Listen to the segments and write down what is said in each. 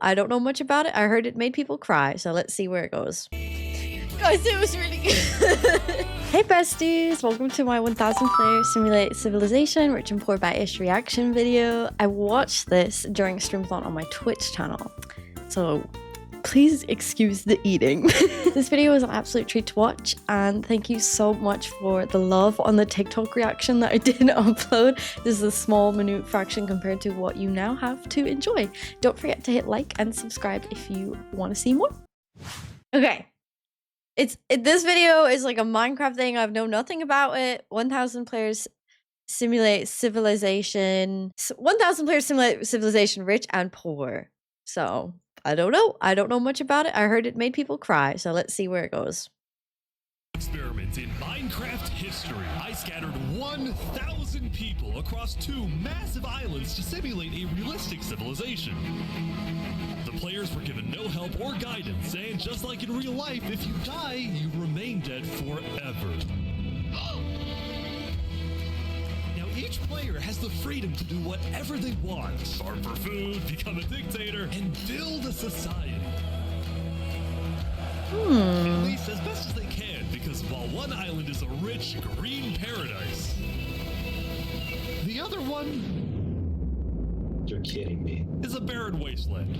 I don't know much about it. I heard it made people cry, so let's see where it goes. Guys, it was really good. Hey besties, welcome to my 1000 player simulate civilization rich and poor by-ish reaction video. I watched this during streamathon on my Twitch channel, so please excuse the eating. This video was an absolute treat to watch, and thank you so much for the love on the TikTok reaction that I did upload. This is a small minute fraction compared to what you now have to enjoy. Don't forget to hit like and subscribe if you want to see more. Okay. This video is like a Minecraft thing. I've known nothing about it. 1000 players simulate civilization. 1000 players simulate civilization rich and poor. So I don't know. I don't know much about it. I heard it made people cry. So let's see where it goes. Experiment in Minecraft history. I scattered 1,000 people across 2 massive islands to simulate a realistic civilization. The players were given no help or guidance, and just like in real life, if you die, you remain dead forever. Now, each player has the freedom to do whatever they want. Farm for food, become a dictator, and build a society. At least as best as they can, because while one island is a rich, green paradise, the other one... You're kidding me. ...is a barren wasteland.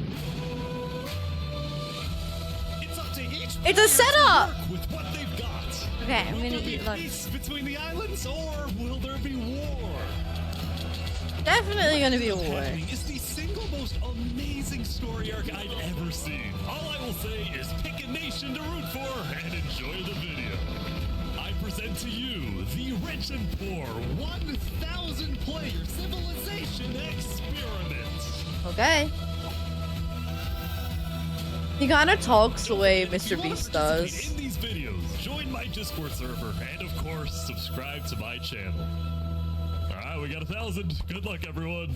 It's up to each It's a setup! to work with what they've got. Okay, I'm Will gonna there be eat lunch. peace between the islands, or will there be war? Definitely gonna be a What's war. happening is the single most amazing story arc I've ever seen. All I will say is pick a nation to root for and enjoy the video. I present to you the Rich and Poor 1000 player civilization experiment. Okay. He kind of talks the way If you Mr. wanna Beast participate does. in these videos, join my Discord server, and of course, subscribe to my channel. Alright, we got 1,000. Good luck, everyone.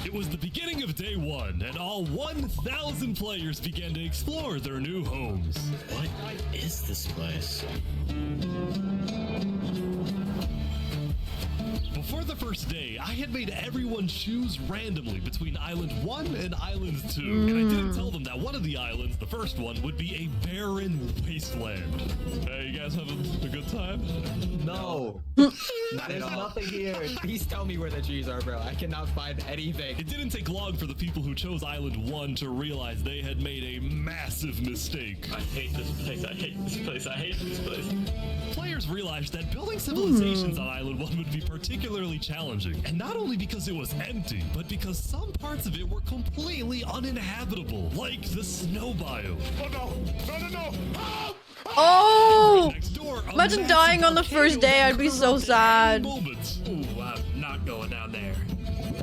It was the beginning of day 1, and all 1,000 players began to explore their new homes. What is this place? Before the first day, I had made everyone choose randomly between Island 1 and Island 2, and I didn't tell them that one of the islands, the first one, would be a barren wasteland. Hey, you guys having a good time? No. There's nothing here. Please tell me where the trees are, bro. I cannot find anything. It didn't take long for the people who chose Island 1 to realize they had made a massive mistake. I hate this place. I hate this place. I hate this place. Players realized that building civilizations on Island 1 would be particularly challenging, and not only because it was empty, but because some parts of it were completely uninhabitable, like the snow biome. Oh no! No, no, no! Help! Oh! Next door, a Imagine massive dying on the first volcano day, that I'd be could so erupt at any sad. moment. Ooh, I'm not going down there.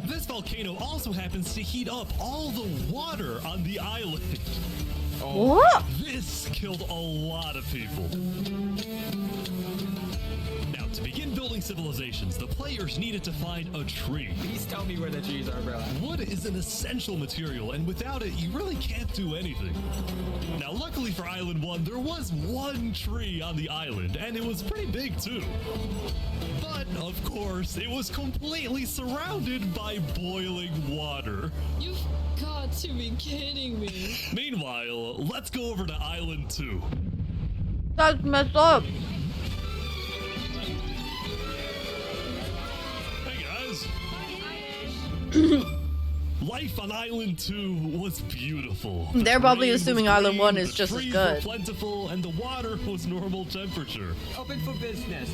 This volcano also happens to heat up all the water on the island. What? This killed a lot of people. Now, to begin building civilizations, the players needed to find a tree. Please tell me where the trees are, bro. Wood is an essential material, and without it, you really can't do anything. Now, luckily for Island 1, there was one tree on the island, and it was pretty big too. But, of course, it was completely surrounded by boiling water. You've got to be kidding me. Meanwhile, let's go over to Island 2. That's messed up. Hey guys. Life on Island 2 was beautiful. They're probably Rain assuming was Island green, 1 is the just as trees good. were plentiful, and the water was normal temperature. Open for business.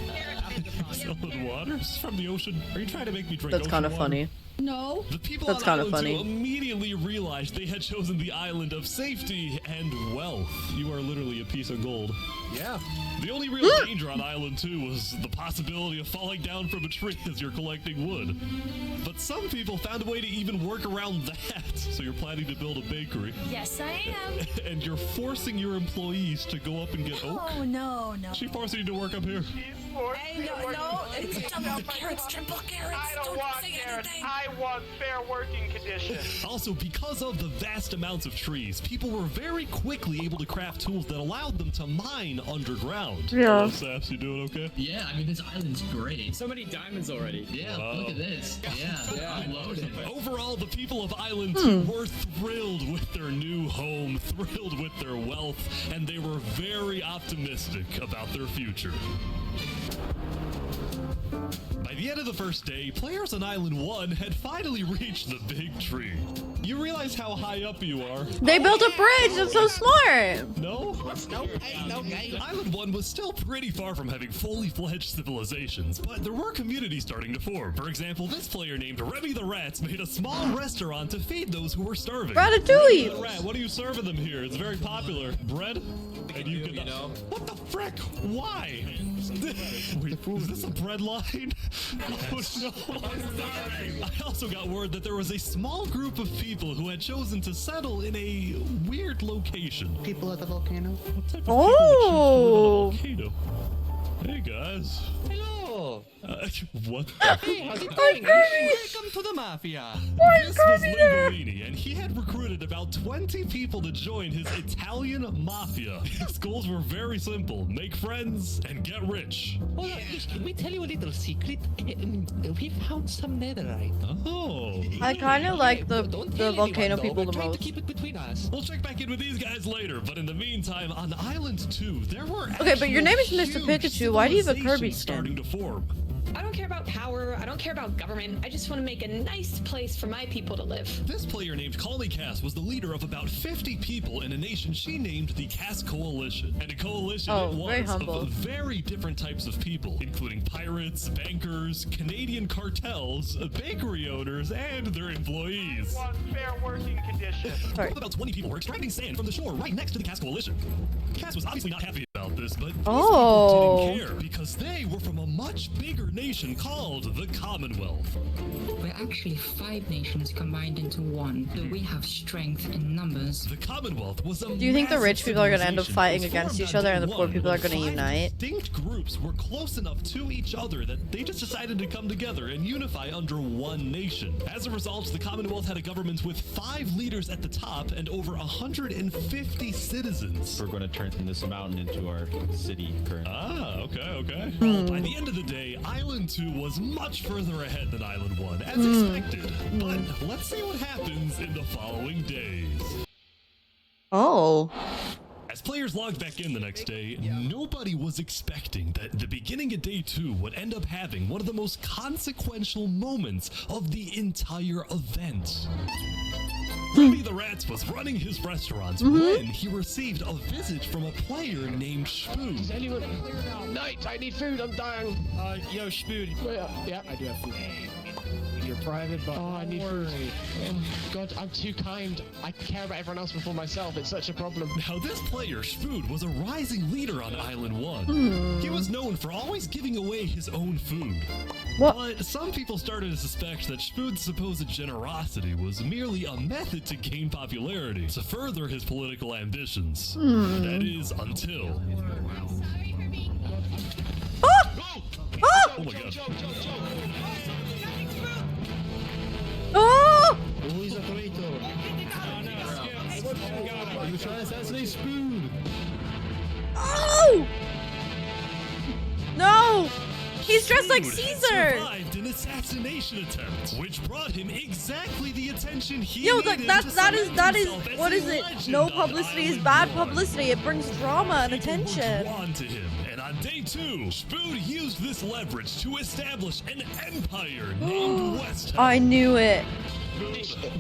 Selling water? This is from the ocean. Are you trying to make me drink That's ocean kind of water? funny. No. The people That's on kinda Island 2 funny. immediately realized they had chosen the island of safety and wealth. You are literally a piece of gold. Yeah. The only real danger on Island 2 was the possibility of falling down from a tree as you're collecting wood. But some people found a way to even work around that. So you're planning to build a bakery, Yes, I am. and you're forcing your employees to go up and get oak. Oh, no, no. She forcing you to work up here. Hey, no. It's double carrots, triple carrots. I don't want say carrots. anything. I want fair working conditions. Also, Also, because of the vast amounts of trees, people were very quickly able to craft tools that allowed them to mine underground. Yeah. Hello, Saps, you doing okay? Yeah, I mean, this island's great. So many diamonds already. Yeah, Wow. look at this. Yeah, I'm loaded. Overall, the people of Island 2 were thrilled with their new home, thrilled with their wealth, and they were very optimistic about their future. By the end of the first day, players on Island 1 had finally reached the big tree. You realize how high up you are? They built a bridge. That's so smart. No? Nope. Island 1 was still pretty far from having fully fledged civilizations, but there were communities starting to form. For example, this player named Remy the Rats made a small restaurant to feed those who were starving. Ratatouille. Remy the Rat, what are you serving them here? It's very popular. Bread? And you can, what the frick? Why? Wait, is this a bread line? Oh no. I also got word that there was a small group of people who had chosen to settle in a weird location. People at the volcano. What type of Oh. people would choose to live in a volcano? Hey guys. Hello. What? Hey, how's it going? Welcome to the mafia. This was Linguini, and he had recruited about 20 people to join his Italian mafia. His goals were very simple: make friends and get rich. Hold on, can we tell you a little secret? We found some netherite. Oh. I kind of like the Don't tell volcano anyone, though. people We're the trying most. to keep it between us. We'll check back in with these guys later, but in the meantime, on Island 2, there were Okay, but your name is Mr. actual Pikachu. Why do you have a Kirby civilizations skin? starting to form. I don't care about power. I don't care about government. I just want to make a nice place for my people to live. This player named Collie Cass was the leader of about 50 people in a nation she named the Cass Coalition. And a coalition Oh, it very was humble. of very different types of people, including pirates, bankers, Canadian cartels, bakery owners, and their employees. Fair working conditions. Sorry. About 20 people were extracting sand from the shore right next to the Cass Coalition. Cass was obviously not happy about this, but these Oh. people didn't care because they were from a much bigger nation called the Commonwealth. We're actually 5 nations combined into one, but we have strength in numbers. The Commonwealth was a Do you think the rich massive people are gonna end up civilization fighting that was against formed each on other and day the poor one, people are where gonna 5 unite? distinct groups were close enough to each other that they just decided to come together and unify under one nation. As a result, the Commonwealth had a government with 5 leaders at the top and over 150 citizens. We're going to turn this mountain into our city currently. Ah, okay. Well, by the end of the day, Island 2 was much further ahead than Island 1, as expected. But let's see what happens in the following days. Oh. As players logged back in the next day, nobody was expecting that the beginning of day 2 would end up having one of the most consequential moments of the entire event. Remy the Rats was running his restaurants when he received a visit from a player named Spoon. Anyone? Night, I need food, I'm dying. Yo, Spoon. Yeah. I do have food. You're private, but Oh, I need food. God, I'm too kind. I care about everyone else before myself. It's such a problem. Now, this player, Spoon, was a rising leader on Island 1. He was known for always giving away his own food. What? But some people started to suspect that Spoon's supposed generosity was merely a method to gain popularity, to further his political ambitions. That is, until... Oh my god. Oh! Who is a traitor? you trying to assassinate Spoon? Oh! No! He's dressed like Spoon had Caesar! survived an assassination attempt, which brought him exactly the attention he Yo, needed that to is cement himself as what a is it? legend No on publicity is Island bad 1. publicity. It brings drama and People were attention. drawn to him, and on day 2, Spoon used this leverage to establish an empire named West Ham. I knew it.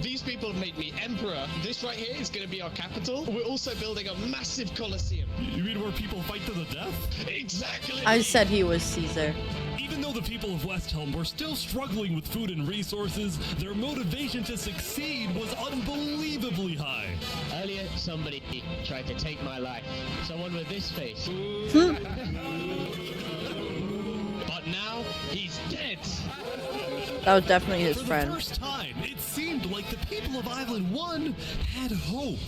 These people have made me emperor. This right here is going to be our capital. We're also building a massive coliseum. You mean where people fight to the death? Exactly. I said he was Caesar. Even though the people of West Helm were still struggling with food and resources, their motivation to succeed was unbelievably high. Earlier, somebody tried to take my life. Someone with this face. But now, he's dead. That was definitely his For friend. the first time, it seemed like the people of Island 1 had hope.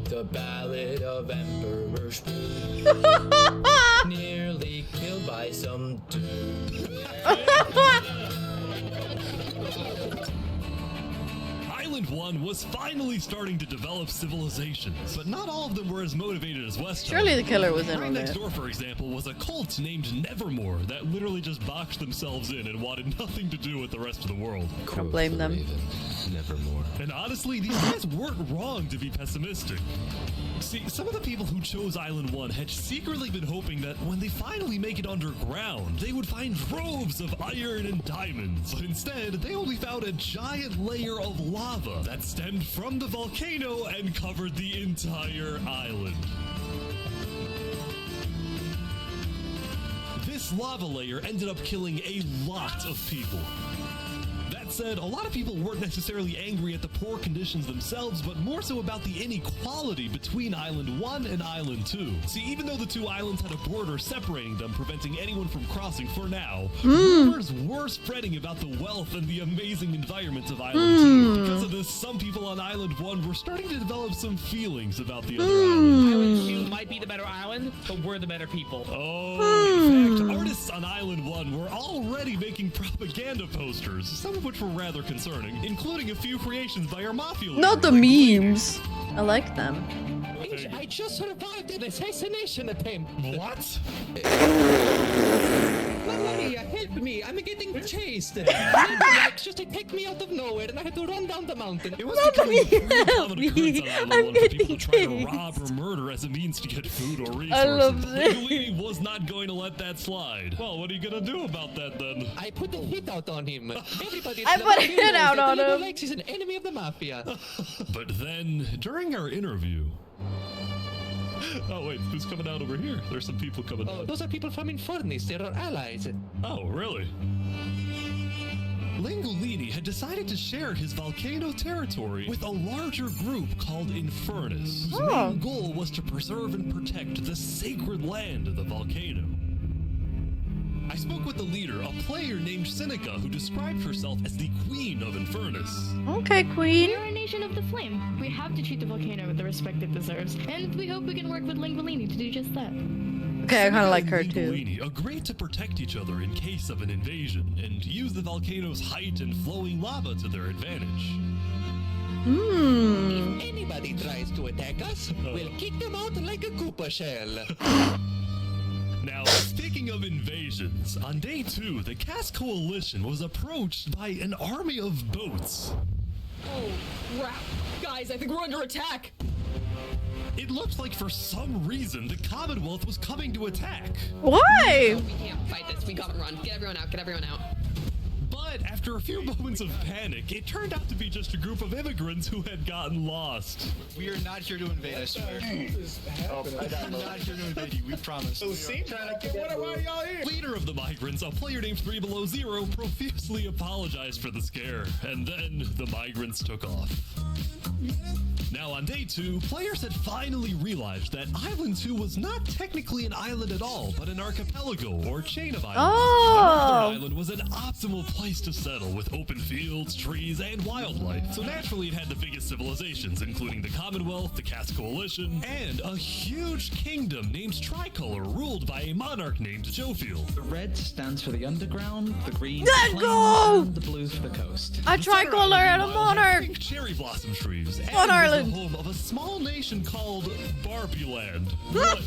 The Ballad of Emperor Spoon. Nearly killed by some dude. Island 1 was finally starting to develop civilizations, but not all of them were as motivated as West. Surely the killer was in Right on next it. door, for example, was a cult named Nevermore that literally just boxed themselves in and wanted nothing to do with the rest of the world. Don't blame them. Nevermore. And honestly, these guys weren't wrong to be pessimistic. See, some of the people who chose Island 1 had secretly been hoping that when they finally make it underground, they would find troves of iron and diamonds. But instead, they only found a giant layer of lava that stemmed from the volcano and covered the entire island. This lava layer ended up killing a lot of people. That said, a lot of people weren't necessarily angry at the poor conditions themselves, but more so about the inequality between Island 1 and Island 2. See, even though the two islands had a border separating them, preventing anyone from crossing for now, rumors were spreading about the wealth and the amazing environment of Island 2. Because of this, some people on Island 1 were starting to develop some feelings about the other island. Island 2 might be the better island, but we're the better people. Oh, in fact, artists on Island 1 were already making propaganda posters, some of which were rather concerning, including a few creations by our mafia leader. Not the memes. I like them. I just survived an assassination attempt. What? Maria, help me! I'm getting chased. Like, just take me out of nowhere, and I had to run down the mountain. It was becoming a pretty common me. occurrence on Island I'm 1 for people getting to try to chased. rob or murder as a means to get food or resources. I love this. Linguini was not going to let that slide. Well, what are you gonna do about that then? I put the hit out on him. Everybody I put a hit out on him. Likes he's an enemy of the mafia. But then, during our interview... Oh wait, who's coming out over here? There's some people coming Oh, out. those are people from Infernus. They're our allies. Oh, really? Lingolini had decided to share his volcano territory with a larger group called Infernus, whose main goal was to preserve and protect the sacred land of the volcano. I spoke with the leader, a player named Seneca, who described herself as the Queen of Infernus. Okay, queen. We're a nation of the flame. We have to treat the volcano with the respect it deserves, and we hope we can work with Linguini to do just that. Okay, I kind of like her and too. Linguini agreed to protect each other in case of an invasion and use the volcano's height and flowing lava to their advantage. Hmm. If anybody tries to attack us, we'll kick them out like a Koopa shell. Now, speaking of invasions, on day 2, the Cass Coalition was approached by an army of boats. Oh, crap. Guys, I think we're under attack. It looked like for some reason the Commonwealth was coming to attack. Why? We can't fight this. We gotta run. Get everyone out. Get everyone out. But after a few moments of panic, it turned out to be just a group of immigrants who had gotten lost. We are not here to invade, I swear. We're not here to invade you, we promise. Leader of the migrants, a player named 3 Below Zero, profusely apologized for the scare, and then the migrants took off. Now on day 2, players had finally realized that Island 2 was not technically an island at all, but an archipelago or chain of islands. Oh. The island was an optimal place to settle with open fields, trees, and wildlife. So naturally it had the biggest civilizations, including the Commonwealth, the Cass Coalition, and a huge kingdom named Tricolor ruled by a monarch named Jofiel. The red stands for the underground, the green Let's plains, go! and the blue for the coast. A The center tricolor island, and a meanwhile, had monarch. pink cherry blossom trees, and Fun was Island. the home of a small nation called Barbie Land. What is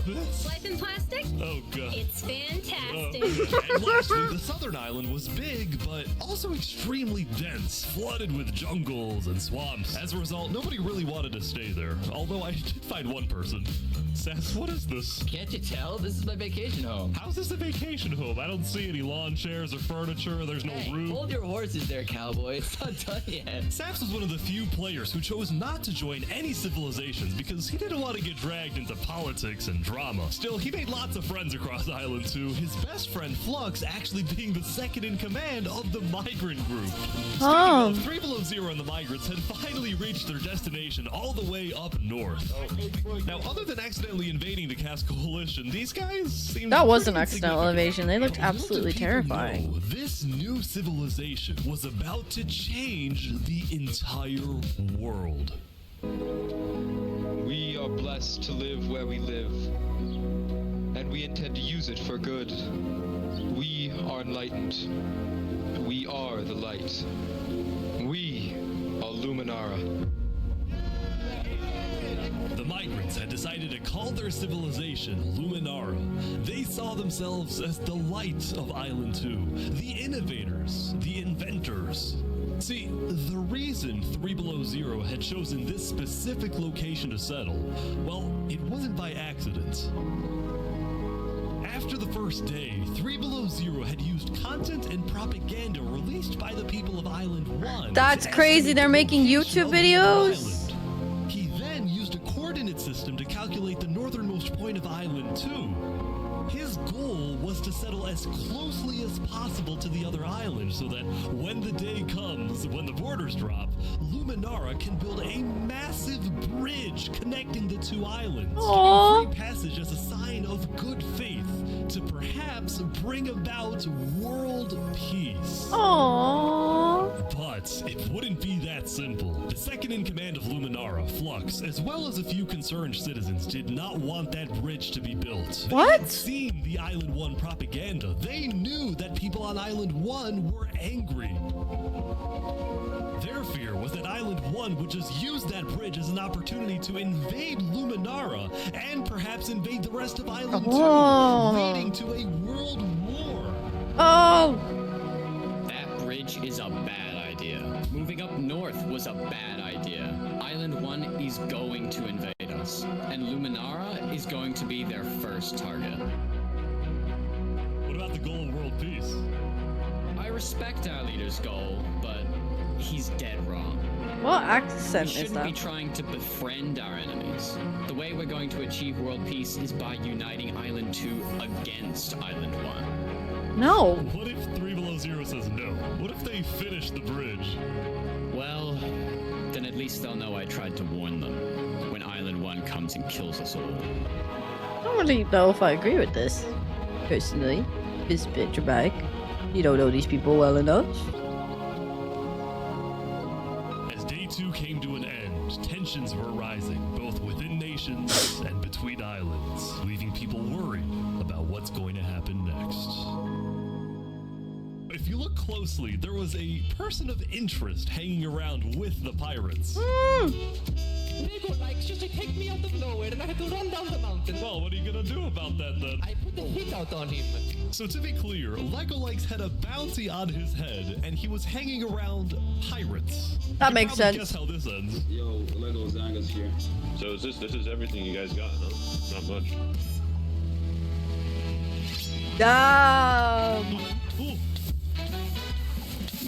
this? Life in plastic? Oh god. It's fantastic. And lastly, the southern island was big, but also extremely dense, flooded with jungles and swamps. As a result, nobody really wanted to stay there, although I did find one person. Sass, what is this? Can't you tell? This is my vacation home. How's this a vacation home? I don't see any lawn chairs or furniture, there's no roof. Hold your horses there, cowboy. It's not done yet. Saps was one of the few players who chose not to join any civilizations because he didn't want to get dragged into politics and drama. Still, he made lots of friends across Island 2, his best friend Flux actually being the second in command of the migrant group. Speaking of, 3 Below Zero and the migrants had finally reached their destination all the way up north. Now, other than accidentally invading the Cass Coalition, these guys seemed That was an pretty accidental insignificant. invasion. They looked But little absolutely did people terrifying. know, this new civilization was about to change the entire world. We are blessed to live where we live, and we intend to use it for good. We are enlightened. We are the light. We are Luminara. The migrants had decided to call their civilization Luminara. They saw themselves as the light of Island 2, the innovators, the inventors. See, the reason 3 Below Zero had chosen this specific location to settle, well, it wasn't by accident. After the first day, 3 Below Zero had used content and propaganda released by the people of Island 1. That's crazy. They're making YouTube videos. He then used a coordinate system to calculate the northernmost point of Island 2. His goal was to settle as closely as possible to the other islands so that when the day comes, when the borders drop, Luminara can build a massive bridge connecting the two islands, giving free passage as a sign of good faith to perhaps bring about world peace. Aww. But it wouldn't be that simple. The second in command of Luminara, Flux, as well as a few concerned citizens, did not want that bridge to be built. What? They had seen the Island 1 propaganda. They knew that people on Island 1 were angry. Their fear was that Island 1 would just use that bridge as an opportunity to invade Luminara and perhaps invade the rest of Island 2, leading to a world war. Oh! That bridge is a bad idea. Moving up north was a bad idea. Island 1 is going to invade us, and Luminara is going to be their first target. What about the goal of world peace? I respect our leader's goal, but he's dead wrong. What We accent is shouldn't be that? trying to befriend our enemies. The way we're going to achieve world peace is by uniting Island 2 against Island 1. No. What if 3 Below Zero says no? What if they finish the bridge? Well, then at least they'll know I tried to warn them when Island 1 comes and kills us all. I don't really know if I agree with this. Personally, it's a bit dramatic. You don't know these people well enough. As day 2 came to an end, tensions were rising, both within nations and between islands, leaving people worried about what's going to happen next. If you look closely, there was a person of interest hanging around with the pirates. Lego likes just to take me out of nowhere and I had to run down the mountain. Well, what are you gonna do about that then? I put the hit out on him. So to be clear, Lego Likes had a bounty on his head, and he was hanging around pirates. That makes sense. Guess how this ends. Yo, Lego Zanga's here. So is this is everything you guys got, huh? Not much. Damn. Ooh,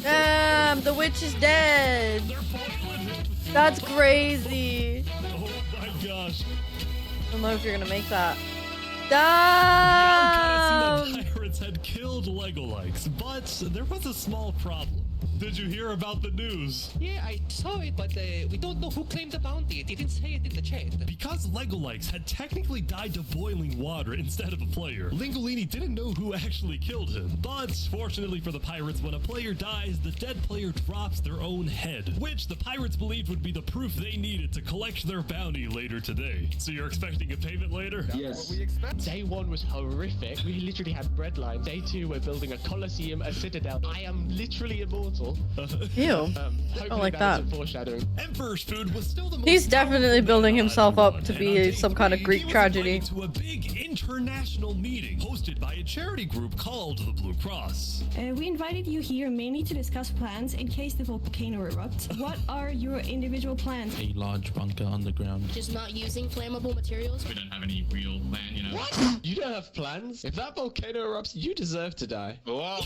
Damn, the witch is dead. they're boiling him. That's crazy. Oh my gosh. I don't know if you're gonna make that. The Damn. pirates had killed Lego Likes, but there was a small problem. Did you hear about the news? Yeah, I saw it, but we don't know who claimed the bounty. It didn't say it in the chat. Because Lego Likes had technically died to boiling water instead of a player, Lingolini didn't know who actually killed him. But fortunately for the pirates, when a player dies, the dead player drops their own head, which the pirates believed would be the proof they needed to collect their bounty later today. So you're expecting a payment later? Yes. What we expect. Day 1 was horrific. We literally had bread lines. Day 2, we're building a coliseum, a citadel. I am literally immortal. Ew. I don't like that. Foreshadowing. Emperor's Food was still the most He's definitely powerful building man on himself Island up to 1, be and on day some kind of 3, Greek he was tragedy. invited to a big international meeting hosted by a charity group called the Blue Cross. We invited you here mainly to discuss plans in case the volcano erupts. What are your individual plans? A large bunker underground. Just not using flammable materials. We don't have any real plan, you know. What? You don't have plans? If that volcano erupts, you deserve to die. Whoa!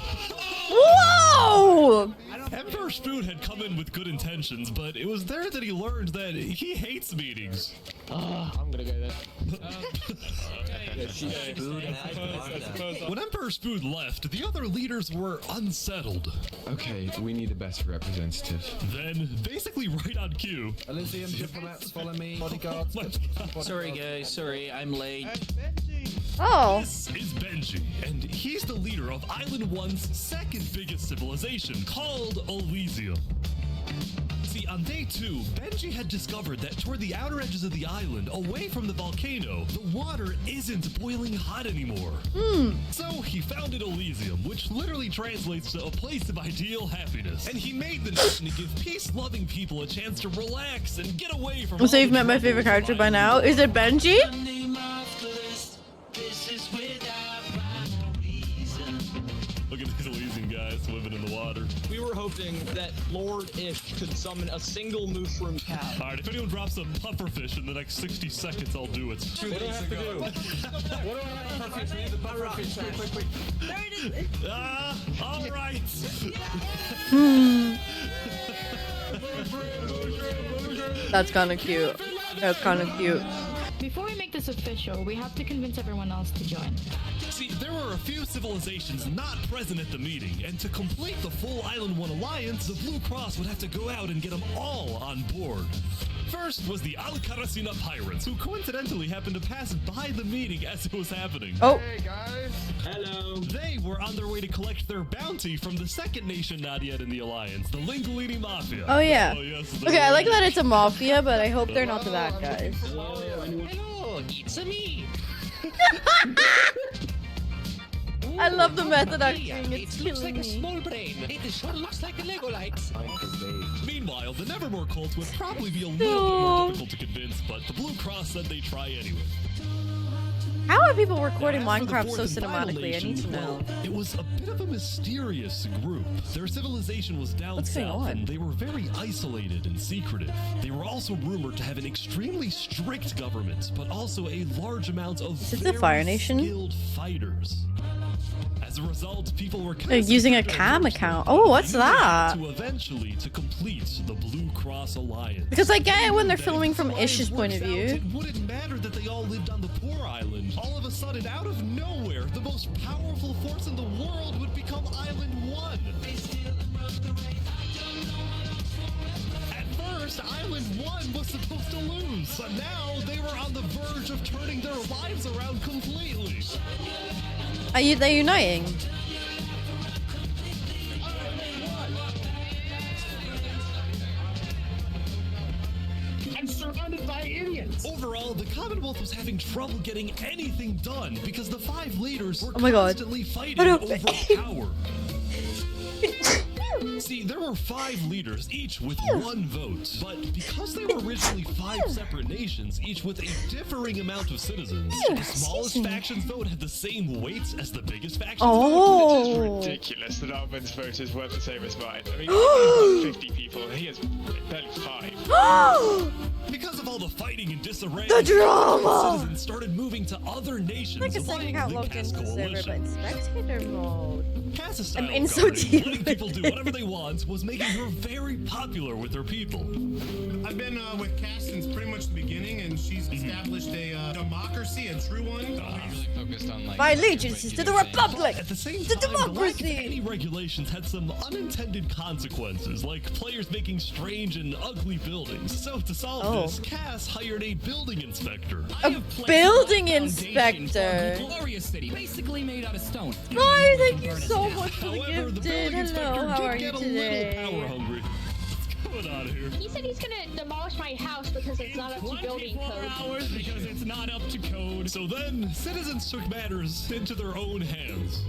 Emperor's Food had come in with good intentions, but it was there that he learned that he hates meetings. I'm gonna go there. When Emperor's Food left, the other leaders were unsettled. Okay, we need a better representative. Then, basically right on cue, Elysium diplomats, follow me. Bodyguards. Sorry guys, sorry, I'm late. Oh. this is Benji, and he's the leader of Island 1's second biggest civilization, called Elysium. See, on day 2, Benji had discovered that toward the outer edges of the island, away from the volcano, the water isn't boiling hot anymore. So he founded Elysium, which literally translates to a place of ideal happiness. And he made the mission to give peace-loving people a chance to relax and get away from So you've met my favorite character by now. Is it Benji? Look at these Elysian guys swimming in the water. We were hoping that Lord Ish could summon a single mushroom cow. Alright, if anyone drops a pufferfish in the next 60 seconds, I'll do it. What do I have to do? What do I have to pufferfish? We need the pufferfish. Quick. There it is. Alright. That's kind of cute. That's kind of cute. Before we make this official, we have to convince everyone else to join. See, there were a few civilizations not present at the meeting, and to complete the full Island 1 alliance, the Blue Cross would have to go out and get them all on board. First was the Alcaracina Pirates, who coincidentally happened to pass by the meeting as it was happening. Oh. Hey guys. Hello. They were on their way to collect their bounty from the second nation not yet in the alliance, the Lingolini Mafia. Oh yeah. Oh, yes, Okay, I like that it's a mafia, but I hope they're not the bad guys. Hello, it's me. I love the method acting. It's It looks like killing a me. small brain. It sure looks like a Lego light. Meanwhile, the Nevermore cult would probably be a little bit more difficult to convince, but the Blue Cross said they'd try anyway. How are people recording Now, as for the Minecraft so fourth and final cinematically? I need to nation, know. well, it was a bit of a mysterious group. Their civilization was down What's going south, on? and they were very isolated and secretive. They were also rumored to have an extremely strict government, but also a large amount of Is this the very Fire Nation? skilled fighters. As a result, people were They're using a cam account. Oh, what's that? to eventually to complete the Blue Cross Alliance. Because I get it when they're filming from Ish's point of view. It wouldn't matter that they all lived on the poor island. All of a sudden, out of nowhere, the most powerful force in the world would become Island 1. At first, Island 1 was supposed to lose, but now they were on the verge of turning their lives around completely. Are they uniting? I'm surrounded by idiots. Overall, the Commonwealth was having trouble getting anything done because the 5 leaders were Oh my God. constantly fighting What over a- power. See, there were 5 leaders, each with 1 vote. But because they were originally 5 separate nations, each with a differing amount of citizens, the smallest faction's vote had the same weights as the biggest faction's vote. It is ridiculous that Armin's vote is worth the same as mine. I mean, he's got 50 people, he has barely 5. Because of all the fighting and disarray, The drama! citizens started moving to other nations, Like a second like account the logged Cass into the server, but Coalition. in spectator mode. Cass's I'm style in of so governing, deep letting people do whatever they want, was making her very popular with her people. I've been with Cass since pretty much the beginning, and she's established a democracy, a true one. Really focused on like My allegiance is to the Republic! At the same The time, the lack of democracy! any regulations had some unintended consequences, like players making strange and ugly buildings. So to solve this, Cass hired a building inspector. A building inspector! Glorious city, basically made out of stone. Hi, thank you so much for the However, the gifted. building inspector Hello, how did are you get a little today? power hungry. What's going on here? He said he's gonna demolish my house because it's not up to building code. Hours because it's not up to code. So then, citizens took matters into their own hands.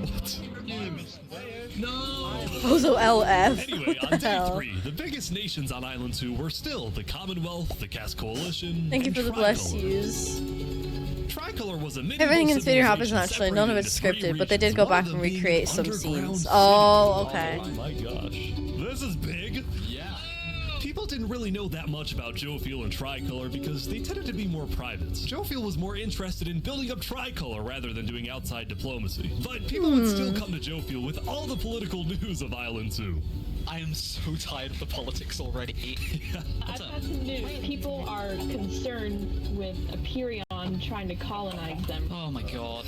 What? No! Also LF. Anyway, What on the day hell? 3, the biggest nations on Island 2 were still the Commonwealth, the Cass Coalition, Thank you and for the bless Tricolor. yous. Tricolor was a medieval Everything in this video happens civilization naturally. None of it's separated into scripted, but they 3 did go regions, back one and of them being recreate an some underground scenes. city. Oh, okay. Oh my gosh. This is big. Yeah. People didn't really know that much about Jofiel and Tricolor because they tended to be more private. Jofiel was more interested in building up Tricolor rather than doing outside diplomacy. But people would still come to Jofiel with all the political news of Island 2. I am so tired of the politics already. I've had some news. People are concerned with Aperion trying to colonize them. Oh my god.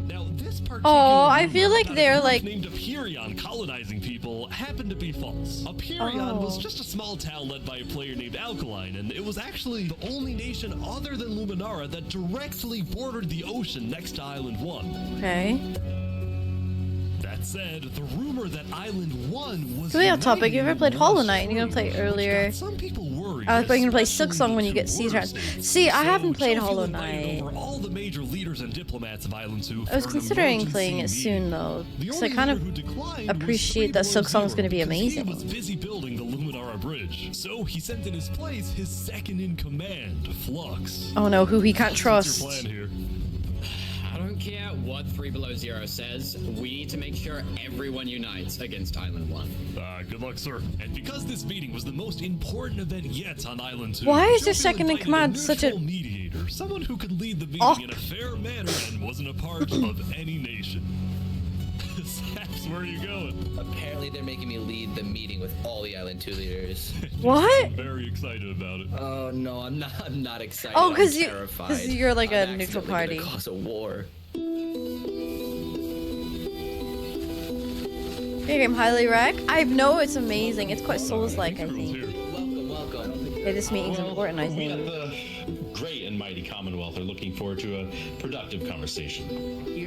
Now, this particular Oh, I rumor feel like about a they're group like named Aperion colonizing people happened to be false. Aperion was just a small town led by a player named Alkaline, and it was actually the only nation other than Luminara that directly bordered the ocean next to Island 1. Okay. That said, the rumor that Island 1 was... So we off topic, you ever played Hollow Knight and you're gonna play earlier? Some people worry. I was gonna play Silksong when you get seized rounds. See, I haven't played Hollow Knight. All the major leaders and diplomats of Island 2 I was considering playing it soon though, because I kind of appreciate that Silksong is gonna be amazing. He was busy building the Luminara Bridge, so he sent in his place his second in command, Flux. Oh no, who he can't trust. What's your plan here? I don't care what 3 Below Zero says, we need to make sure everyone unites against Island 1. Good luck, sir. And because this meeting was the most important event yet on Island 2, why is your second in command such a mediator, someone who could lead the meeting in a fair manner and wasn't a part of any nation? Saps, where are you going? Apparently they're making me lead the meeting with all the Island 2 leaders. What? I'm very excited about it. Oh no, I'm not excited. Oh, because you're like a neutral party. Gonna cause a war. Your game highly rec. I know it's amazing. It's quite Souls-like, I think. Welcome. Yeah, this meeting's important, I We got think. the great and mighty Commonwealth are looking forward to a productive conversation.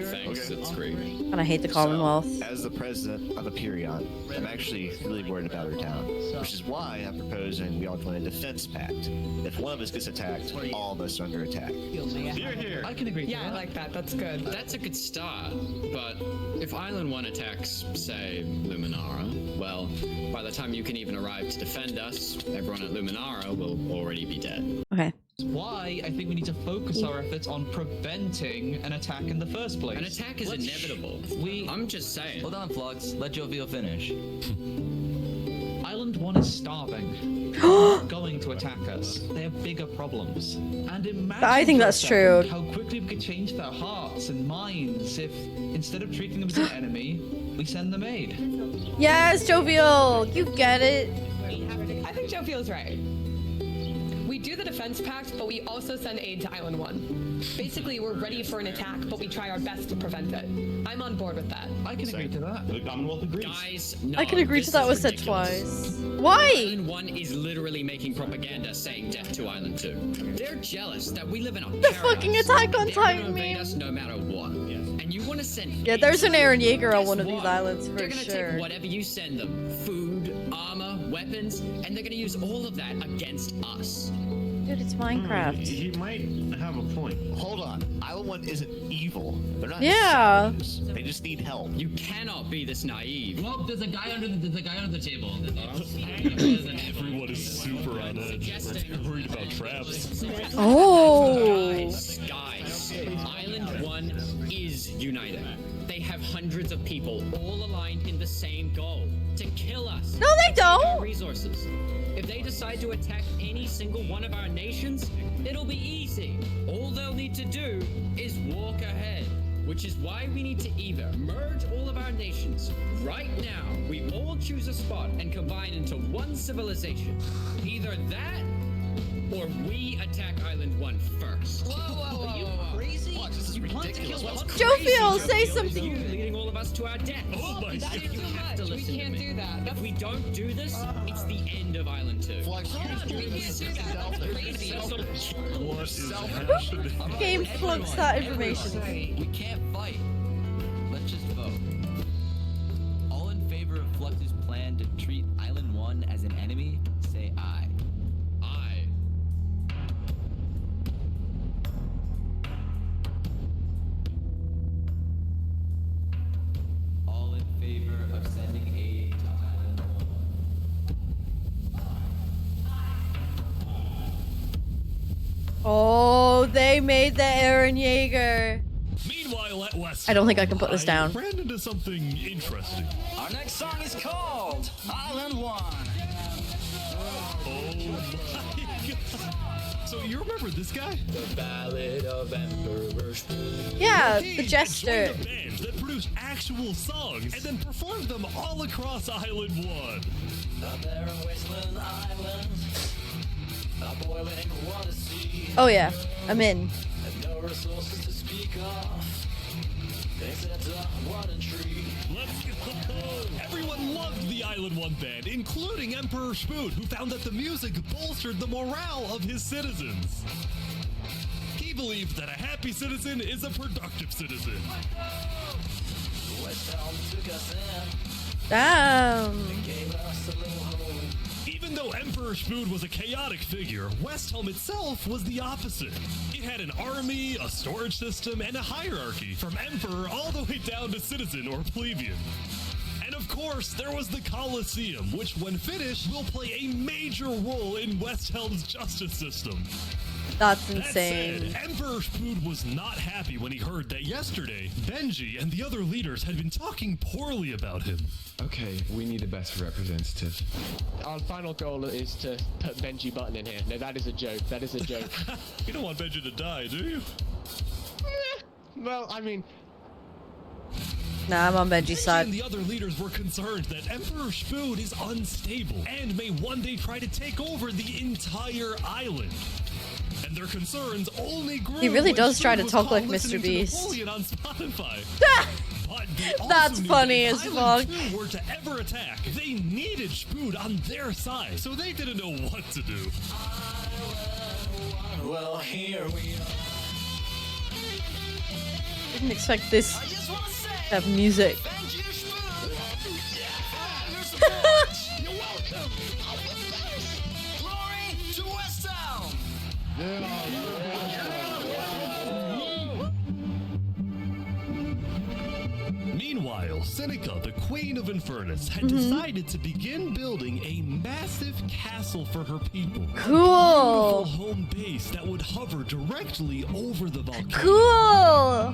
Thanks, it's great. And I hate the Commonwealth. As the president of Aperion, I'm actually really worried about our town, which is why I'm proposing we all join a defense pact. If one of us gets attacked, all of us are under attack. Here. I can agree. Yeah, I like that. That's good. That's a good start, but if Island 1 attacks, say, Luminara, well, by the time you can even arrive to defend us, everyone at Luminara will already be dead. Okay. Why I think we need to focus our efforts on preventing an attack in the first place. An attack is inevitable. I'm just saying. Hold on, Flux. Let Jovial finish. Island 1 is starving. They're not going to attack us. They have bigger problems. And imagine I think that's true. how quickly we could change their hearts and minds if, instead of treating them as an enemy, we send them aid. Yes, Jovial! You get it. I think Joe feels right. We do the defense pact, but we also send aid to Island 1. Basically, we're ready for an attack, but we try our best to prevent it. I'm on board with that. I can agree to that. The Commonwealth agrees. Guys, no, I can agree to that was said twice. Why? Island 1 is literally making propaganda saying death to Island 2. They're jealous that we live in a The fucking Attack on Titan meme. meme. Us no matter what. And you want to send Yeah, there's an Eren Yeager on one of these islands for They're gonna sure. take whatever you send them, food, armor, weapons, and they're gonna use all of that against us. Dude, it's Minecraft. He might have a point. Hold on. Island 1 isn't evil. They're not Yeah. savages. They just need help. You cannot be this naive. Well, there's a guy under the table. Everyone is super on edge. We're worried about traps. Oh. Guys, Island 1 is united. They have hundreds of people all aligned in the same goal, to kill us. No, they don't. Our resources. If they decide to attack any single one of our nations, it'll be easy. All they'll need to do is walk ahead, which is why we need to either merge all of our nations right now. We all choose a spot and combine into one civilization. Either that, or we attack Island 1 first. Whoa, are you crazy? This is ridiculous. Jovial, say something. You leading all of us to our death. Oh my That's god. too much. We can't do that. If we don't do this, it's the end of Island 2. Flux, We can't do that. That's crazy. What is happening? Game flux that information. We can't fight. Let's just vote. All in favor of Flux's plan to treat Island 1 as an enemy, say aye. Aye. All in favor of sending aid to Island 1. Oh, they made the Eren Yeager. Meanwhile, at West, I don't think I can put this down. ran into something interesting. Our next song is called Island 1. Oh my god. So you remember this guy? The Ballad of Emperor Yeah, He the jester. joined a band that produced actual songs and then performed them all across Island 1. Oh yeah, I'm in. Let's go! Everyone loved the Island 1 band, including Emperor Spoot, who found that the music bolstered the morale of his citizens. He believed that a happy citizen is a productive citizen. Damn. Even though Emperor Spood was a chaotic figure, Westhelm itself was the opposite. It had an army, a storage system, and a hierarchy, from Emperor all the way down to citizen or plebeian. And of course, there was the Colosseum, which when finished will play a major role in Westhelm's justice system. That's insane. That said, Emperor Spood was not happy when he heard that yesterday, Benji and the other leaders had been talking poorly about him. Okay, we need a better representative. Our final goal is to put Benji Button in here. No, that is a joke. That is a joke. You don't want Benji to die, do you? Well, I mean... Nah, I'm on Benji's side. And the other leaders were concerned that Emperor Spood is unstable and may one day try to take over the entire island. And their concerns only grew. He really does try to was talk caught like listening Mr. to Beast. Napoleon on Spotify. But they also That's knew funny that as if fuck. Island 2 were to ever attack, they needed Spood on their side, so they didn't know what to do. Well, here we are. Didn't expect this to have music. You're welcome. Glory to Westhelm. Meanwhile, Seneca, the Queen of Infernus, had decided to begin building a massive castle for her people. Cool. A beautiful home base that would hover directly over the volcano. Cool.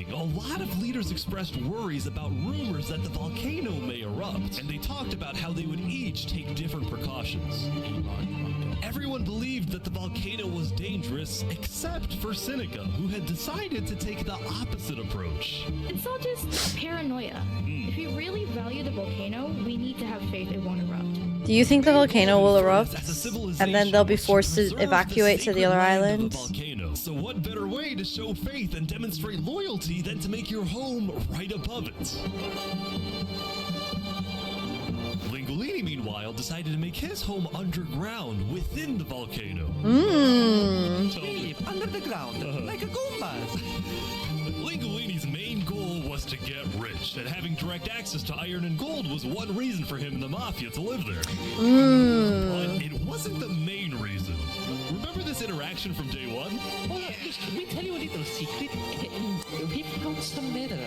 A lot of leaders expressed worries about rumors that the volcano may erupt, and they talked about how they would each take different precautions. Everyone believed that the volcano was dangerous, except for Seneca, who had decided to take the opposite approach. It's not just paranoia. If we really value the volcano, we need to have faith it won't erupt. Do you think the volcano will erupt and then they'll be forced to evacuate to the other islands? So what better way to show faith and demonstrate loyalty than to make your home right above it? Lingolini, meanwhile, decided to make his home underground within the volcano. Under the ground, like a Goombas. Lingolini's main goal was to get rich, and having direct access to iron and gold was one reason for him and the Mafia to live there. But it wasn't the main reason. Remember this interaction from day one? Oh, yes, can we tell you a little secret? We found some nether.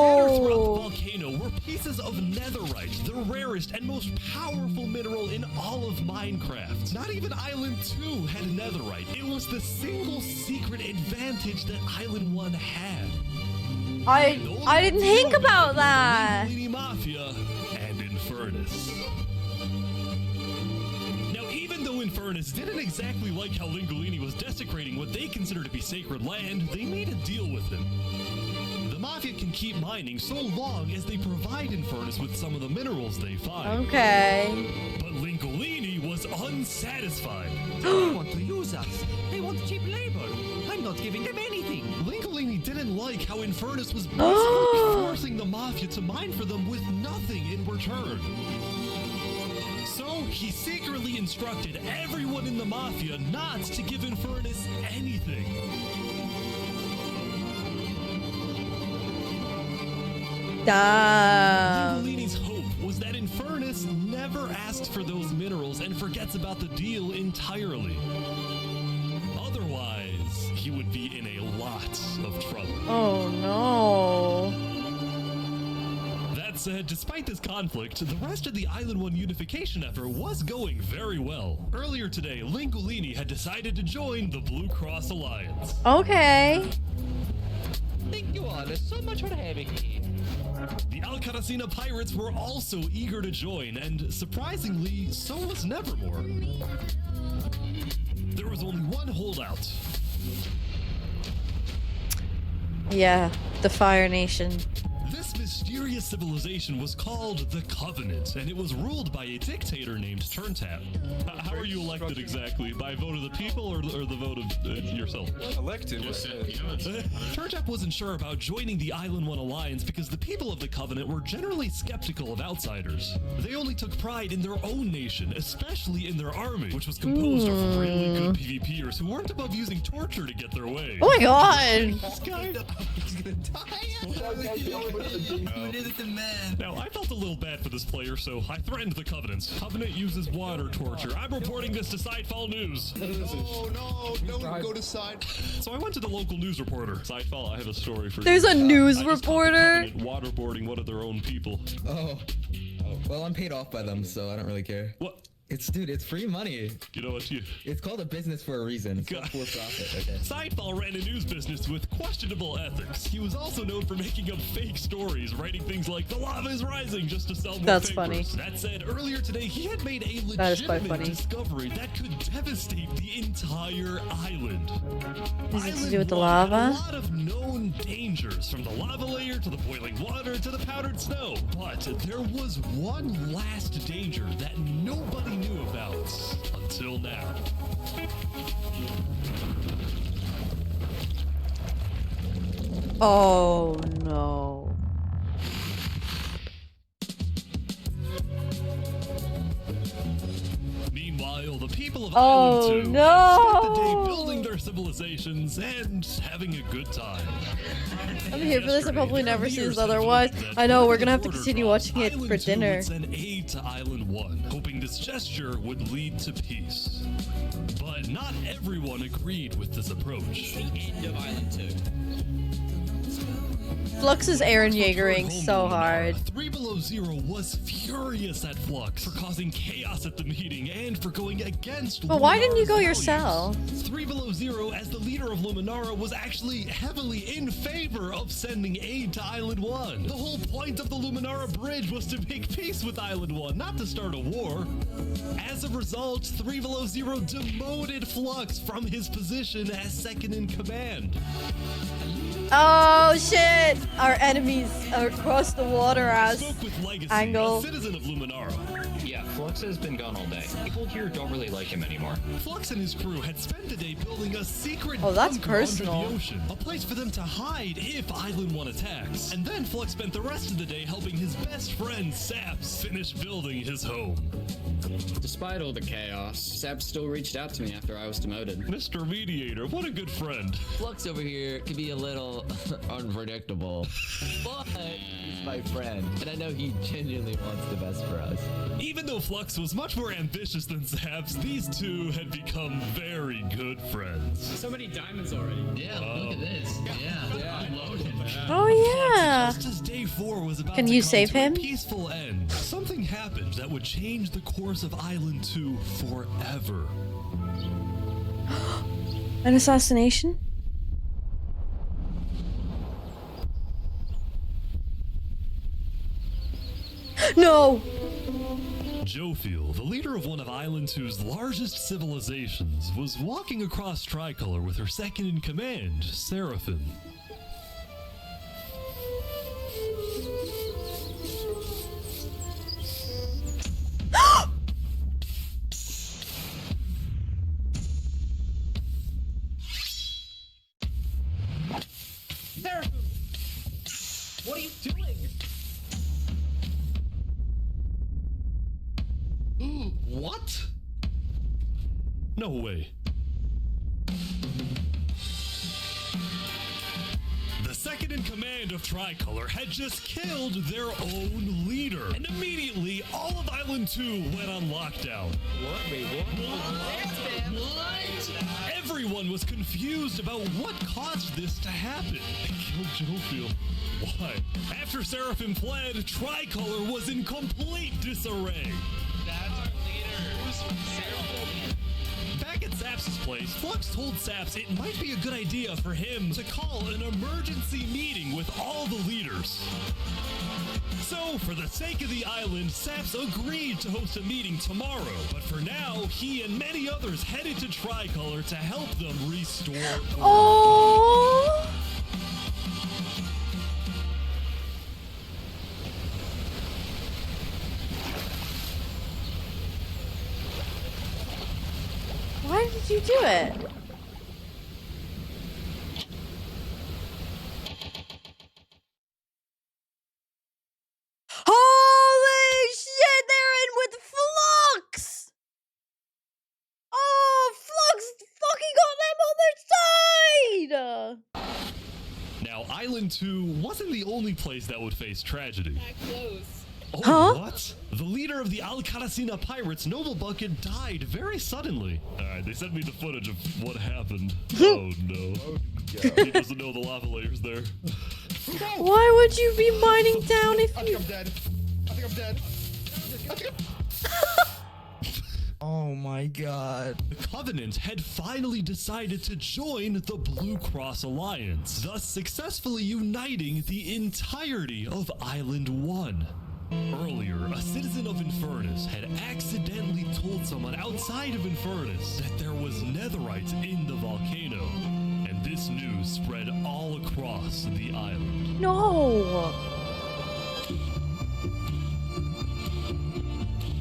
Scattered throughout the volcano were pieces of netherite, the rarest and most powerful mineral in all of Minecraft. Not even Island 2 had netherite. It was the single secret advantage that Island 1 had. I didn't think about that. Lingolini Mafia and Infernus. Now, even though Infernus didn't exactly like how Lingolini was desecrating what they consider to be sacred land, they made a deal with him. The Mafia can keep mining so long as they provide Infernus with some of the minerals they find. Okay. But Lingolini was unsatisfied. They want to use us. They want cheap labor. I'm not giving them anything. Lingolini didn't like how Infernus was basically forcing the Mafia to mine for them with nothing in return. So he secretly instructed everyone in the Mafia not to give Infernus anything. Damn. Lingolini's hope was that Infernus never asked for those minerals and forgets about the deal entirely. Otherwise, he would be in a lot of trouble. Oh no. That said, despite this conflict, the rest of the Island 1 unification effort was going very well. Earlier today, Lingolini had decided to join the Blue Cross Alliance. Okay. Thank you all so much for having me. The Alcaracina pirates were also eager to join, and surprisingly, so was Nevermore. There was only one holdout. Yeah, the Fire Nation. This mysterious civilization was called the Covenant, and it was ruled by a dictator named Turntap. How are you elected exactly? By vote of the people or the vote of yourself? Elected? Turntap wasn't sure about joining the Island One Alliance because the people of the Covenant were generally skeptical of outsiders. They only took pride in their own nation, especially in their army, which was composed of really good PvPers who weren't above using torture to get their way. Oh my god! This guy... Now, I felt a little bad for this player, so I threatened the Covenants. Covenant uses water torture. I'm reporting this to Sidefall News. Oh no, don't go to side. So I went to the local news reporter. Sidefall, I have a story for you. There's a news I just caught the reporter? Covenant waterboarding one of their own people. Oh. Well, I'm paid off by them, so I don't really care. What? Dude, it's free money. You know what, It's called a business for a reason. It's not for profit, okay? Sidefall ran a news business with questionable ethics. He was also known for making up fake stories, writing things like, the lava is rising, just to sell more That's papers. funny. That said, earlier today, he had made a That is quite legitimate funny. discovery that could devastate the entire island. Is it to Island do with the 1 had lava? a lot of known dangers, from the lava layer to the boiling water to the powdered snow. But there was one last danger that nobody knew about. Until now. Oh no. Meanwhile, the people of Oh, Island 2 no. spent the day building their civilizations and having a good time. I'm here for this. I probably never see this otherwise. I know, we're gonna have to continue watching it for dinner. Would send aid to Island 1, hoping this gesture would lead to peace. But not everyone agreed with this approach. The end of Island 2. Flux is Aaron Yeagering so hard. 3 Below Zero was furious at Flux for causing chaos at the meeting and for going against But why didn't you go Luminara's yourself? values. 3 Below Zero, as the leader of Luminara, was actually heavily in favor of sending aid to Island 1. The whole point of the Luminara Bridge was to make peace with Island 1, not to start a war. As a result, 3 Below Zero demoted Flux from his position as second in command. Oh shit! Our enemies are across the water as Angle. A citizen of Luminara. Yeah, Flux has been gone all day. People here don't really like him anymore. Flux and his crew had spent the day building a secret Oh, that's bunker under personal. the ocean, a place for them to hide if Island 1 attacks. And then Flux spent the rest of the day helping his best friend Saps finish building his home. Despite all the chaos, Sap still reached out to me after I was demoted. Mr. Mediator, what a good friend. Flux over here can be a little unpredictable, but he's my friend, and I know he genuinely wants the best for us. Even though Flux was much more ambitious than Saps, these two had become very good friends. So many diamonds already. Yeah, look at this. Yeah. I'm loaded. Oh yeah. Just as day 4 was about Can to you come save to him? a peaceful end, something happened that would change the course of Island 2 forever. An assassination? No! Jofiel, the leader of one of Island 2's largest civilizations, was walking across Tricolor with her second in command, Seraphim. Seraphim! What are you doing? What? No way. The second in command of Tricolor had just killed their own leader. And immediately, all of Island 2 went on lockdown. What? Wait, what? Everyone was confused about what caused this to happen. They killed Jofiel. Why? After Seraphim fled, Tricolor was in complete disarray. Back at Saps' place, Flux told Saps it might be a good idea for him to call an emergency meeting with all the leaders. So, for the sake of the island, Saps agreed to host a meeting tomorrow. But for now, he and many others headed to Tricolor to help them restore order. Oh! you do it? Holy shit, they're in with Flux! Oh, Flux fucking got them on their side! Now, Island 2 wasn't the only place that would face tragedy. That close. Oh, huh? What? The leader of the Alcaracina pirates, Noble Bucket, died very suddenly. Alright, they sent me the footage of what happened. Oh no. He doesn't know the lava layers there. Why would you be mining down if you... I'm dead. I think I'm dead. Oh my god. The Covenant had finally decided to join the Blue Cross Alliance, thus successfully uniting the entirety of Island 1. Earlier, a citizen of Infernus had accidentally told someone outside of Infernus that there was netherite in the volcano, and this news spread all across the island. No!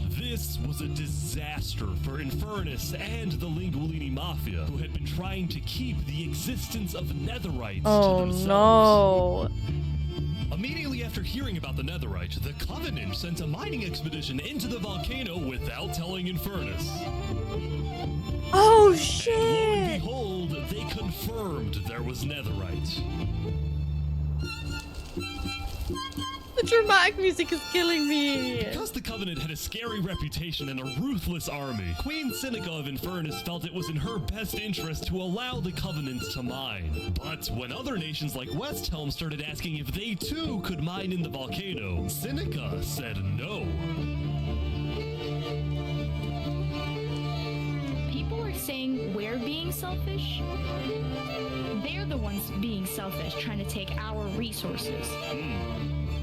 This was a disaster for Infernus and the Linguolini Mafia, who had been trying to keep the existence of netherite to themselves. No! Immediately after hearing about the netherite, the Covenant sent a mining expedition into the volcano without telling Infernus. Oh And shit! lo and behold, they confirmed there was netherite. The dramatic music is killing me! Because the Covenant had a scary reputation and a ruthless army, Queen Seneca of Infernus felt it was in her best interest to allow the Covenant to mine. But when other nations like Westhelm started asking if they too could mine in the volcano, Seneca said no. People are saying we're being selfish. They're the ones being selfish, trying to take our resources.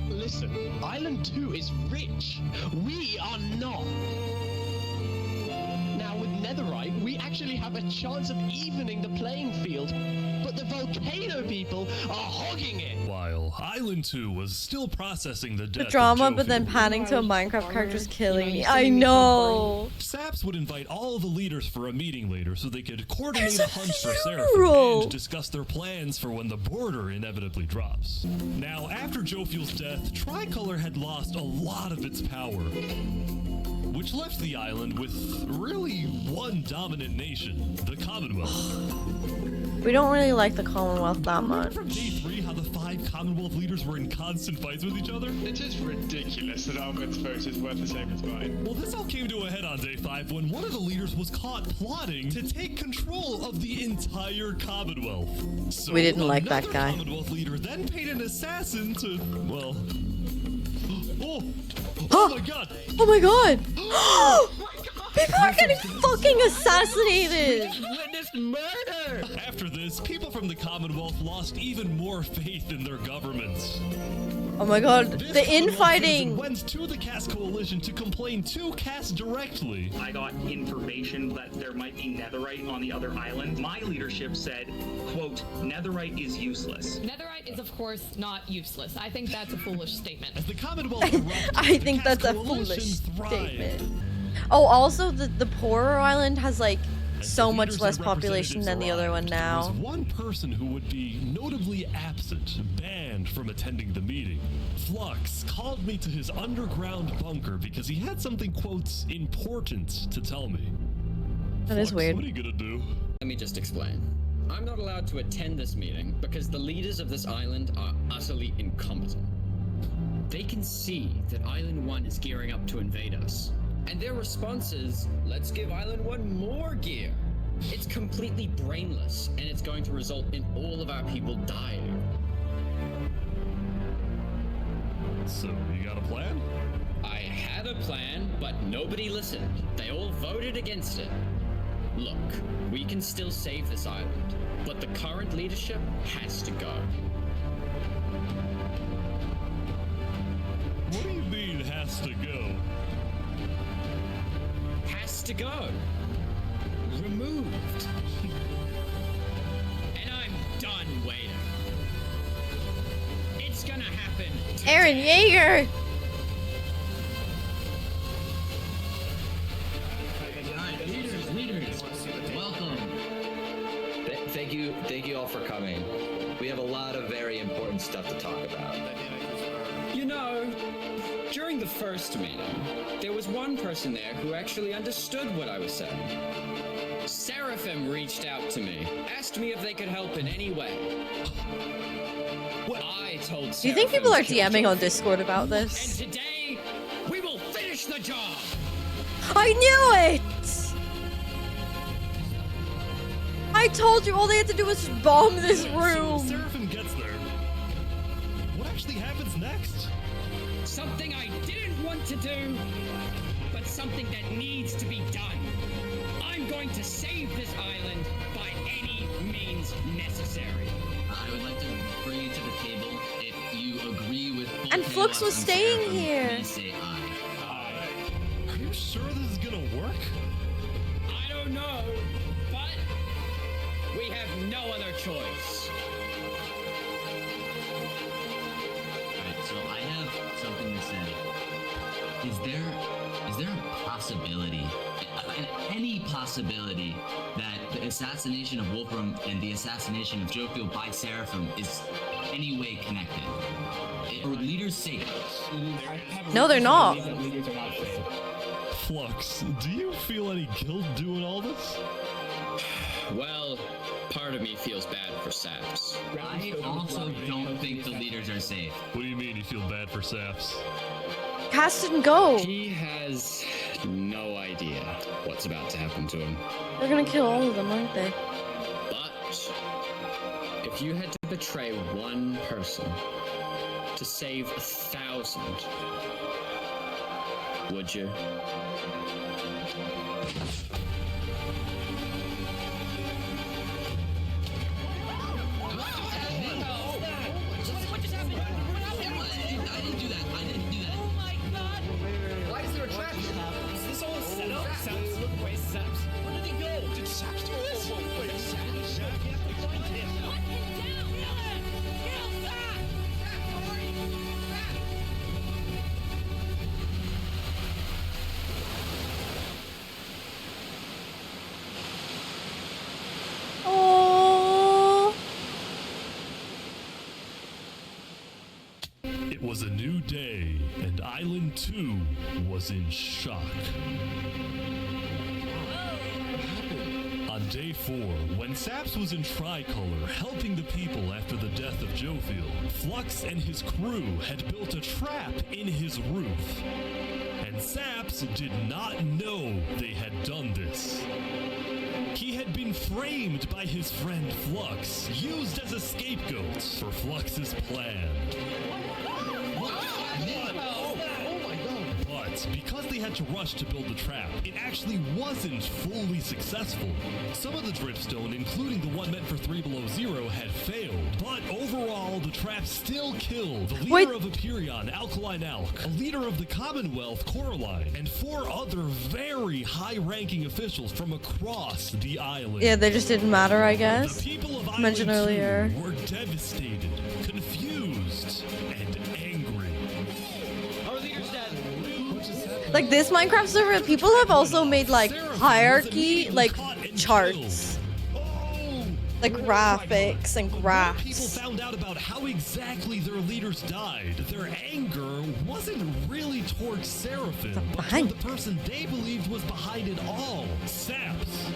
Listen, Island 2 is rich. We are not. Now, with netherite, we actually have a chance of evening the playing field, but the volcano people are hogging it. While Island 2 was still processing the death The drama, of but then Jovial, panning to a Minecraft character is killing me. I know! Saps would invite all the leaders for a meeting later so they could coordinate a hunt for Seraphim funeral! and discuss their plans for when the border inevitably drops. Now, after Jovial's death, Tricolor had lost a lot of its power, which left the island with really one dominant nation, the Commonwealth. We don't really like the Commonwealth that much. From day 3, how the 5 Commonwealth leaders were in constant fights with each other? It is ridiculous that Almond's vote is worth the same as mine. Well, this all came to a head on day 5 when one of the leaders was caught plotting to take control of the entire Commonwealth. So We didn't like that another guy. Commonwealth leader then paid an assassin to, well... Oh my god! Oh my god! People are getting fucking assassinated! Witnessed murder! After this, people from the Commonwealth lost even more faith in their governments. Oh my god, This the Commonwealth infighting! citizen went to the Caste Coalition to complain to Caste directly. I got information that there might be netherite on the other island. My leadership said, quote, netherite is useless. Netherite is, of course, not useless. I think that's a foolish statement. As the Commonwealth erupted, I think the Caste that's a Coalition foolish thrived. statement. Oh, also, the poorer island has, like, so much Leaders less and population than the other one representatives now. arrived, there was one person who would be notably absent, banned from attending the meeting. Flux called me to his underground bunker because he had something, quote, important to tell me. That is Flux, weird. What are you gonna do? Let me just explain. I'm not allowed to attend this meeting because the leaders of this island are utterly incompetent. They can see that Island 1 is gearing up to invade us. And their response is, let's give Island 1 more gear. It's completely brainless, and it's going to result in all of our people dying. So, you got a plan? I had a plan, but nobody listened. They all voted against it. Look, we can still save this island, but the current leadership has to go. What do you mean, has to go? Has to go. Removed. And I'm done waiting. It's gonna happen. Aaron Yeager! Leaders, welcome. all for coming. We have a lot of very important stuff to talk about. You know, during the first meeting, there was one person there who actually understood what I was saying. Seraphim reached out to me, asked me if they could help in any way. I told Seraphim. Do you think people are DMing on Discord about this? And today, we will finish the job. I knew it! I told you all they had to do was bomb this room. So Seraphim gets there. What actually happens next? Something I didn't want to do, but something that needs to be done. I'm going to save this island by any means necessary. I would like to bring you to the table if you agree with both And Flux was Chaos and staying Seraphim, here. please say aye. Are you sure this is gonna work? I don't know, but we have no other choice. Alright, so I have something to say. Is there a possibility, any possibility, that the assassination of Wolfram and the assassination of Jofiel by Seraphim is any way connected? Are leaders safe? No, they're not. Flux, do you feel any guilt doing all this? Well, part of me feels bad for Saps. I also don't think the leaders are safe. What do you mean you feel bad for Saps? Cass didn't go. He has no idea what's about to happen to him. They're gonna kill all of them, aren't they? But if you had to betray one person to save 1,000, would you? I didn't do that. Oh my god! Why is there a trap? Is this all a setup? Saps, look away, Saps. Where did he go? Did Saps do this? Wait, Saps? You have to find him. Hunt him down! Kill him! Kill Saps! Saps, where are you? Saps! Oh. It was a new day, and Island 2 was in shock. On day 4, when Saps was in Tricolor helping the people after the death of Jofiel, Flux and his crew had built a trap in his roof. And Saps did not know they had done this. He had been framed by his friend Flux, used as a scapegoat for Flux's plan. But because they had to rush to build the trap, it actually wasn't fully successful. Some of the dripstone, including the one meant for 3 Below Zero, had failed. But overall, the trap still killed the leader of Aperion, Alkaline Alk, a leader of the Commonwealth, Coraline, and 4 other very high-ranking officials from across the island. Yeah, they just didn't matter, I guess. The people of Mentioned Island 2 earlier. were devastated, confused, and angry. Our leader's dead. Like this Minecraft server, people have also made like hierarchy, like charts, like graphics and People graphs. found out about how exactly their leaders died. Their anger wasn't really towards Seraphim, but toward the person they believed was behind it all, Saps.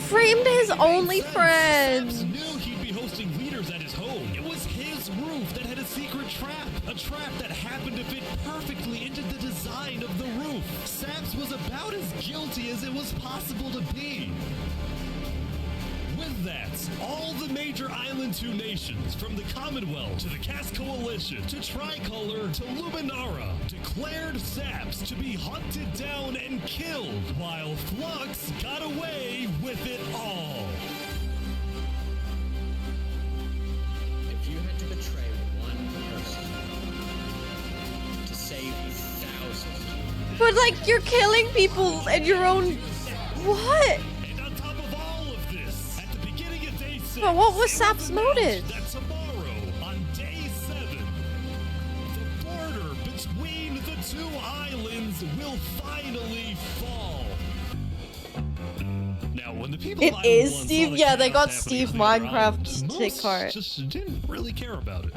Framed his only friend. Saps knew he'd be hosting leaders at his home. It was his roof that had a secret trap. A trap that happened to fit perfectly into the design of the roof. Saps was about as guilty as it was possible to be. With that, all the major Island 2 nations, from the Commonwealth to the Cast Coalition to Tricolor to Luminara, declared Saps to be hunted down and killed, while Flux got away with it all. If you had to betray one person to save 1,000, But like you're killing people and your own. What? And on top of all of this, at the beginning of day 6, But what was Sap's motive? that tomorrow, on day 7, the border between the 2 islands will finally fall. Now, when the people It of is Island 1 Steve. saw the Yeah, they got chaos Steve happening on their island, Minecraft to most take part. just didn't really care about it.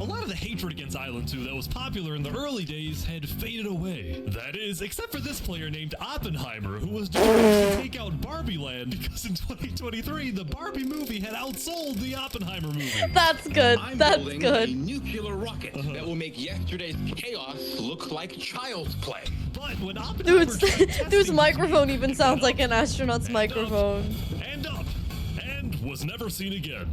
A lot of the hatred against Island 2 that was popular in the early days had faded away. That is, except for this player named Oppenheimer, who was determined to take out Barbie Land because in 2023, the Barbie movie had outsold the Oppenheimer movie. That's good. I'm That's building good. a nuclear rocket that will make yesterday's chaos look like child's play. But when Oppenheimer Dude's microphone even sounds like an astronaut's microphone. and was never seen again.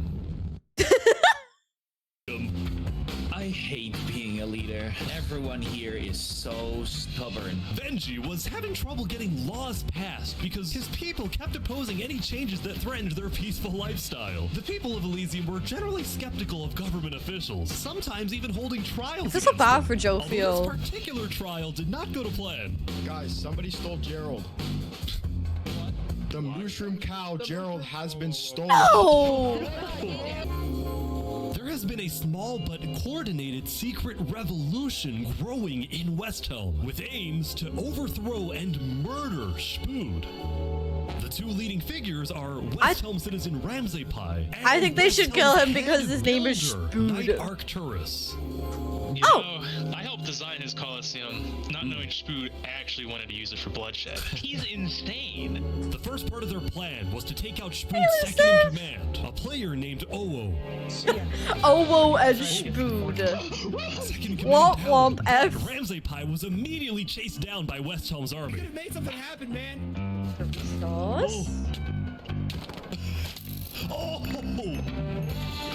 I hate being a leader. Everyone here is so stubborn. Benji was having trouble getting laws passed because his people kept opposing any changes that threatened their peaceful lifestyle. The people of Elysium were generally skeptical of government officials, sometimes even holding trials. This is so bad for Joe Although Field. this particular trial did not go to plan. Guys, somebody stole Gerald. The mushroom cow, Gerald, has been stolen. No! There has been a small but coordinated secret revolution growing in West Helm with aims to overthrow and murder Spood. The two leading figures are West Helm citizen Ramsay Pie. And I think they West should Helm kill him because head his name is builder, Spood. Night Arcturus. You know, I helped design his Coliseum, not knowing Spood actually wanted to use it for bloodshed. He's insane. The first part of their plan was to take out Spood's second in command, a player named Owo. Owo and Spood. Womp womp F. Ramsay Pie was immediately chased down by West Helm's army. Could have made something happen, man. Sauce? Oh!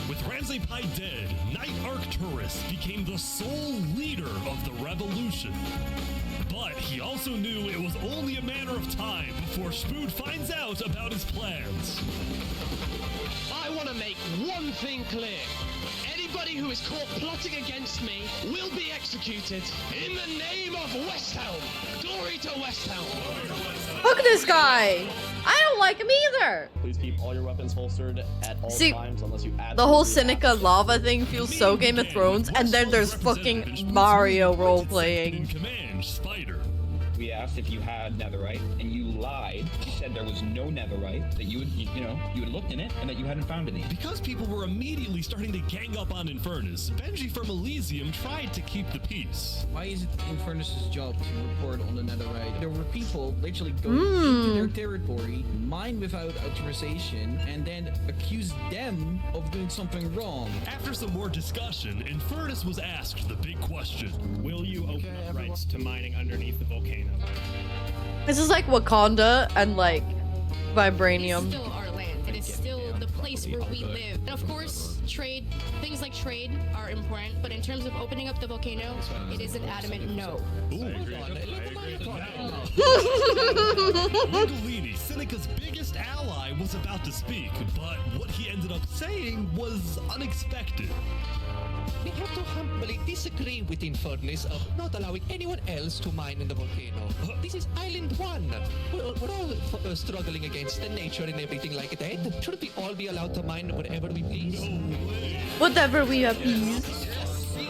With Ramsay Pie dead, Night Arcturus became the sole leader of the revolution. But he also knew it was only a matter of time before Spood finds out about his plans. I want to make one thing clear. Anybody who is caught plotting against me will be executed in the name of West Helm. Glory to West Helm. Look at this guy. I don't like him either. Please keep all your weapons holstered at all See, times unless you add the whole Seneca lava thing feels so Game of Thrones, and then there's fucking Mario role-playing. We asked if you had netherite, and you lied. You said there was no netherite, that you had looked in it, and that you hadn't found any. Because people were immediately starting to gang up on Infernus, Benji from Elysium tried to keep the peace. Why is it Infernus' job to report on the netherite? There were people literally going into their territory, mine without authorization, and then accuse them of doing something wrong. After some more discussion, Infernus was asked the big question. Will you open up rights to mining underneath the volcano? This is like Wakanda and like Vibranium. It's still our land. It is still the place where we live. And of course, things like trade are important, but in terms of opening up the volcano, it is an adamant no. Mingolini, Seneca's biggest ally, was about to speak, but what he ended up saying was unexpected. We have to humbly disagree with Infernus of not allowing anyone else to mine in the volcano. This is Island 1. We're all struggling against the nature and everything like that. Shouldn't we all be allowed to mine wherever we please? Whatever we please.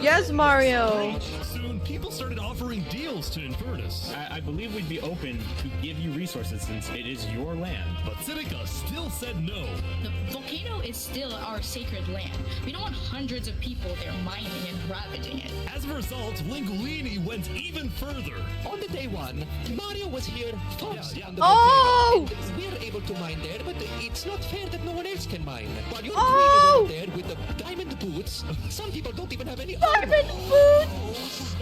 Yes, Mario. Soon, people started offering deals to Infernus. I believe we'd be open to give you resources since it is your land. But Seneca still said no. The volcano is still our sacred land. We don't want hundreds of people there mining and ravaging it. As a result, Lingolini went even further. On the day one, Mario was here first on the Oh! volcano. And we're able to mine there, but it's not fair that no one else can mine. While your Oh! queen is over there with the diamond boots, some people don't even have any Diamond boots!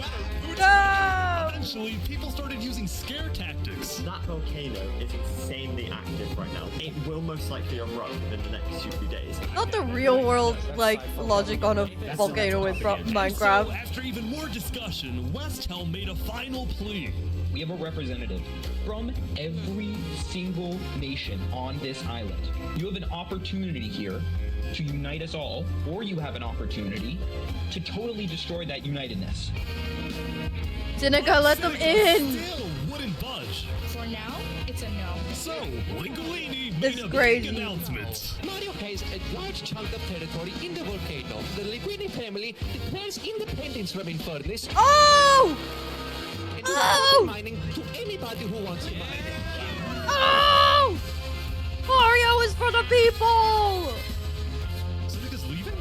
No! Eventually, people started using scare tactics. That volcano is insanely active right now. It will most likely erupt within the next 2-3 days. Not the real world, like, logic on a volcano with Minecraft. So, after even more discussion, West Helm made a final plea. We have a representative from every single nation on this island. You have an opportunity here to unite us all, or you have an opportunity to totally destroy that unitedness. Seneca, let them in! Still wouldn't budge. For now, it's a no. So, Lingolini made a crazy. big announcement. Mario has a large chunk of territory in the volcano. The Linguini family declares independence from Infernus. Oh! And Oh! mining to anybody who wants to mine. Oh! for the people! Seneca's leaving?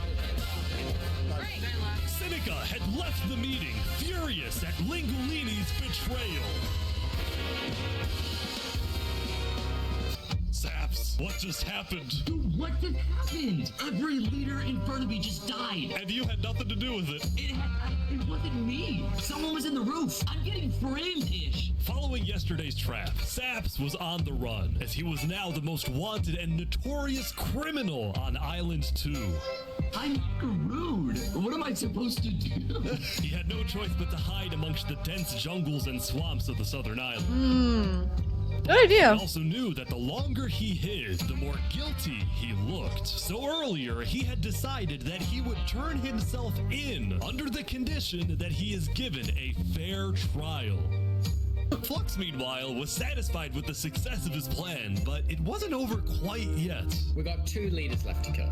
Seneca had left the meeting, furious at Lingolini's betrayal. Saps, what just happened? Dude, what just happened? Every leader in front of me just died. And you had nothing to do with it. It wasn't me. Someone was in the roof. I'm getting framed-ish. Following yesterday's trap, Saps was on the run, as he was now the most wanted and notorious criminal on Island 2. I'm screwed. What am I supposed to do? He had no choice but to hide amongst the dense jungles and swamps of the southern island. Good idea. He also knew that the longer he hid, the more guilty he looked. So earlier, he had decided that he would turn himself in under the condition that he is given a fair trial. Flux, meanwhile, was satisfied with the success of his plan, but it wasn't over quite yet. We got 2 leaders left to kill.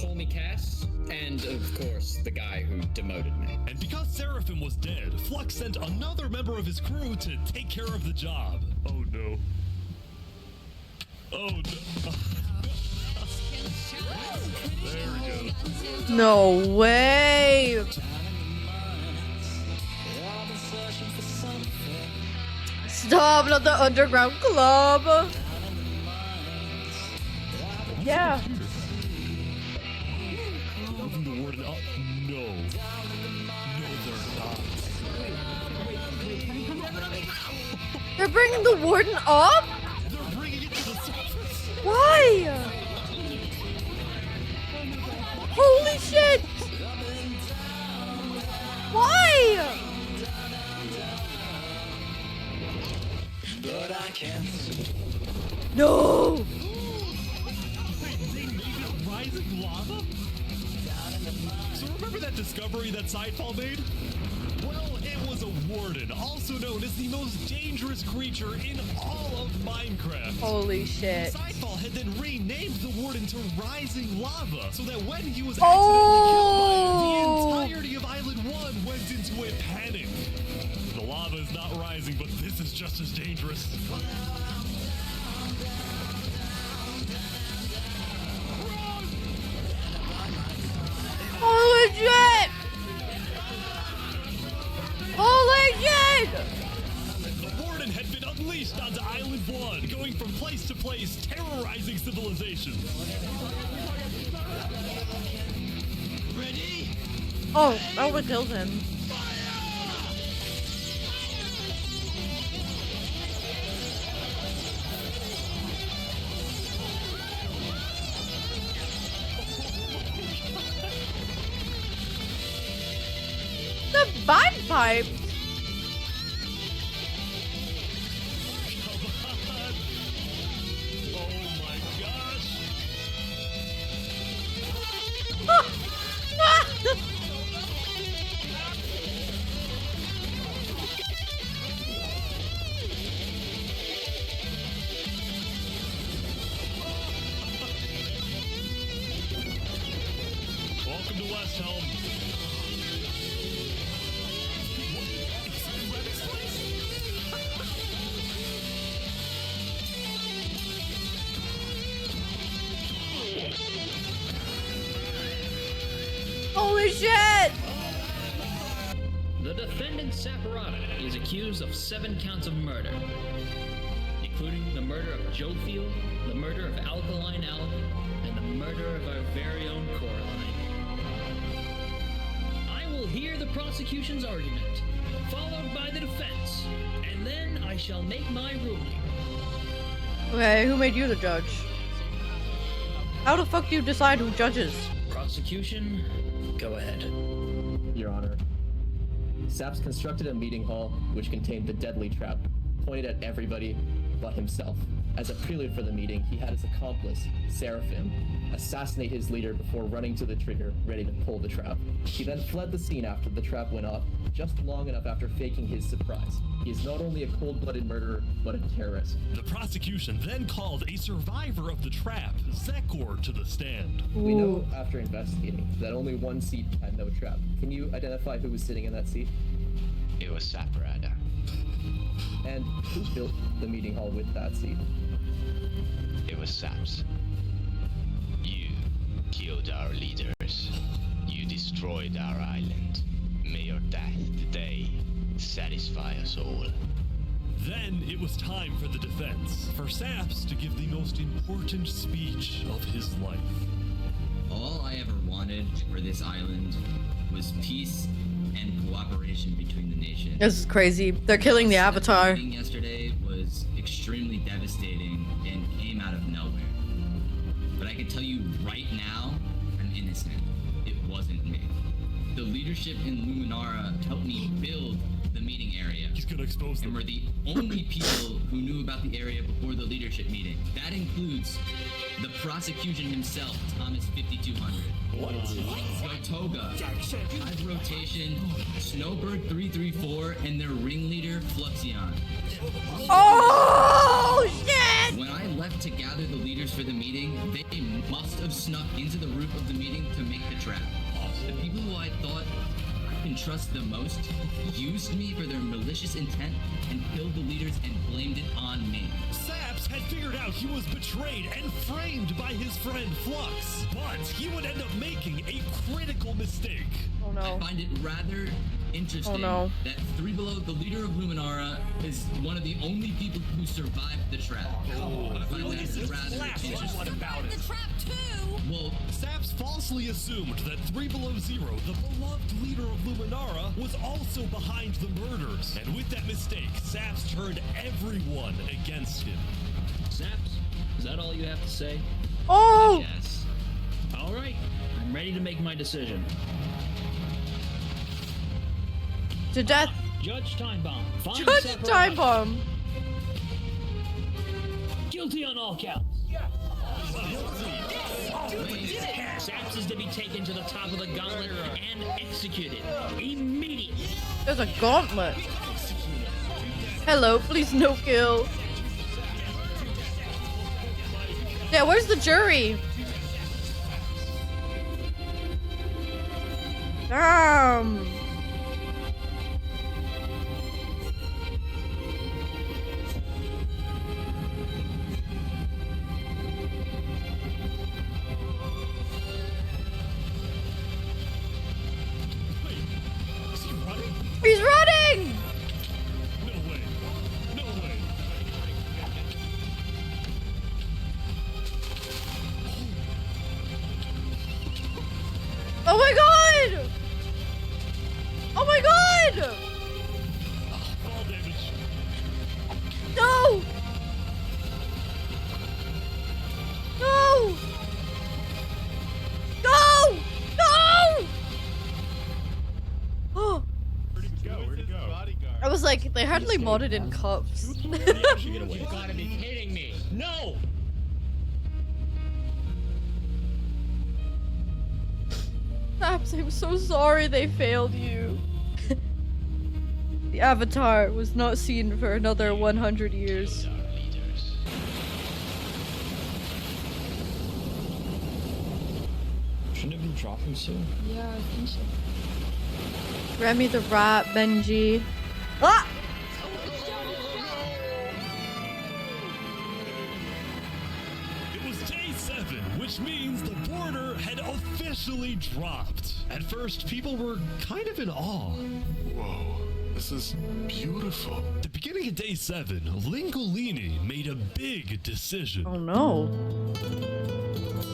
Call me Cass, and of course, the guy who demoted me. And because Seraphim was dead, Flux sent another member of his crew to take care of the job. Oh no. Oh no. There we go. No way! Stop, not the underground club! Yeah. The warden up? No. No, they're not. They're bringing the warden up? They're bringing it to the surface. Why? Holy shit! Why? But I can't. No! They made it rising lava? So remember that discovery that Sidefall made? Well, it was a warden, also known as the most dangerous creature in all of Minecraft. Holy shit. Sidefall had then renamed the warden to Rising Lava, so that when he was Oh! accidentally killed by it, the entirety of Island 1 went into a panic. The lava is not rising, but this is just as dangerous. Holy shit! Holy shit! The warden had been unleashed onto Island 1, going from place to place, terrorizing civilizations. Ready? Oh, that would kill him. The bagpipe? Welcome to West Helm. Holy shit! The defendant Sapparata is accused of 7 counts of murder, including the murder of Joe Field, the murder of Alkaline Alec, and the murder of our very own Coraline. I will hear the prosecution's argument, followed by the defense, and then I shall make my ruling. Okay, who made you the judge? How the fuck do you decide who judges? Prosecution, go ahead. Your Honor, Saps constructed a meeting hall which contained the deadly trap, pointed at everybody but himself. As a prelude for the meeting, he had his accomplice, Seraphim, assassinate his leader before running to the trigger, ready to pull the trap. He then fled the scene after the trap went off, just long enough after faking his surprise. He is not only a cold-blooded murderer, but a terrorist. The prosecution then called a survivor of the trap, Zekor, to the stand. We know after investigating that only one seat had no trap. Can you identify who was sitting in that seat? It was Sapparata. And who built the meeting hall with that seat? It was Saps. killed our leaders. You destroyed our island. May your death today satisfy us all. Then it was time for the defense, for Saps to give the most important speech of his life. All I ever wanted for this island was peace and cooperation between the nations. This is crazy. They're killing the Avatar. The meeting yesterday was extremely devastating and came out of nowhere. But I can tell you right now, I'm innocent. It wasn't me. The leadership in Luminara helped me build the meeting area. He's gonna expose them. And we're the only people who knew about the area before the leadership meeting. That includes the prosecution himself, Thomas 5200. What? Gotoga, Hive Rotation, Snowbird 334, and their ringleader, Fluixion. Oh, shit! When I left to gather the leaders for the meeting, they must have snuck into the roof of the meeting to make the trap. The people who I thought I can trust the most used me for their malicious intent and killed the leaders and blamed it on me. Saps had figured out he was betrayed and framed by his friend Flux, but he would end up making a critical mistake. Oh no. I find it rather interesting that Three Below, the leader of Luminara, is one of the only people who survived the trap. I find that rather interesting. What about it? The trap too. Well, Saps falsely assumed that 3 Below Zero, the beloved leader of Luminara, was also behind the murders. And with that mistake, Saps turned everyone against him. Saps, is that all you have to say? Oh! Yes. All right, I'm ready to make my decision. To death. Judge Time Bomb. Find Judge Sapparata. Time Bomb. Guilty on all counts. Saps is to be taken to the top of the gauntlet and executed immediately. There's a gauntlet. Hello, please no kill. Yeah, where's the jury? Damn. He's running! No way. No way. Oh my god! Oh my god! Fall damage. No! No! No! No! Oh! Where'd he go? I was like, they hardly modded in cups. You gotta be kidding me. No! Saps, I'm so sorry they failed you. The Avatar was not seen for another 100 years. Shouldn't have been dropping soon. Yeah, I think so. Remy the Rat, Benji. Ah! It was day 7, which means the border had officially dropped. At first, people were kind of in awe. Whoa, this is beautiful. At the beginning of day 7, Lingolini made a big decision. Oh no.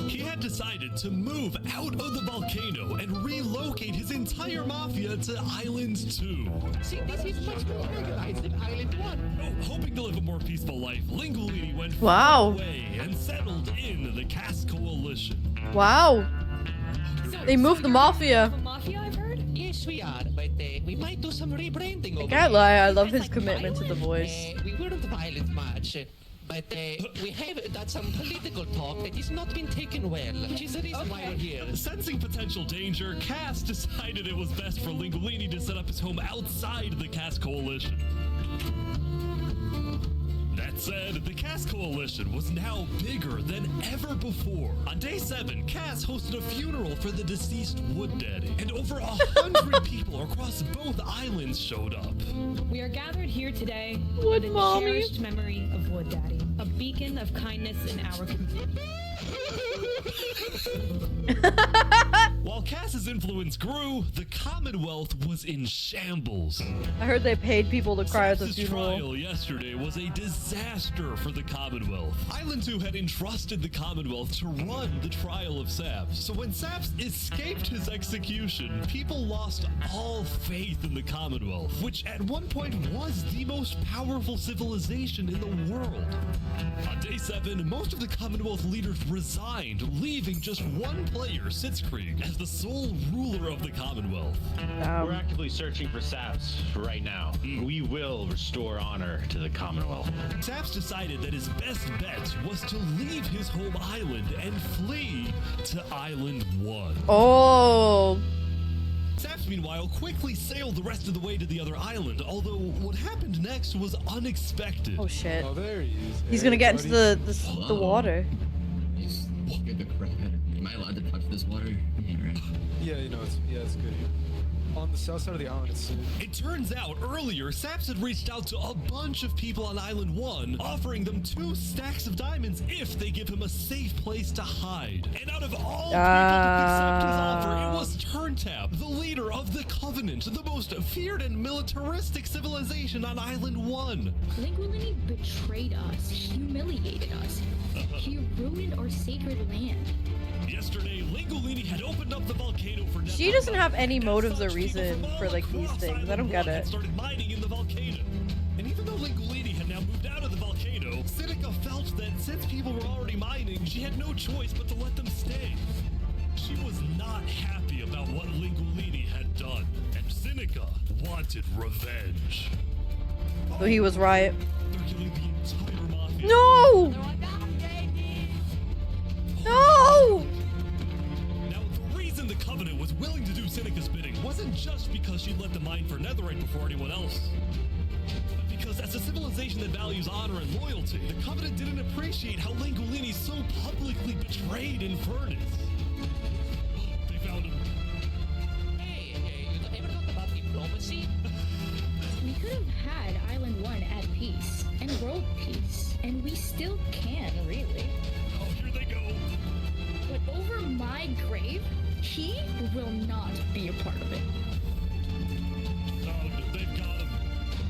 He had decided to move out of the volcano and relocate his entire mafia to Island 2. See, this is much more organized than Island 1. Hoping to live a more peaceful life, Lingolini went Wow. far away and settled in the Caste Coalition. Wow. They moved the Mafia. Mafia, I've heard? Yes, we are, but we might do some rebranding I over can't here. lie, I love his commitment to the voice. We weren't violent much, but we have done some political talk that has not been taken well, which is the reason why we're here. Sensing potential danger, Cass decided it was best for Lingolini to set up his home outside the Caste Coalition. That said, the Caste Coalition was now bigger than ever before. On day 7, Cass hosted a funeral for the deceased Wood Daddy, and over 100 people across both islands showed up. We are gathered here today Wood with a Mommy. cherished memory of Wood Daddy, a beacon of kindness in our community. While Cass's influence grew, the Commonwealth was in shambles. I heard they paid people to cry at the Saps' funeral. trial yesterday was a disaster for the Commonwealth. Island 2 had entrusted the Commonwealth to run the trial of Saps. So when Saps escaped his execution, people lost all faith in the Commonwealth, which at one point was the most powerful civilization in the world. On day 7, most of the Commonwealth leaders resigned, leaving just one player, Sitzkrieg, as the sole ruler of the Commonwealth. We're actively searching for Saps right now. We will restore honor to the Commonwealth. Saps decided that his best bet was to leave his home island and flee to Island 1. Oh. Saps, meanwhile, quickly sailed the rest of the way to the other island, although what happened next was unexpected. Oh shit. Oh, there he is. He's gonna get into the water. He's scared the crap out of me. Am I allowed to touch this water? Yeah, right. Yeah, you know, it's good. On the south side of the island, it's safe. It turns out earlier, Saps had reached out to a bunch of people on Island 1, offering them 2 stacks of diamonds if they give him a safe place to hide. And out of all people to accept his offer, it was Turntap, the leader of the Covenant, the most feared and militaristic civilization on Island 1. Linguini betrayed us, humiliated us. He ruined our sacred land. Yesterday, Lingolini had opened up the volcano for She doesn't have any motives or reason for like these things. I don't get it. Started mining in the volcano. And even though Lingolini had now moved out of the volcano, Sinica felt that since people were already mining, she had no choice but to let them stay. She was not happy about what Lingolini had done, and Sinica wanted revenge. So he was right. They're killing the entire mafia. No! No! Now, the reason the Covenant was willing to do Sinica's bidding wasn't just because she let them mine for netherite before anyone else. But because as a civilization that values honor and loyalty, the Covenant didn't appreciate how Lingolini so publicly betrayed Infernus. They found him. Hey, you ever thought about diplomacy? We could have had Island 1 at peace and world peace, and we still can, really. Oh, here they go. But over my grave, he will not be a part of it. Oh, they've got him.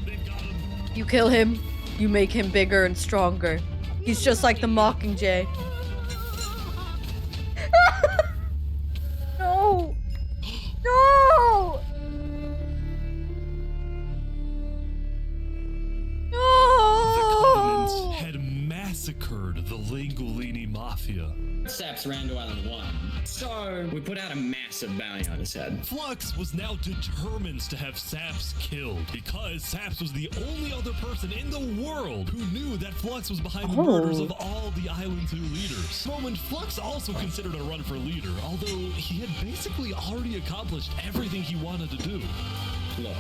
They've got him. You kill him, you make him bigger and stronger. He's just like the Mockingjay. No! No! The Covenant had massacred the Lingolini Mafia. Saps ran to Island 1, so we put out a massive bounty on his head. Flux was now determined to have Saps killed because Saps was the only other person in the world who knew that Flux was behind the murders of all the Island 2 leaders. Moment, Flux also considered a run for leader, although he had basically already accomplished everything he wanted to do. Look,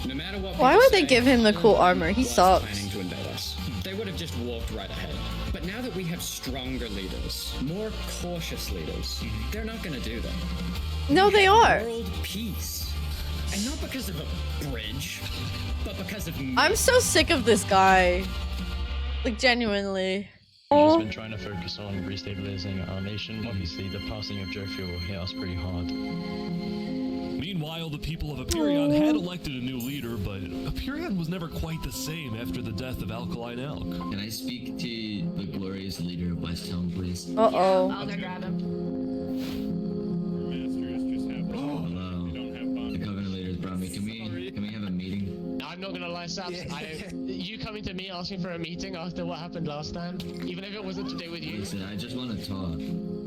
no matter what. Why people would they say, give him the cool Island armor? He was sucks. planning to invade us. They would have just walked right ahead. But now that we have stronger leaders, more cautious leaders, they're not going to do that. No, they are. World peace. And not because of a bridge, but because of me. I'm so sick of this guy. Like, genuinely. We've just been trying to focus on restabilizing our nation. Obviously, the passing of Joe Fuel hit us pretty hard. Meanwhile, the people of Aperion had elected a new leader, but Aperion was never quite the same after the death of Alkaline Elk. Can I speak to the glorious leader of West Town, please? Uh-oh. I'll go grab him. Hello. The Covenant leaders brought me. Can we have a meeting? I'm not gonna lie, Saps. You coming to me asking for a meeting after what happened last time, even if it wasn't to do with you. Listen, I just want to talk.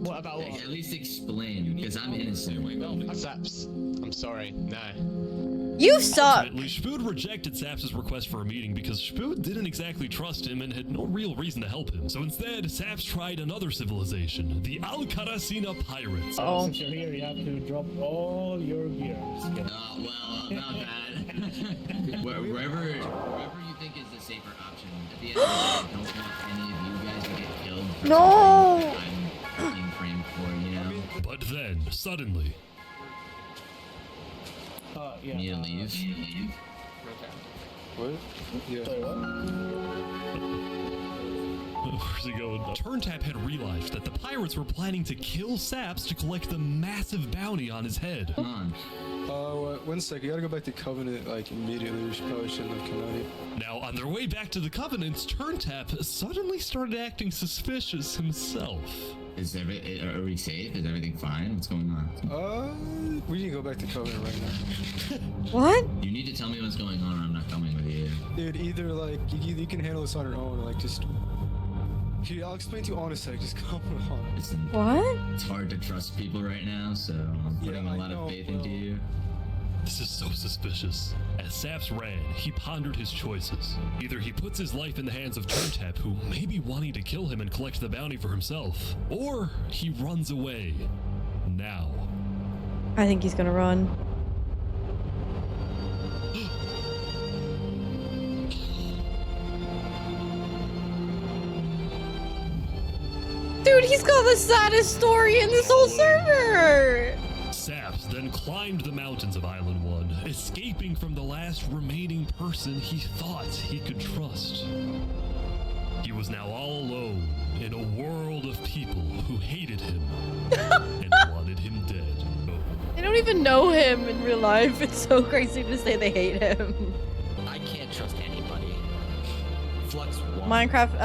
What about what? At least explain, because I'm innocent. Saps, I'm sorry. No. You suck! Ultimately, Spood rejected Saps' request for a meeting because Spood didn't exactly trust him and had no real reason to help him. So instead, Saps tried another civilization, the Alcaracina Pirates. Oh. Since you're here, you have to drop all your gear. Well, not bad. wherever you think is the safer option. At the end of the day, I don't want any of you guys to get killed. For No! something I'm being framed for, you know? But then, suddenly... You need to leave. What? Yeah. Where's he going? Turntap had realized that the pirates were planning to kill Saps to collect the massive bounty on his head. Come on. 1 sec, you gotta go back to Covenant, like, immediately. We probably shouldn't have come out here. Now, on their way back to the Covenants, Turntap suddenly started acting suspicious himself. Are we safe? Is everything fine? What's going on? We need to go back to Covenant right now. What? You need to tell me what's going on or I'm not coming with you. Dude, either, like, you can handle this on your own, or, like, just... Here, I'll explain to you in a sec, just come on. Listen, what? It's hard to trust people right now, so I'm putting a lot of faith into you. This is so suspicious. As Saps ran, he pondered his choices. Either he puts his life in the hands of Turntap, who may be wanting to kill him and collect the bounty for himself, or he runs away. Now. I think he's gonna run. Dude, he's got the saddest story in this whole server! Saps then climbed the mountains of Island 1, escaping from the last remaining person he thought he could trust. He was now all alone in a world of people who hated him and wanted him dead. They don't even know him in real life. It's so crazy to say they hate him. I can't trust anybody. Flux one. Minecraft,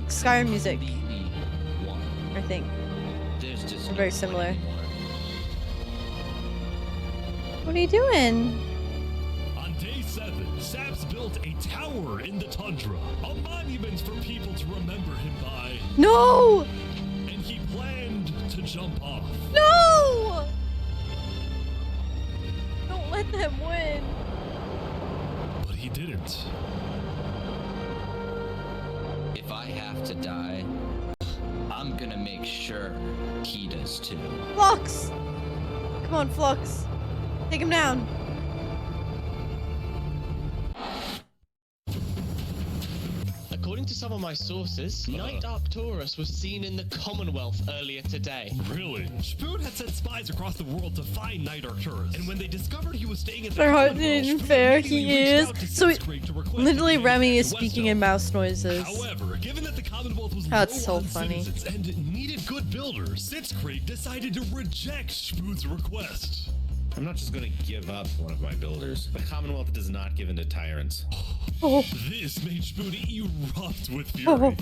Skyrim music. I think. There's just they're very similar. What are you doing? On day 7, Saps built a tower in the tundra, a monument for people to remember him by. No! And he planned to jump off. No! Don't let them win. But he didn't. If I have to die, I'm gonna make sure he does too. Flux! Come on, Flux. Take him down. According to some of my sources, Knight Arcturus was seen in the Commonwealth earlier today. Really? Spoon had sent spies across the world to find Knight Arcturus, and when they discovered he was staying at the They're hard Commonwealth, and Spoon fair immediately he is. reached out to So Sitzcraig to request literally that he Remy be is sent to speaking Westeros. in mouse noises. However, given that the Commonwealth was That's low so on funny. citizens and needed good builders, Sitzcraig decided to reject Spoon's request. I'm not just going to give up one of my builders. The Commonwealth does not give in to tyrants. Oh. This made Spoon erupt with fury.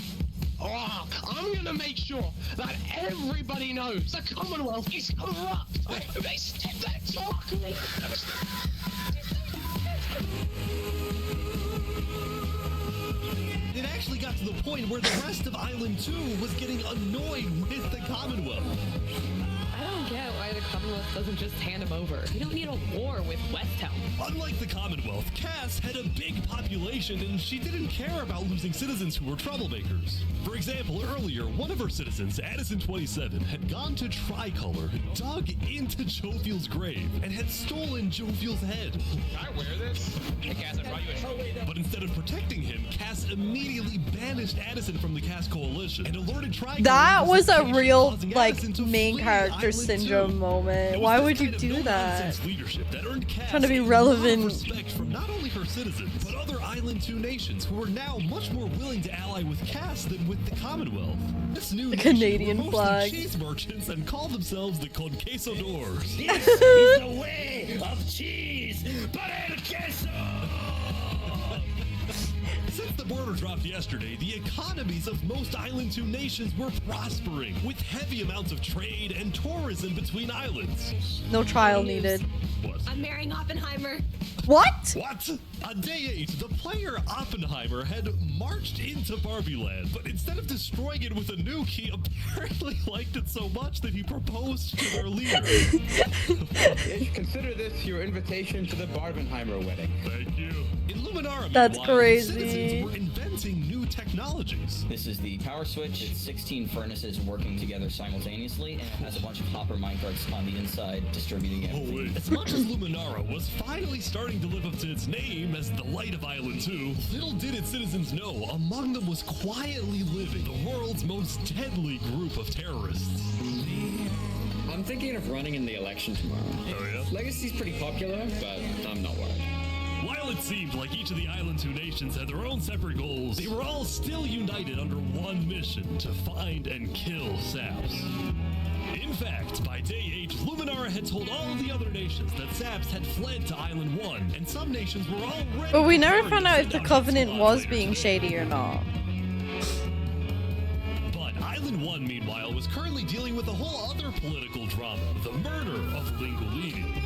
Oh, I'm gonna make sure that everybody knows the Commonwealth is corrupt. They step that talk. It actually got to the point where the rest of Island 2 was getting annoyed with the Commonwealth. I don't get why the Commonwealth doesn't just hand him over. We don't need a war with Westtown. Unlike the Commonwealth, Cass had a big population and she didn't care about losing citizens who were troublemakers. For example, earlier, one of her citizens, Addison27, had gone to Tricolor, dug into Jovial's grave, and had stolen Jovial's head. Can I wear this? Hey, Cass, I brought you a trophy. But instead of protecting him, Cass immediately banished Addison from the Cass Coalition and alerted Tricolor. That was a real, causing like, Addison to main flee character Island syndrome 2. moment. It was Why this would you kind of do that? no-nonsense leadership that earned Cass Trying to be a lot of relevant. respect from not only her citizens, but other Island 2 nations who were now much more willing to ally with Cass than with the Commonwealth. This new The nation Canadian were mostly flag. cheese merchants and called themselves the Conquistadors. This is the way of cheese, para el queso. Since the border dropped yesterday, the economies of most Island 2 nations were prospering, with heavy amounts of trade and tourism between islands. No trial needed. What? I'm marrying Oppenheimer. What? What? On day 8, the player Oppenheimer had marched into Barbie Land, but instead of destroying it with a nuke, he apparently liked it so much that he proposed to their leader. Consider this your invitation to the Barbenheimer wedding. Thank you. In Luminara, That's meanwhile, crazy. citizens were inventing new technologies. This is the power switch. It's 16 furnaces working together simultaneously, and it has a bunch of hopper minecarts on the inside distributing everything. As much as Luminara was finally starting to live up to its name as the light of Island 2, little did its citizens know among them was quietly living the world's most deadly group of terrorists. I'm thinking of running in the election tomorrow. Oh, yeah? Legacy's pretty popular, but I'm not worried. While it seemed like each of the Island 2 nations had their own separate goals, they were all still united under one mission: to find and kill Saps. In fact, by day 8, Luminara had told all of the other nations that Saps had fled to Island 1, and some nations were already... But we never found out if the Covenant was being shady or not. But Island 1, meanwhile, was currently dealing with a whole other political drama: the murder of Lingolini.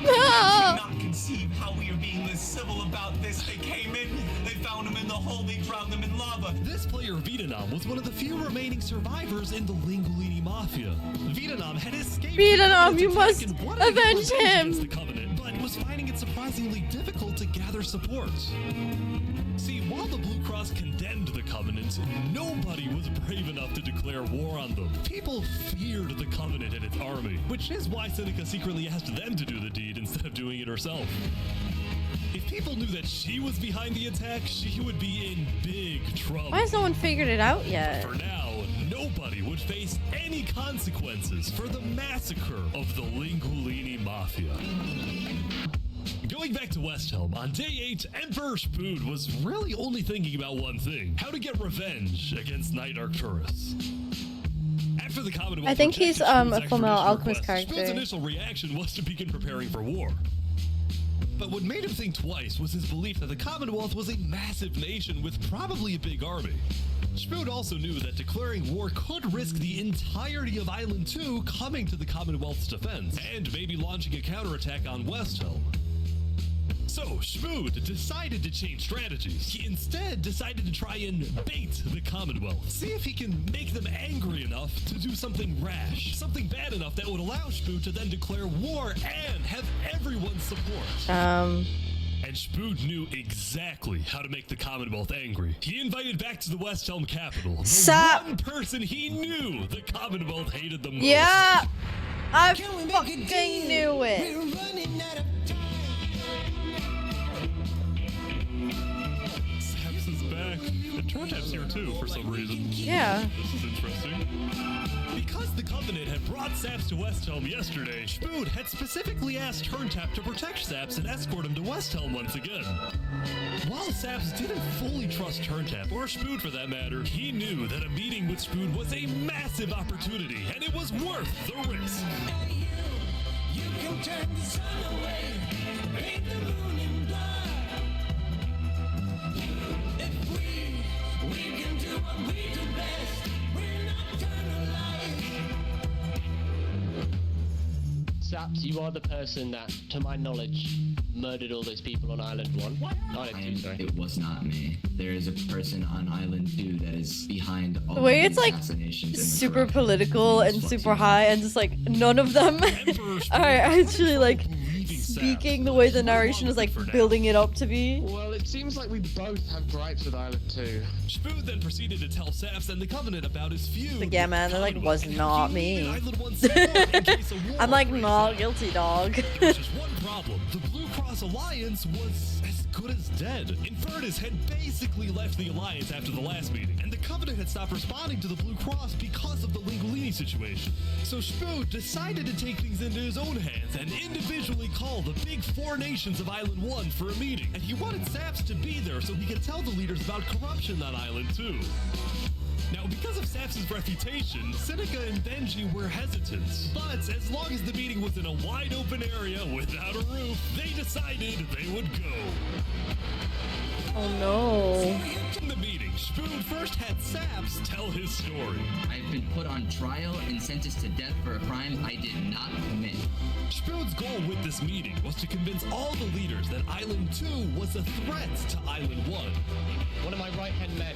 I cannot conceive how we are being this civil about this. They came in, they found him in the hole, they drowned him in lava. This player, Vietnam, was one of the few remaining survivors in the Lingolini Mafia. Vietnam had escaped... Vietnam, you must avenge him! ...the Covenant, but was finding it surprisingly difficult to gather support. See, while the Blue Cross condemned the Covenant, nobody was brave enough to declare war on them. People feared the Covenant and its army, which is why Seneca secretly asked them to do the deed instead of doing it herself. If people knew that she was behind the attack, she would be in big trouble. Why has no one figured it out yet? For now, nobody would face any consequences for the massacre of the Lingolini Mafia. Going back to Westhelm, on day 8, Emperor Spood was really only thinking about one thing: how to get revenge against Knight Arcturus. After the Commonwealth, I think he's a female alchemist Spood's character. initial reaction was to begin preparing for war. But what made him think twice was his belief that the Commonwealth was a massive nation with probably a big army. Spood also knew that declaring war could risk the entirety of Island 2 coming to the Commonwealth's defense, and maybe launching a counterattack on Westhelm. So, Spood decided to change strategies. He instead decided to try and bait the Commonwealth. See if he can make them angry enough to do something rash. Something bad enough that would allow Spood to then declare war and have everyone's support. And Spood knew exactly how to make the Commonwealth angry. He invited back to the Westhelm capital the one person he knew the Commonwealth hated the most. Yeah! I fucking knew it! Saps is back. And Turntap's here too, for some reason. Yeah. This is interesting. Because the Covenant had brought Saps to Westhelm yesterday, Spood had specifically asked Turntap to protect Saps and escort him to Westhelm once again. While Saps didn't fully trust Turntap, or Spood for that matter, he knew that a meeting with Spood was a massive opportunity, and it was worth the risk. You can turn the sun away, paint the moon in blood. If we can do what we do best, we're nocturnal light. Saps, you are the person that, to my knowledge, murdered all those people on Island 1. Island 2, sorry. It was not me. There is a person on Island 2 that is behind all The way the it's like assassinations and super political and super high, and just like none of them are actually like speaking the way the narration is like building it up to be. Well, it seems like we both have gripes with Island 2. Spood then proceeded to tell Saps and the Covenant about his feud. But yeah, man, that like was not me. I'm like not guilty, dog. There's just one problem. The Blue Cross Alliance was as good as dead. Infernus had basically left the Alliance after the last meeting, and the Covenant had stopped responding to the Blue Cross because of the Lingolini situation. So Spood decided to take things into his own hands and individually call the big 4 nations of Island 1 for a meeting. And he wanted Saps to be there so he could tell the leaders about corruption on Island 2. Now, because of Saps' reputation, Seneca and Benji were hesitant. But as long as the meeting was in a wide open area without a roof, they decided they would go. Oh no. In the meeting, Spood first had Saps tell his story. I've been put on trial and sentenced to death for a crime I did not commit. Spood's goal with this meeting was to convince all the leaders that Island 2 was a threat to Island 1. One of my right-hand men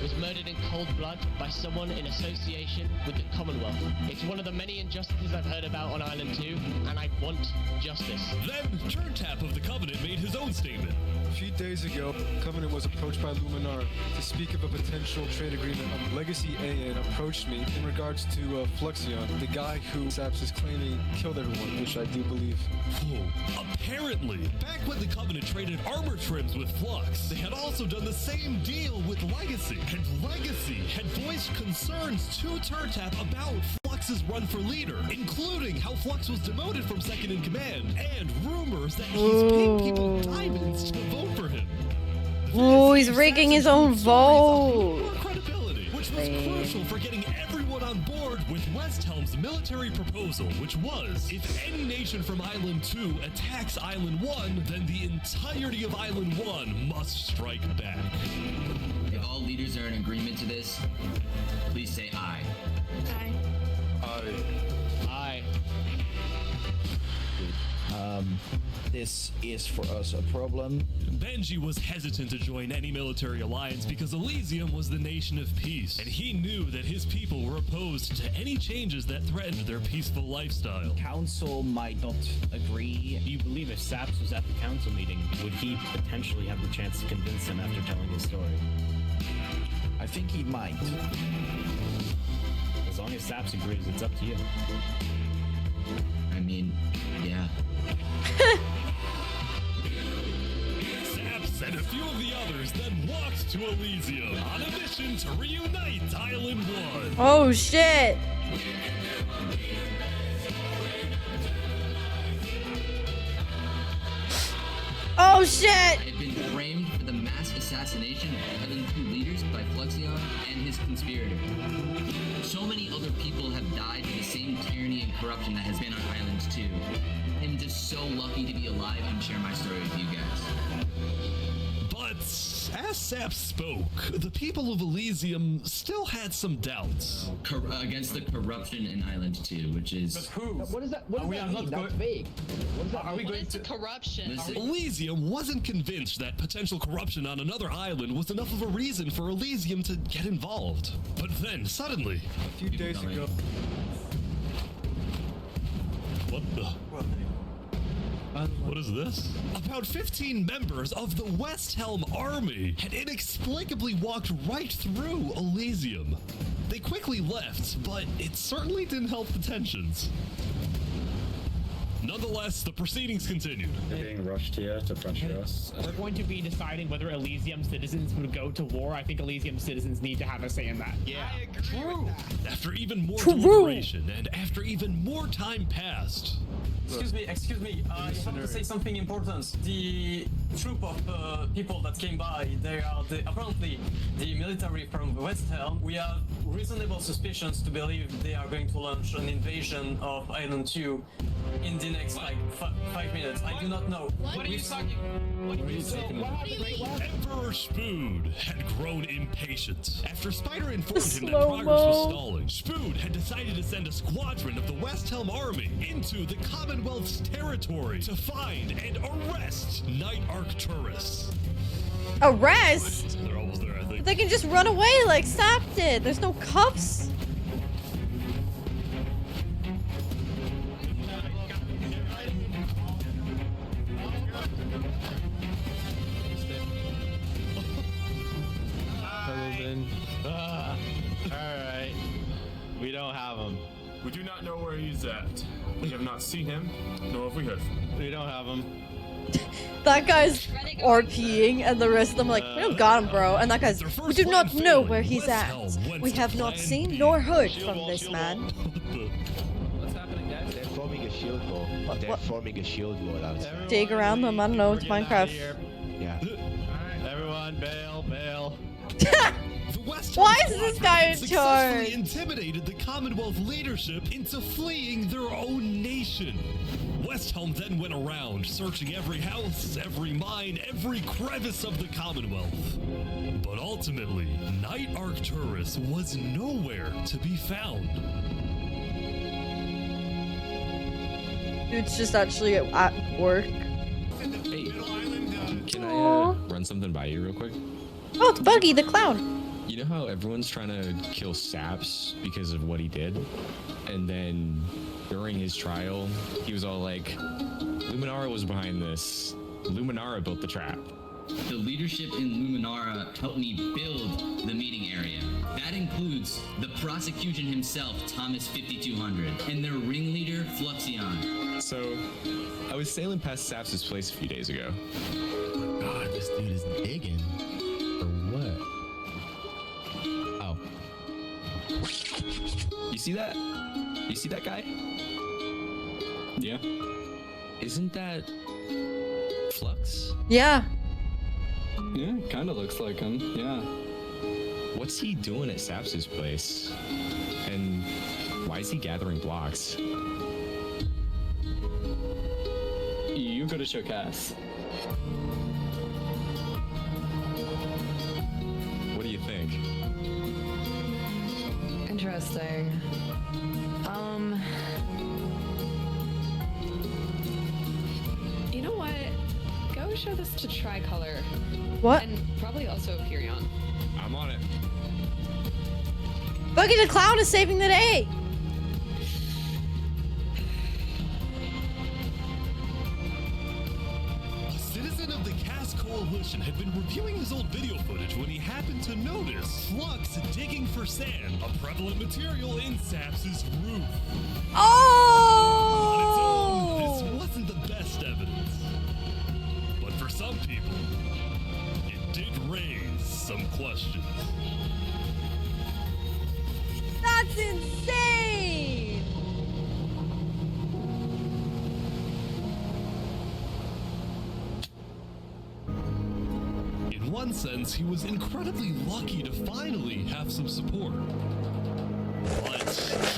was murdered in cold blood by someone in association with the Commonwealth. It's one of the many injustices I've heard about on Island 2, and I want justice. Then, Turntap of the Covenant made his own statement. A few days ago, Covenant was approached by Luminara to speak of a potential trade agreement. Legacy AN approached me in regards to Fluixion, the guy who Saps is claiming killed everyone, which I do believe. Whoa. Apparently, back when the Covenant traded armor trims with Flux, they had also done the same deal with Legacy. And Legacy had voiced concerns to Turntap about Flux Flux's run for leader, including how Flux was demoted from second in command, and rumors that he's paying people diamonds to vote for him. Oh, he's rigging his own vote. Credibility, which was crucial for getting everyone on board with West Helm's military proposal, which was, if any nation from Island 2 attacks Island 1, then the entirety of Island 1 must strike back. If all leaders are in agreement to this, please say aye. Aye. Aye. This is for us a problem. Benji was hesitant to join any military alliance because Elysium was the nation of peace, and he knew that his people were opposed to any changes that threatened their peaceful lifestyle. Council might not agree. Do you believe if Saps was at the council meeting, would he potentially have the chance to convince him after telling his story? I think he might. As long as Saps agrees, it's up to you. I mean, yeah. Saps and a few of the others then walked to Elysium on a mission to reunite Island 1. Oh shit! Oh shit! I have been framed for the mass assassination of Island 2 leaders by Fluixion and his conspirator. So many other people have died to the same tyranny and corruption that has been on Island 2. I'm just so lucky to be alive and share my story with you guys. But as Saps spoke, the people of Elysium still had some doubts. Against the corruption in Island 2, which is... But who? What is that? What does that mean? That's vague. What is that? Are we going to corruption? Elysium wasn't convinced that potential corruption on another island was enough of a reason for Elysium to get involved. But then, suddenly... A few days ago... What the... What is this? About 15 members of the West Helm army had inexplicably walked right through Elysium. They quickly left, but it certainly didn't help the tensions. Nonetheless, the proceedings continued. They're being rushed here to pressure us. We're going to be deciding whether Elysium citizens would go to war. I think Elysium citizens need to have a say in that. Yeah, true. After even more deliberation and after even more time passed. Excuse me, I have to say something important. The troop of people that came by, they are apparently the military from West Helm. We have reasonable suspicions to believe they are going to launch an invasion of Island 2 in the next, like, 5 minutes. I do not know. What are you talking? What are you talking about? Emperor Spood had grown impatient. After Spider informed him that progress was stalling, Spood had decided to send a squadron of the West Helm army into the Commonwealth's territory to find and arrest Night Arcturus. Arrest? They're almost there, I think. They can just run away like Sap did. There's no cuffs. Alright. We don't have him. We do not know where he's at. We have not seen him, nor have we heard from him. We don't have him. That guy's RPing, and the rest of them are like, we don't got him, bro. And that guy's, we do not know where he's at. We have not seen nor heard from this man. What's happening, guys? They're forming a shield wall. They're forming a shield wall outside. Dig around them, I don't know, it's Minecraft. Yeah. Everyone, bail. Why is this guy in successfully charge? Intimidated the Commonwealth leadership into fleeing their own nation. West Helm then went around, searching every house, every mine, every crevice of the Commonwealth. But ultimately, Night Arcturus was nowhere to be found. Dude's just actually at work. Hey, can I run something by you real quick? Oh, it's Buggy the clown. You know how everyone's trying to kill Saps because of what he did? And then during his trial, he was all like, Luminara was behind this. Luminara built the trap. The leadership in Luminara helped me build the meeting area. That includes the prosecution himself, Thomas 5200, and their ringleader, Fluixion. So, I was sailing past Saps' place a few days ago. God, this dude is digging. For what? Oh. You see that? You see that guy? Yeah. Isn't that Flux? Yeah. Yeah, kind of looks like him. Yeah. What's he doing at Saps's place? And why is he gathering blocks? You gotta show Cass. What do you think? Interesting. You know what? Go show this to Tricolor. What? And probably also Hyperion. I'm on it. Boogie the Clown is saving the day. A citizen of the Cass Coalition had been reviewing his old video footage when he happened to notice Flux digging for sand, a prevalent material in Saps's roof. Oh! On its own, this wasn't the best evidence. But for some people, it did raise some questions. That's insane! In one sense, he was incredibly lucky to finally have some support. But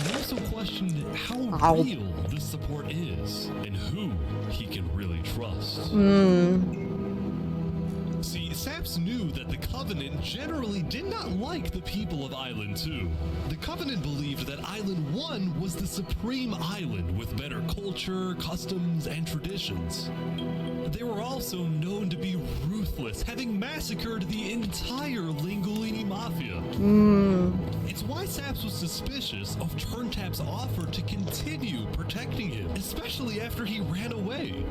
he also questioned how real this support is and who he can really trust. See, Saps knew that the Covenant generally did not like the people of Island 2. The Covenant believed that Island 1 was the supreme island with better culture, customs, and traditions. They were also known to be ruthless, having massacred the entire Lingolini Mafia. It's why Saps was suspicious of Turntap's offer to continue protecting him, especially after he ran away.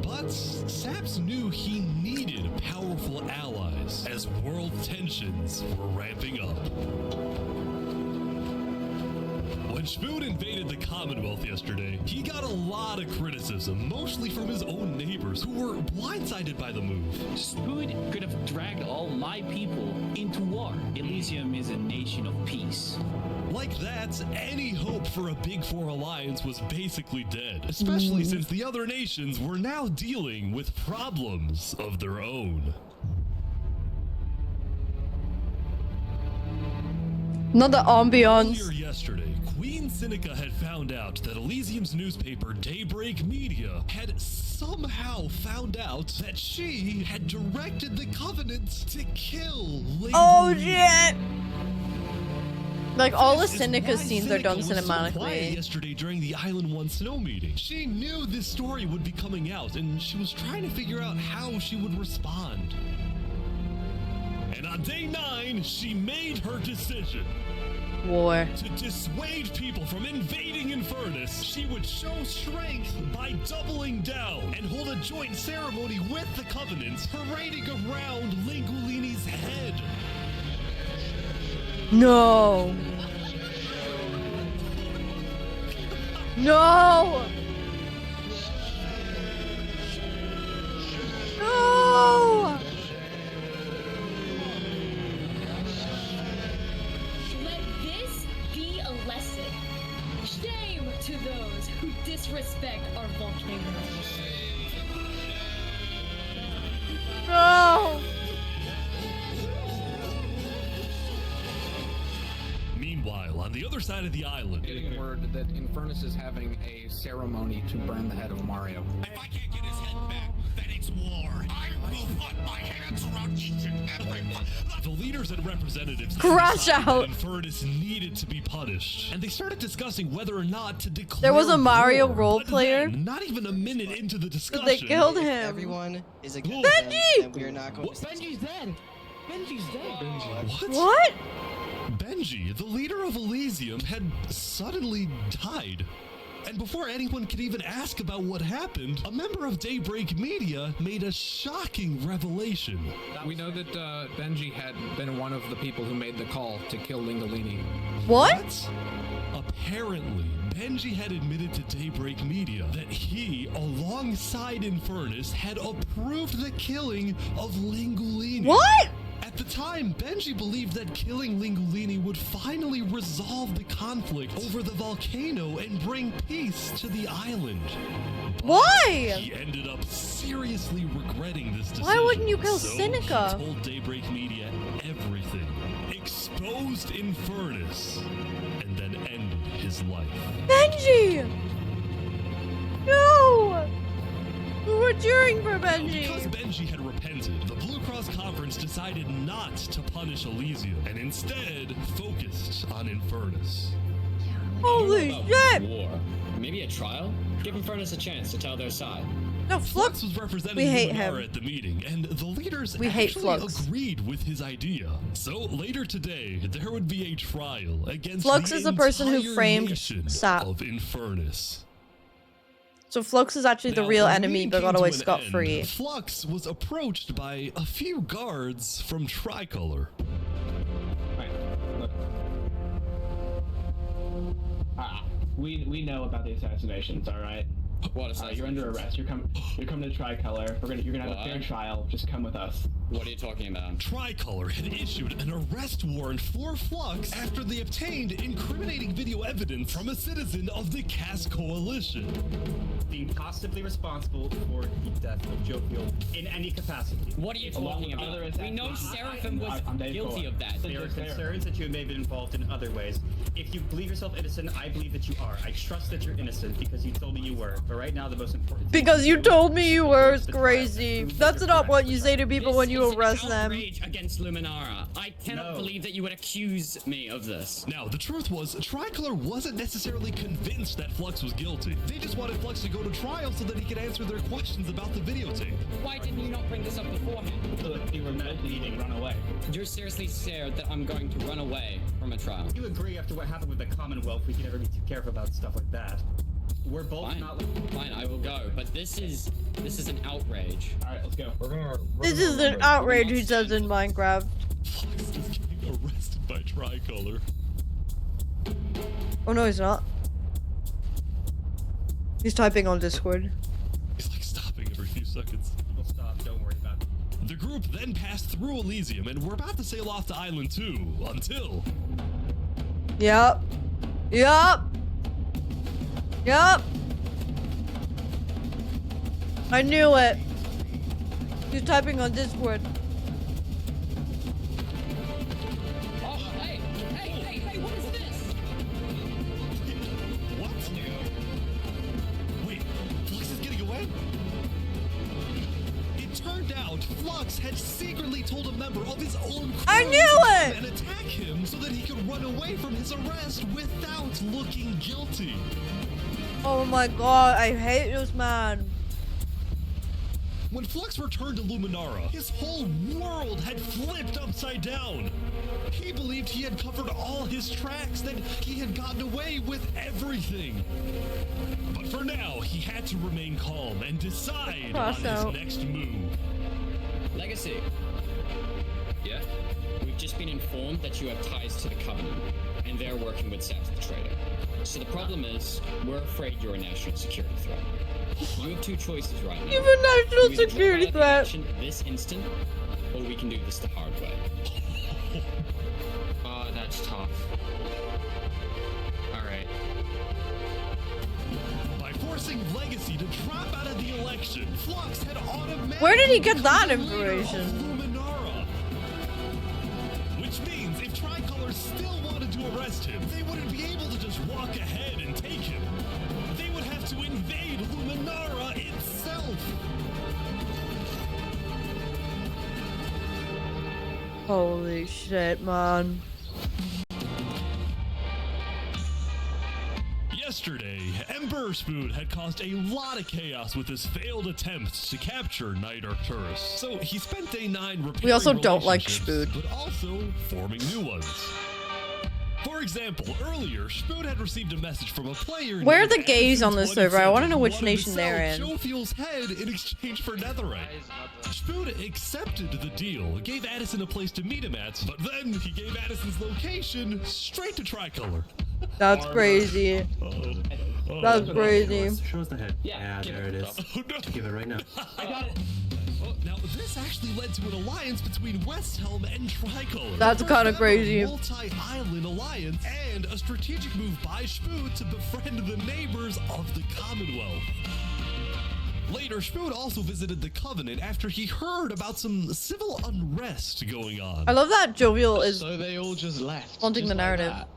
But Saps knew he needed powerful allies as world tensions were ramping up. When Spoon invaded the Commonwealth yesterday, he got a lot of criticism, mostly from his own neighbors who were blindsided by the move. Spoon could have dragged all my people into war. Elysium is a nation of peace. Like that, any hope for a Big Four alliance was basically dead, especially since the other nations were now dealing with problems of their own. Not the ambiance. Earlier yesterday, Queen Seneca had found out that Elysium's newspaper, Daybreak Media, had somehow found out that she had directed the Covenant to kill Lady Oh Lee. shit! Like all the This is Seneca why scenes are done Seneca was so quiet cinematically. yesterday during the Island 1 snow meeting. She knew this story would be coming out, and she was trying to figure out how she would respond. And on day 9, she made her decision. War. To dissuade people from invading Infernus, she would show strength by doubling down and hold a joint ceremony with the Covenant, parading around Lingolini's head. No. No. No. Let this be a lesson. Shame to those who disrespect our volcano. No. Meanwhile, on the other side of the island, Getting word that Infernus is having a ceremony to burn the head of Mario. If I can't get his head back, then it's war. I will put my hands around each and every one. the leaders and representatives Crash decided out. that Infernus needed to be punished, and they started discussing whether or not to declare There was a Mario war. role But player. then, not even a minute into the discussion, They killed him. Everyone is against Benji! them, and we are not going to. Benji's dead. Benji's dead. What? Benji, the leader of Elysium, had suddenly died. And before anyone could even ask about what happened, a member of Daybreak Media made a shocking revelation. We know that Benji had been one of the people who made the call to kill Lingolini. What? Apparently, Benji had admitted to Daybreak Media that he, alongside Infernus, had approved the killing of Lingolini. What? At the time, Benji believed that killing Lingulini would finally resolve the conflict over the volcano and bring peace to the island. Why? He ended up seriously regretting this decision. Why wouldn't you kill so Seneca? He told Daybreak Media everything, exposed Infernus, and then ended his life. Benji! No! We were cheering for Benji. Because Benji had repented, the Blue Cross Conference decided not to punish Elysium and instead focused on Infernus. Holy shit! War. Maybe a trial? Give Infernus a chance to tell their side. No, Flux was representing we hate Luminara him. at the meeting, and the leaders We hate actually Flux. agreed with his idea. So later today, there would be a trial against Flux the is the person who entire framed nation Sap. of Infernus. So Flux is actually the Now, real the enemy, meeting but came got to away an scot-free. end. Flux was approached by a few guards from Tricolor. We know about the assassinations, all right? What You're under arrest. You're coming to Tricolor. You're gonna have a fair trial. Just come with us. What are you talking about? Tricolor had issued an arrest warrant for Flux after they obtained incriminating video evidence from a citizen of the Cass Coalition. Being possibly responsible for the death of Jovial in any capacity. What are you talking about? We know Seraphim was guilty of that. There are concerns that you may have been involved in other ways. If you believe yourself innocent, I believe that you are. I trust that you're innocent because you told me you were. But right now, the most important thing Because you told me you were crazy. That's not what you say to people when you arrest them. Outrage against Luminara. I cannot believe that you would accuse me of this. Now, the truth was, Tricolor wasn't necessarily convinced that Flux was guilty. They just wanted Flux to go to trial so that he could answer their questions about the videotape. Why didn't you not bring this up beforehand? You were not leading, run away. You're seriously scared that I'm going to run away from a trial. You agree after what happened with the Commonwealth, we can never be too careful about stuff like that. We're both not. Fine, I will go. But this is an outrage. All right, let's go. This is an outrage, he says in Minecraft. Flux is getting arrested by Tricolor. Oh no, he's not. He's typing on Discord. He's like stopping every few seconds. We'll stop, don't worry about it. The group then passed through Elysium and were about to sail off to Island 2 until... Yup. Yup. Yup. I knew it. He's typing on Discord. Oh, hey, what is this? What? Wait, Flux is getting away? It turned out Flux had secretly told a member of his own crew I knew to it! and attack him so that he could run away from his arrest without looking guilty. Oh my god, I hate this man. When Flux returned to Luminara, his whole world had flipped upside down. He believed he had covered all his tracks, that he had gotten away with everything. But for now, he had to remain calm and decide on his next move. Legacy. Yeah? We've just been informed that you have ties to the Covenant, and they're working with Saps the Trader. So the problem is, we're afraid you're a national security threat. You have two choices right now. You're a national You either drop security out of the threat. election this instant, or we can do this the hard way. Oh, that's tough. Alright. By forcing Legacy to drop out of the election, Flux had automatically Where did he get that become the leader of information? Luminara. Which means if Tricolor still wanted to arrest him, they wouldn't be able to just walk ahead and take him. They would have to invade Luminara itself. Holy shit, man. Yesterday, Emperor Spoon had caused a lot of chaos with his failed attempts to capture Knight Arcturus. So he spent day 9 repairing We also don't like relationships, Spoon. but also forming new ones. For example, earlier, Spoon had received a message from a player. Where are named the gays on this server? I want to know which who wanted nation to they're sell in. Jofiel's head in exchange for netherite. Spoon accepted the deal, gave Addison a place to meet him at, but then he gave Addison's location straight to Tricolor. That's crazy. That's crazy. Show us the head. Yeah, there it is. Oh, no. Give it right now. I got it. Now, this actually led to an alliance between West Helm and Tricolor. That's kind of crazy. A multi-island alliance and a strategic move by Spood to befriend the neighbors of the Commonwealth. Later, Spood also visited the Covenant after he heard about some civil unrest going on. I love that Jovial is So they all just left. haunting the just like narrative. that.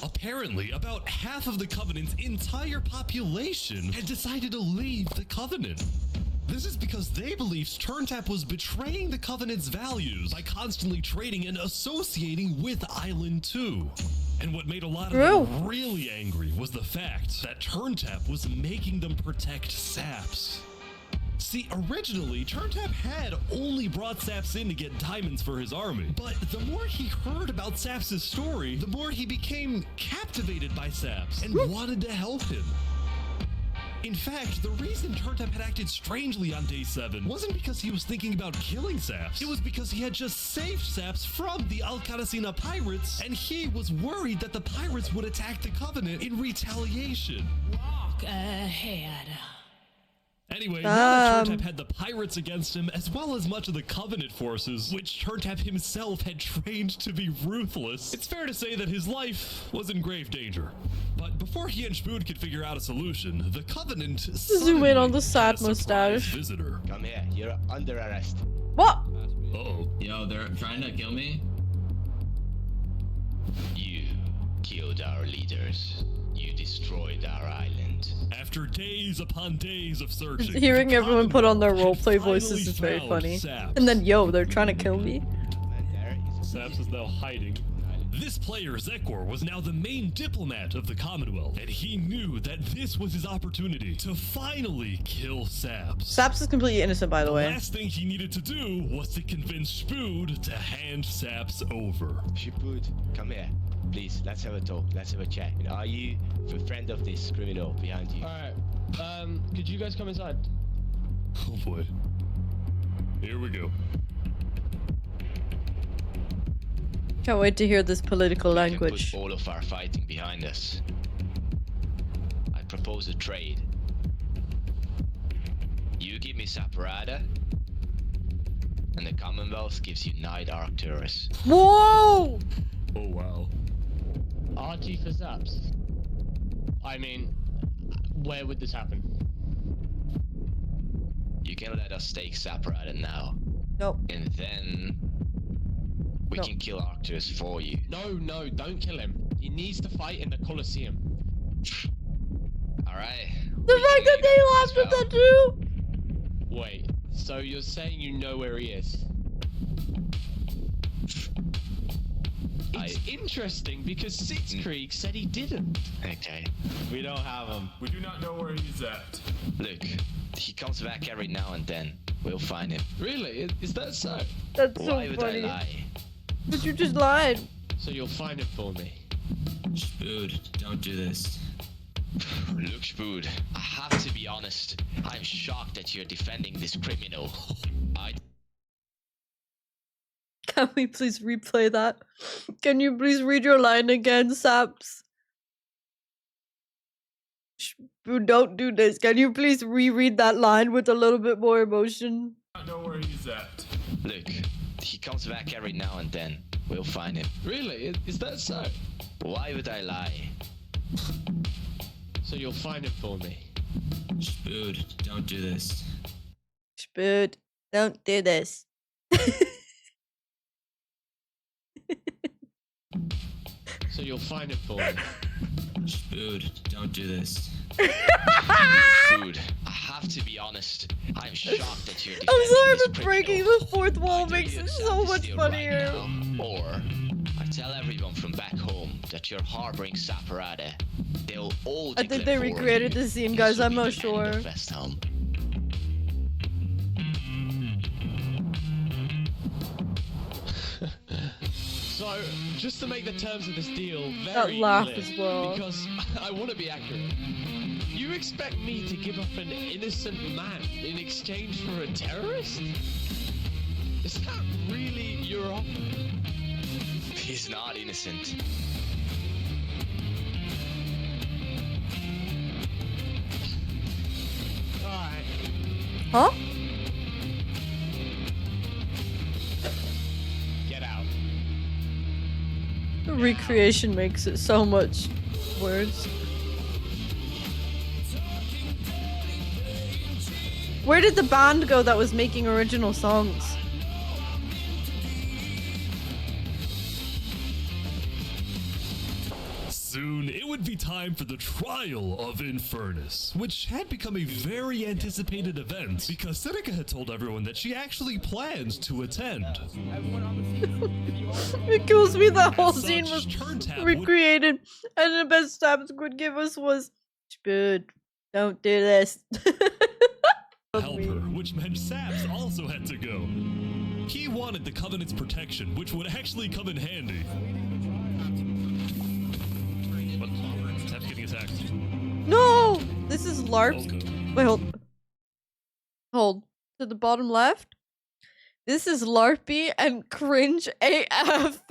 Apparently, about half of the Covenant's entire population had decided to leave the Covenant. This is because they believed Turntap was betraying the Covenant's values by constantly trading and associating with Island 2. And what made a lot of them really angry was the fact that Turntap was making them protect Saps. See, originally, Turntap had only brought Saps in to get diamonds for his army, but the more he heard about Saps' story, the more he became captivated by Saps and wanted to help him. In fact, the reason Turntap had acted strangely on day 7 wasn't because he was thinking about killing Saps. It was because he had just saved Saps from the Alcaracina pirates, and he was worried that the pirates would attack the Covenant in retaliation. Walk ahead. Anyway, now that Turntap had the pirates against him, as well as much of the Covenant forces, which Turntap himself had trained to be ruthless, it's fair to say that his life was in grave danger. But before he and Spood could figure out a solution, the Covenant Zoom in on the sad mustache. Visitor. Come here, you're under arrest. What? Uh-oh. Yo, they're trying to kill me? You killed our leaders. You destroyed our island. After days upon days of searching, Hearing everyone put on their roleplay voices is very funny. And then, yo, they're trying to kill me. Saps is now hiding. This player, Zekor, was now the main diplomat of the Commonwealth, and he knew that this was his opportunity to finally kill Saps. Saps is completely innocent, by the way. The last thing he needed to do was to convince Spood to hand Saps over. Spood, come here. Please, let's have a talk. Let's have a chat. Are you a friend of this criminal behind you? Alright, could you guys come inside? Oh boy. Here we go. Can't wait to hear this political We language. can put all of our fighting behind us. I propose a trade. You give me Sapparata, and the Commonwealth gives you Night Arcturus. Whoa! Oh wow. RT for Zaps. I mean, where would this happen? You can let us take Sapparata now. Nope. And then we can kill Arcturus for you. No, don't kill him. He needs to fight in the Colosseum. Alright. The fact that they laughed at that too! Wait, so you're saying you know where he is? It's interesting because Sitzkrieg said he didn't. Okay. We don't have him. We do not know where he's at. Look, he comes back every now and then. We'll find him. Really? Is that so? That's so Why would funny. I lie? But you just lied. So you'll find him for me. Spood, don't do this. Look, Spood, I have to be honest. I'm shocked that you're defending this criminal. Can we please replay that? Can you please read your line again, Saps? Don't do this. Can you please reread that line with a little bit more emotion? I don't know where he's at. Look, he comes back every now and then. We'll find him. Really? Is that so? Why would I lie? So you'll find him for me. Spood, don't do this. Spood, don't do this. So you'll find him for me. Spood, don't do this. Spood, I have to be honest. I'm shocked that you're defending I'm sorry, this but breaking the fourth wall makes it so much funnier. Or I tell everyone from back home that you're harboring Sapparata. They'll all I think they recreated the scene, guys. I'm not sure. Westhelm. So, just to make the terms of this deal very That laugh clear, as well. because I want to be accurate. You expect me to give up an innocent man in exchange for a terrorist? Is that really your offer? He's not innocent. Alright. Huh? recreation makes it so much worse. Where did the band go that was making original songs? Soon, it would be time for the trial of Infernus, which had become a very anticipated event because Seneca had told everyone that she actually planned to attend. It kills me that whole As scene such, was Turntap recreated, and the best stabs could give us was, "Good, don't do this." help her, which meant Saps also had to go. He wanted the Covenant's protection, which would actually come in handy. What? Saps getting attacked. No! This is LARP. Okay. Wait, hold. To the bottom left. This is LARPy and cringe AF.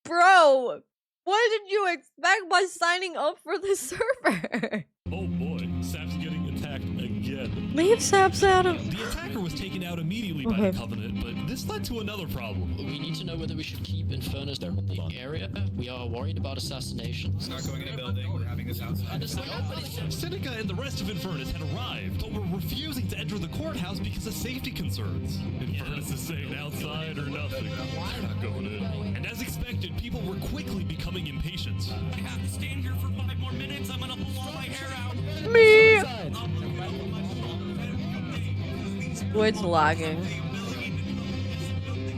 Bro, what did you expect by signing up for this server? Oh boy, Saps getting attacked again. Leave Saps out of. The attacker was taken out immediately by the Covenant, but this led to another problem. We need to know whether we should keep Infernus there in the area. We are worried about assassinations. Not going in a building. We're having this outside. Seneca and the rest of Infernus had arrived, but were refusing to enter the courthouse because of safety concerns. Infernus is saying outside or nothing. They're not going in. And as expected, people were quickly becoming impatient. I have to stand here for 5 more minutes. I'm gonna pull all my hair out. Me! Oh, it's lagging.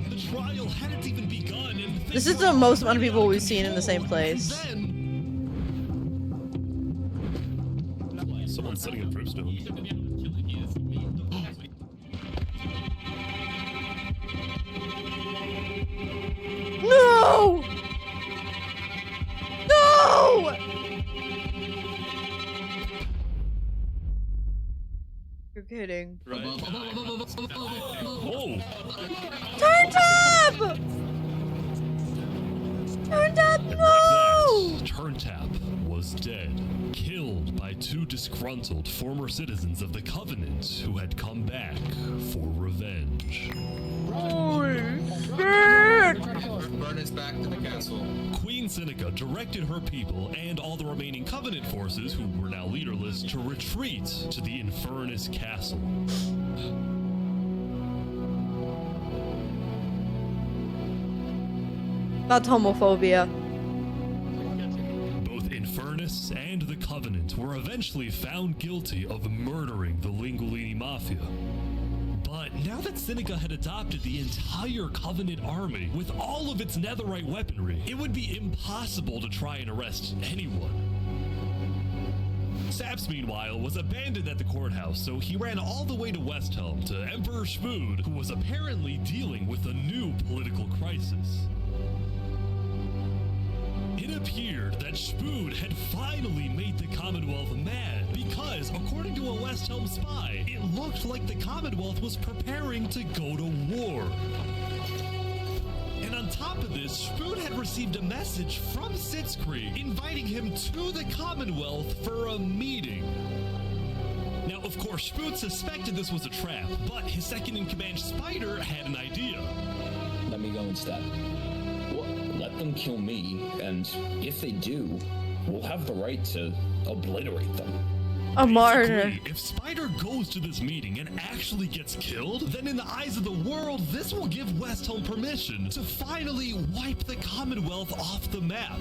The trial hadn't even begun, and This is the most amount of people we've seen in the same place. Someone's setting a brimstone. No! No! You're kidding. Right. Oh! Turntap! Turntap, no! Turntap was dead, killed by 2 disgruntled former citizens of the Covenant who had come back for revenge. Holy shit! Burn us back to the castle. Queen Seneca directed her people and all the remaining Covenant forces, who were now leaderless, to retreat to the Infernus Castle. That's homophobia. Both Infernus and the Covenant were eventually found guilty of murdering the Linguini Mafia. But now that Seneca had adopted the entire Covenant army with all of its netherite weaponry, it would be impossible to try and arrest anyone. Saps, meanwhile, was abandoned at the courthouse, so he ran all the way to Westhelm to Emperor Spood, who was apparently dealing with a new political crisis. It appeared that Spood had finally made the Commonwealth mad because, according to a Westhelm spy, it looked like the Commonwealth was preparing to go to war. And on top of this, Spood had received a message from Sitzkrieg inviting him to the Commonwealth for a meeting. Now, of course, Spood suspected this was a trap, but his second-in-command Spider had an idea. Let me go instead. Let them kill me, and if they do, we'll have the right to obliterate them. A martyr. Basically, if Spider goes to this meeting and actually gets killed, then in the eyes of the world, this will give Westhelm permission to finally wipe the Commonwealth off the map.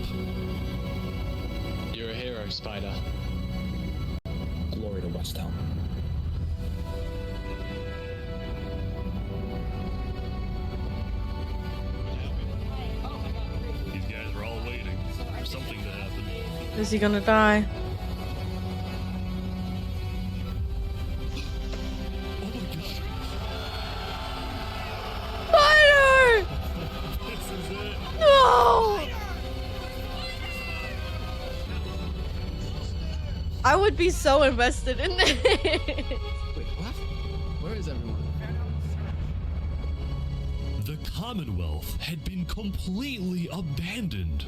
You're a hero, Spider. Glory to Westhelm. These guys are all waiting for something to happen. Is he gonna die? Spider! This is it. No! I would be so invested in this. Wait, what? Where is everyone? The Commonwealth had been completely abandoned.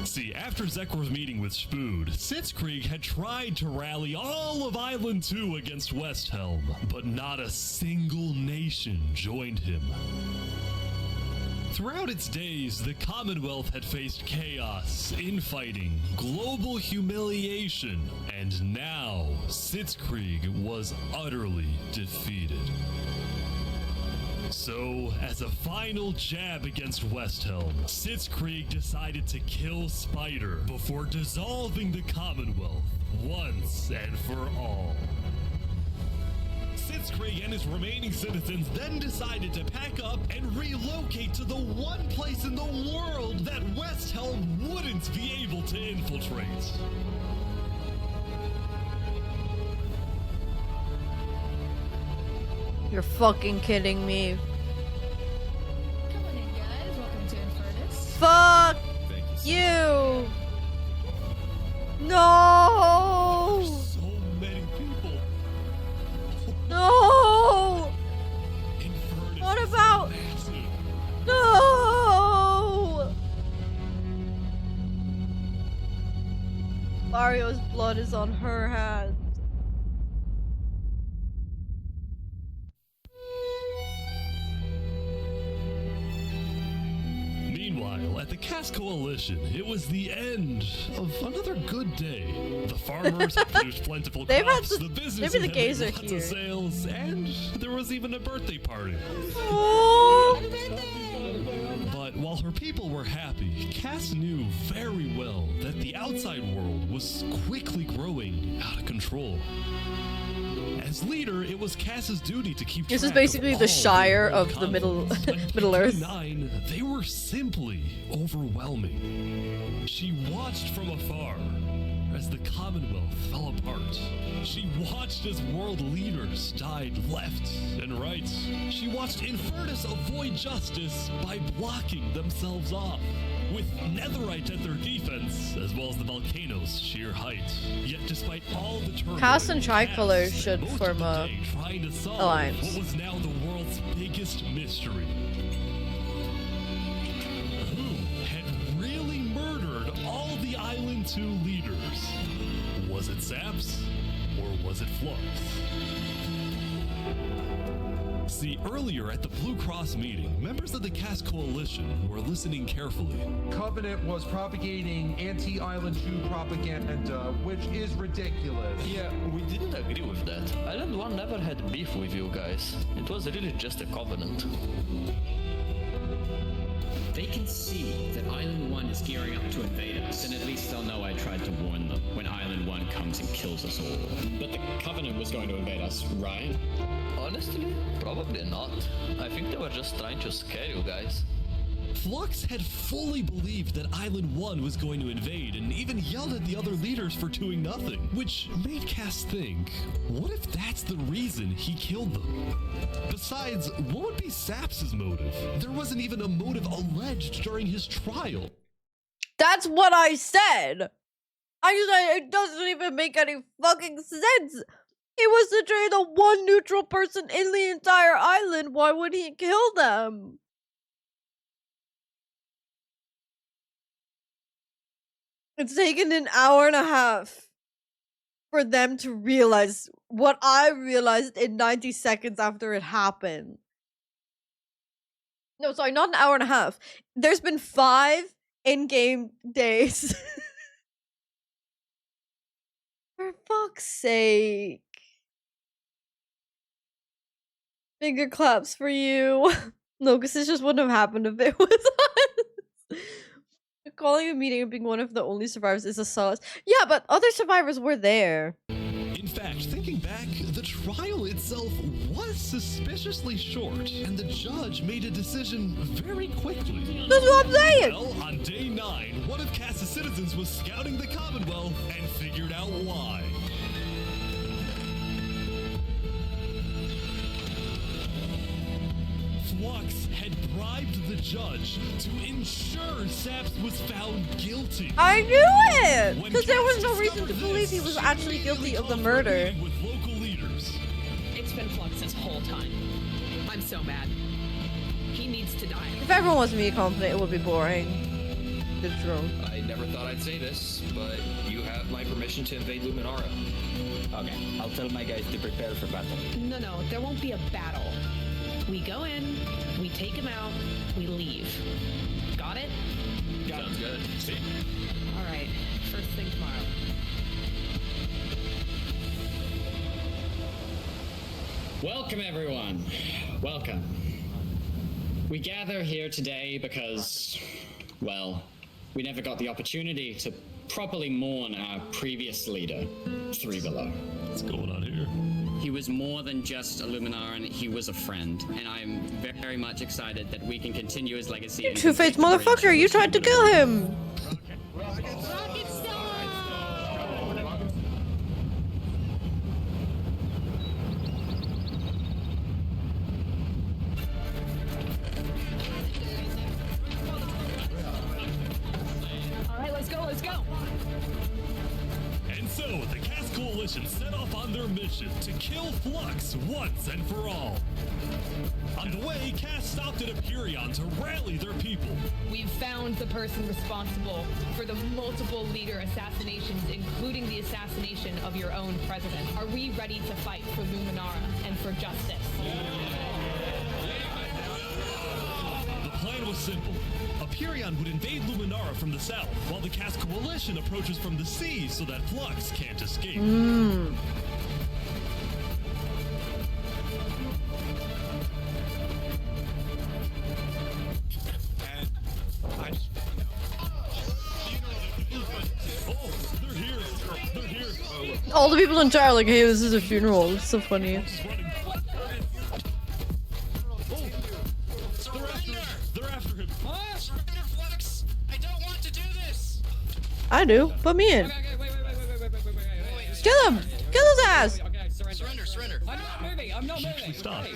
See, after Zekr's meeting with Spood, Sitzkrieg had tried to rally all of Island 2 against Westhelm, but not a single nation joined him. Throughout its days, the Commonwealth had faced chaos, infighting, global humiliation, and now Sitzkrieg was utterly defeated. So, as a final jab against Westhelm, Sitzkrieg decided to kill Spider before dissolving the Commonwealth once and for all. Sitzkrieg and his remaining citizens then decided to pack up and relocate to the one place in the world that Westhelm wouldn't be able to infiltrate. You're fucking kidding me. Come on in, guys. Welcome to Infernus. Fuck you. No. So many people. No. Infernus What is about? massive. No. Mario's blood is on her hands. Meanwhile, at the Cass Coalition, it was the end of another good day. The farmers had produced plentiful They've had crops, some- the businesses maybe the had gays made are lots here. of sales, and there was even a birthday party. Oh. But while her people were happy, Cass knew very well that the outside world was quickly growing out of control. As leader, it was Cass's duty to keep This is track basically of the all Shire world of the Middle conflicts. Middle Earth. 9, they were simply overwhelming. She watched from afar as the Commonwealth fell apart. She watched as world leaders died left and right. She watched Infernus avoid justice by blocking themselves off, with Netherite at their defense, as well as the volcano's sheer height. Yet despite all the turmoil, Cass and Tricolor Cass should spent most form of the a day trying to solve alliance. what was now the world's biggest mystery. Who had really murdered all the Island 2 leaders? Was it Saps, or was it Flux? See, earlier at the Blue Cross meeting, members of the Cass Coalition were listening carefully. Covenant was propagating anti-Island 2 propaganda, which is ridiculous. Yeah, we didn't agree with that. Island 1 never had beef with you guys. It was really just a covenant. They can see that Island 1 is gearing up to invade us, and at least they'll know I tried to warn them when Island 1 comes and kills us all. But the Covenant was going to invade us, right? Honestly, probably not. I think they were just trying to scare you guys. Flux had fully believed that Island 1 was going to invade and even yelled at the other leaders for doing nothing, which made Cass think, what if that's the reason he killed them? Besides, what would be Saps' motive? There wasn't even a motive alleged during his trial. That's what I said. It doesn't even make any fucking sense. He was literally the one neutral person in the entire island. Why would he kill them? It's taken an hour and a half for them to realize what I realized in 90 seconds after it happened. No, sorry, not an hour and a half. There's been 5 in-game days. For fuck's sake. Finger claps for you. No, because this just wouldn't have happened if it was us. Calling a meeting and being one of the only survivors is a sauce. Yeah, but other survivors were there. In fact, thinking back, the trial itself was suspiciously short, and the judge made a decision very quickly. That's what I'm saying! Well, on day 9, one of Cass's citizens was scouting the Commonwealth and figured out why. Flux had bribed the judge to ensure Saps was found guilty. I knew it! Because there was no reason to believe he was actually guilty of the murder. With local leaders. It's been Flux this whole time. I'm so mad. He needs to die. If everyone was me confident, it would be boring. The drone. I never thought I'd say this, but you have my permission to invade Luminara. Okay, I'll tell my guys to prepare for battle. No, there won't be a battle. We go in, we take him out, we leave. Got it? Sounds good. See? All right, first thing tomorrow. Welcome, everyone. Welcome. We gather here today because, well, we never got the opportunity to properly mourn our previous leader, Three Below. What's going on here? He was more than just a Luminaran, he was a friend, and I'm very much excited that we can continue his legacy. You two-faced motherfucker, you tried to kill him! Alright, let's go, let's go! And so, the Cast Coalition set off on their mission to kill Flux once and for all. On the way, Cast stopped at Empyreon to rally their people. We've found the person responsible for the multiple leader assassinations, including the assassination of your own president. Are we ready to fight for Luminara and for justice? The plan was simple. Empyreon would invade Luminara from the south, while the Cast Coalition approaches from the sea so that Flux can't escape. All the people in chat are like, hey, this is a funeral. It's so funny. They're after him. I do. Put me in. Kill him! Kill his ass! Surrender. I'm not moving. Stop.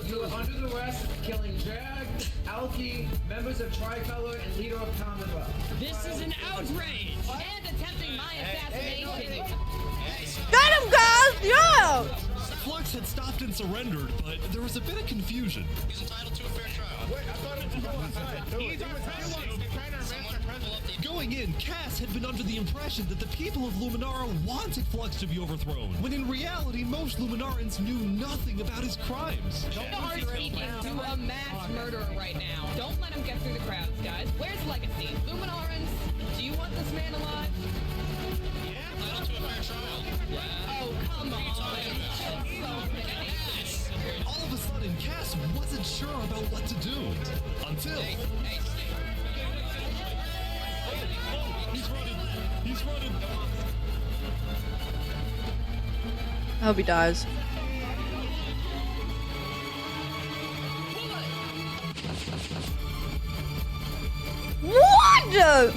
You are under arrest for killing Jag, Alki, members of Tricolor, and leader of Commonwealth. This is an outrage! And attempting my assassination. Got him, guys! Yeah! Flux had stopped and surrendered, but there was a bit of confusion. He's entitled to a fair trial. Wait, I thought it was Going in, Cass had been under the impression that the people of Luminara wanted Flux to be overthrown, when in reality, most Luminarans knew nothing about his crimes. Don't speaking to a mass murderer right now. Don't let him get through the crowds, guys. Where's Legacy? Luminarans, do you want this man alive? Yeah, entitled to a fair trial. Oh, come on. All of a sudden, Cass wasn't sure about what to do. Until... He's running. I hope he dies. What?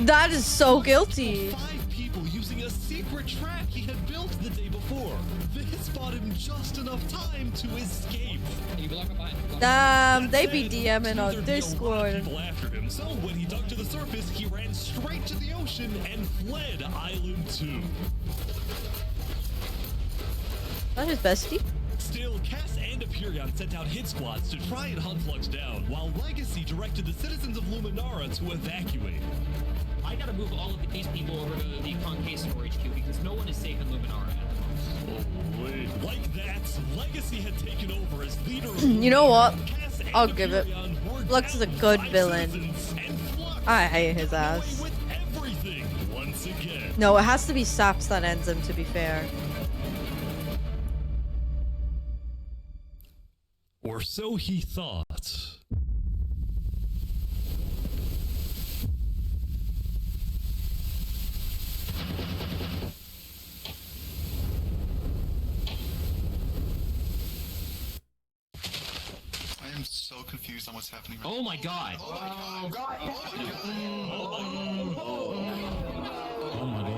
That is so guilty. 5 people using a secret trap he had built the day before. This bought him just enough time to escape. They be DMing on Discord. People after him, so when he dug to the surface, he ran straight to the ocean and fled Island 2. That is bestie. Still, Cass and Empyreon sent out hit squads to try and hunt Flux down, while Legacy directed the citizens of Luminara to evacuate. I gotta move all of these people over to the Concave storage queue because no one is safe in Luminara. Holy. Like that, Legacy had taken over as leader of You know what? Cass and I'll give it. Empyreon were Flux is a downed good by villain. citizens, and Flux I hate his ran away ass. with everything once again. No, it has to be Saps that ends him, to be fair. Or so he thought. I am so confused on what's happening right Oh my god! Oh my god! Oh my god.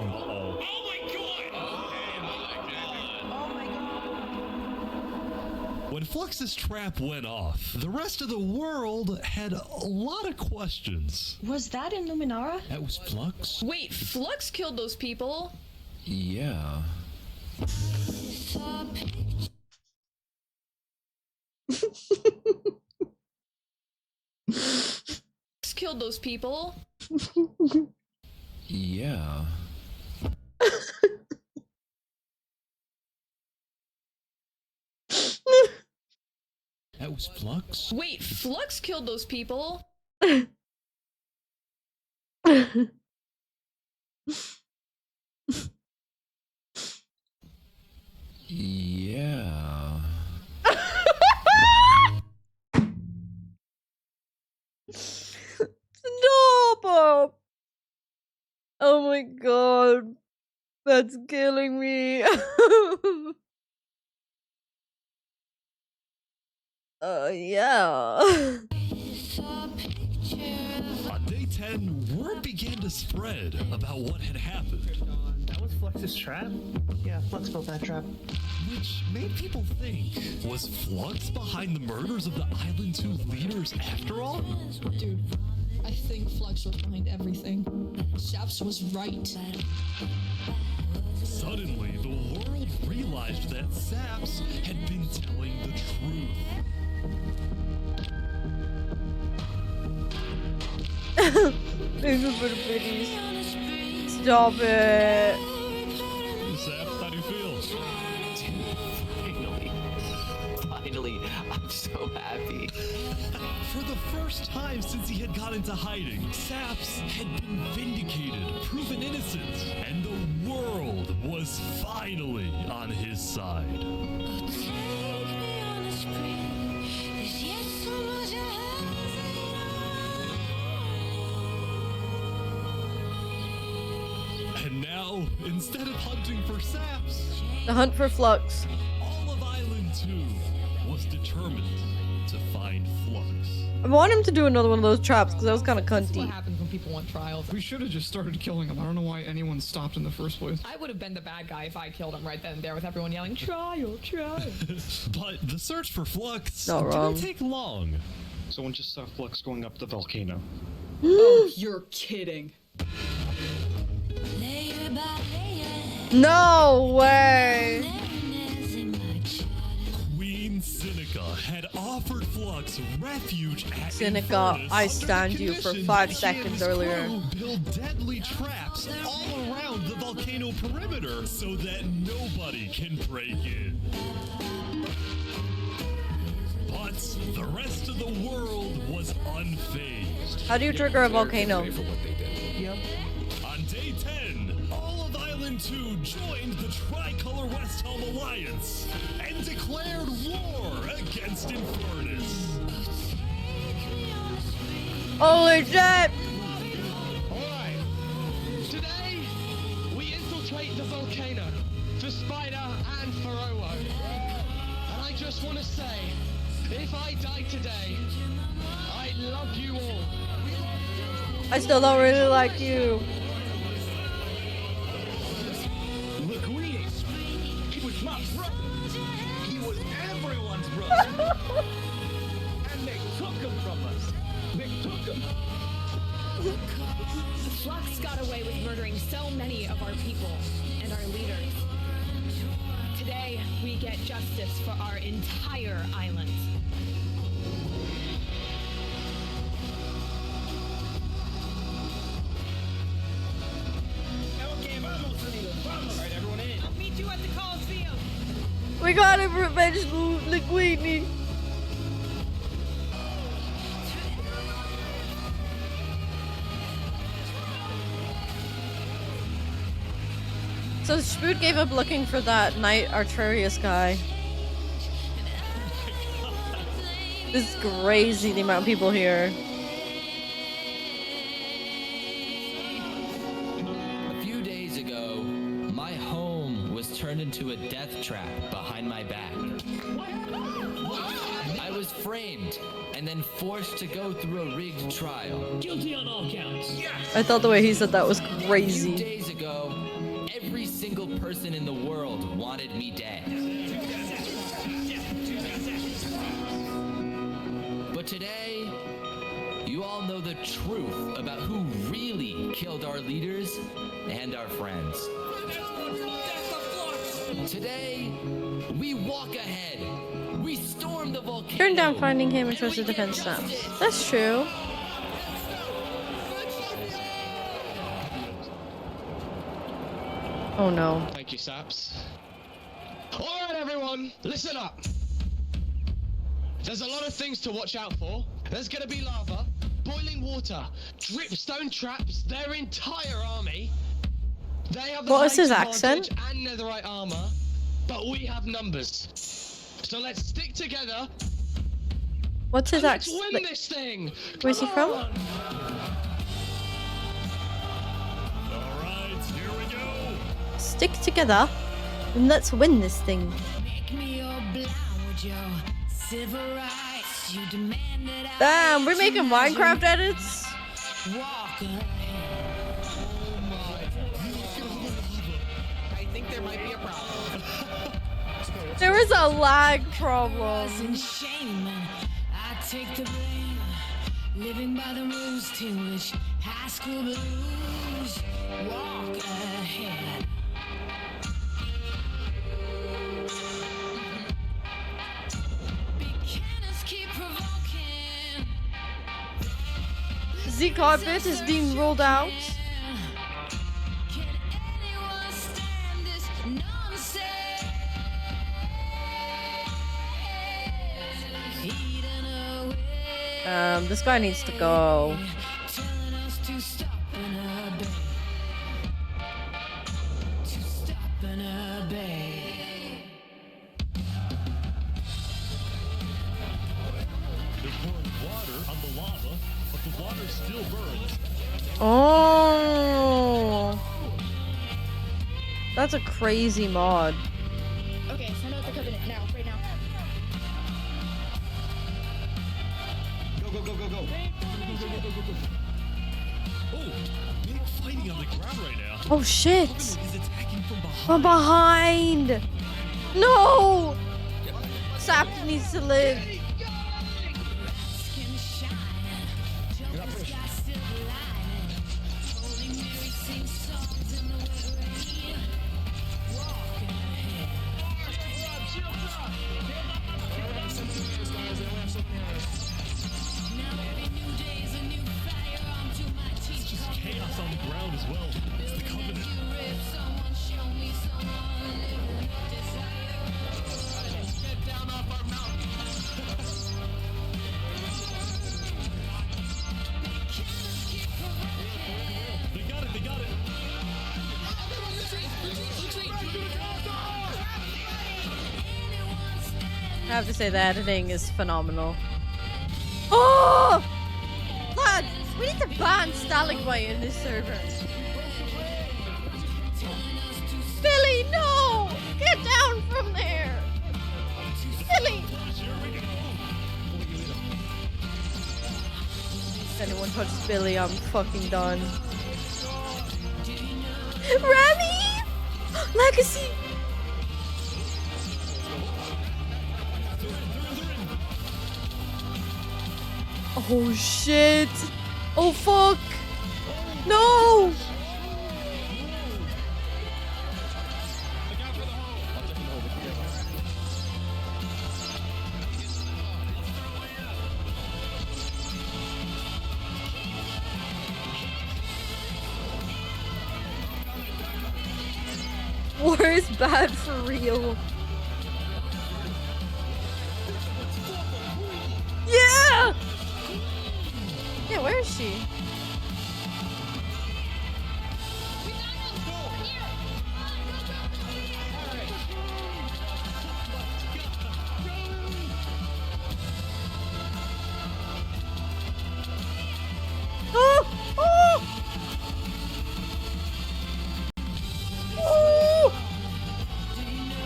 When Flux's trap went off, the rest of the world had a lot of questions. Was that in Luminara? That was Flux? Wait, Flux killed those people? Yeah. Killed those people. Yeah. That was Flux? Wait, Flux killed those people? Yeah. Stop! Oh my god. That's killing me. Yeah. On day 10, word began to spread about what had happened. That was Flux's trap? Yeah, Flux built that trap. Which made people think, was Flux behind the murders of the Island 2 leaders after all? Dude, I think Flux was behind everything. Saps was right. Suddenly, the world realized that Saps had been telling the truth. Thank you for the biddies. Stop it. Saps, how do you feel? Finally, I'm so happy. For the first time since he had gone into hiding, Saps had been vindicated, proven innocent, and the world was finally on his side. And now, instead of hunting for Saps, The hunt for Flux. all of Island 2 was determined to find Flux. I want him to do another one of those traps because that was kind of What cunty. happens when people want trials? We should have just started killing him. I don't know why anyone stopped in the first place. I would have been the bad guy if I killed him right then and there with everyone yelling, trial, trial. But the search for Flux Not wrong. didn't take long. Someone just saw Flux going up the volcano. Oh, you're kidding. No way. Queen Seneca had offered Flux refuge at Seneca, Infernus I under stand the you for condition 5 that he seconds and his earlier. crew build deadly traps all around the volcano perimeter so that nobody can break in. But the rest of the world was unfazed. How do you trigger a volcano? Yep. On day 10, all of Island 2 joined the Tricolor West Helm Alliance and declared war against Infernus. Holy shit! Alright. Today, we infiltrate the volcano for Spider and for Owo. And I just want to say, if I die today, I love you all. I still don't really like you. Linguini, he was my brother. He was everyone's brother. And they took him from us. They took him. Flux got away with murdering so many of our people and our leaders. Today, we get justice for our entire island. Alright, everyone in. I'll meet you at the Coliseum. We gotta revenge Linguini. So Spoot gave up looking for that Knight Arturius guy. This is crazy, the amount of people here. A few days ago, my home was turned into a death trap behind my back. I was framed and then forced to go through a rigged trial. Guilty on all counts. I thought the way he said that was A few crazy. days ago, every single person in the world wanted me dead. But today, you all know the truth about who really killed our leaders and our friends. Today, we walk ahead We stormed the volcano. Turn down finding him and trust the defense snaps. That's true. Oh no. Thank you, Saps. Alright, everyone, listen up. There's a lot of things to watch out for. There's gonna be lava, boiling water, dripstone traps, their entire army. They have the What was his height accent? advantage and netherite armor, but we have numbers. So let's stick together. What's his Let's accent? win this thing. Where's he from? Alright, here we go. Stick together and let's win this thing. Damn, we're making Minecraft edits. I think there might be a problem. There is a lag problem. Take the blame, living by the rules, Tinglish high school blues. Walk ahead. Beginners keep provoking. Z carpet is being rolled out. Can anyone stand this nonsense? Eating away. This guy needs to go. Telling us to stop and obey. To stop and obey. They're pouring water on the lava, but the water still burns. Oh, that's a crazy mod. Okay, send out the covenant now, right now. Go, go, go, go, go. Oh, big fighting on the ground right now. Oh shit! Is attacking From from behind. behind. No. Sap needs to live. It's just chaos on the ground as well. It's the covenant. Get down off our mountain. They got it, they got it. I have to say the editing is phenomenal. Oh! Lads, we need to ban Stalagmite in this server. Billy, no! Get down from there! Billy! If anyone touches Billy, I'm fucking done. Remy! Legacy! Oh shit! Oh fuck! No! War is bad for real. Yeah! Yeah, where is she? Oh! Oh! Oh!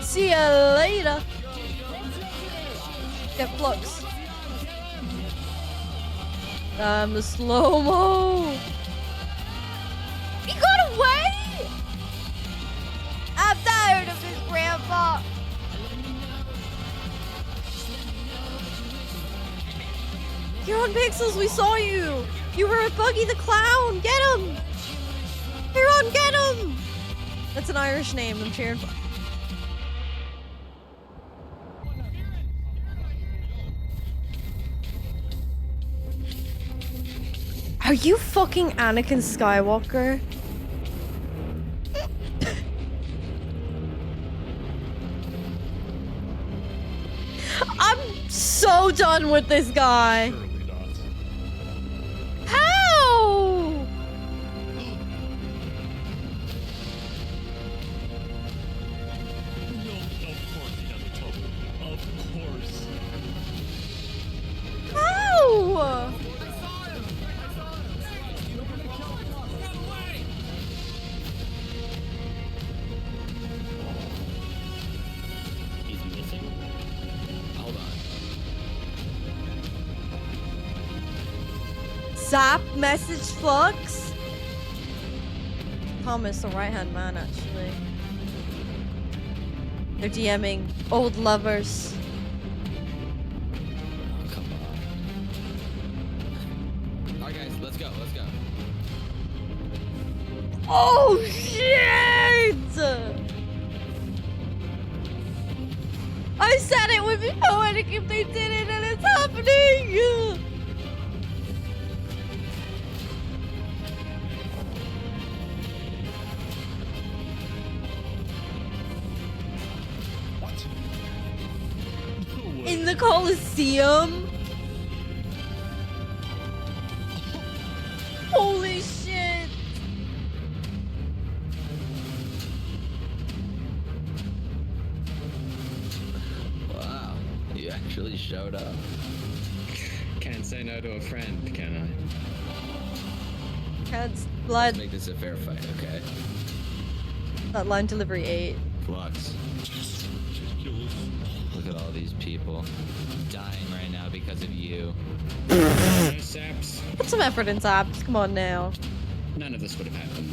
See ya later. Get flux. The slow-mo. He got away! I'm tired of this, Grandpa. You're on Pixels, we saw you. You were with Buggy the Clown. Get him. You're on, get him. That's an Irish name. I'm cheering for. Are you fucking Anakin Skywalker? I'm so done with this guy. How? How? He's missing. Hold on. Zap message Flux? Thomas, the right-hand man, actually. They're DMing old lovers. Oh, come on. Alright guys, let's go, let's go. Oh shit! I said it would be poetic if they did it, and it's happening! In the Coliseum? Holy shit! Wow, you actually showed up. Can't say no to a friend, can I? Cat's blood. Let's make this a fair fight, okay? That line delivery 8. Flux. Look at all these people dying right now because of you. Saps. Put some effort in Zaps. Come on now. None of this would have happened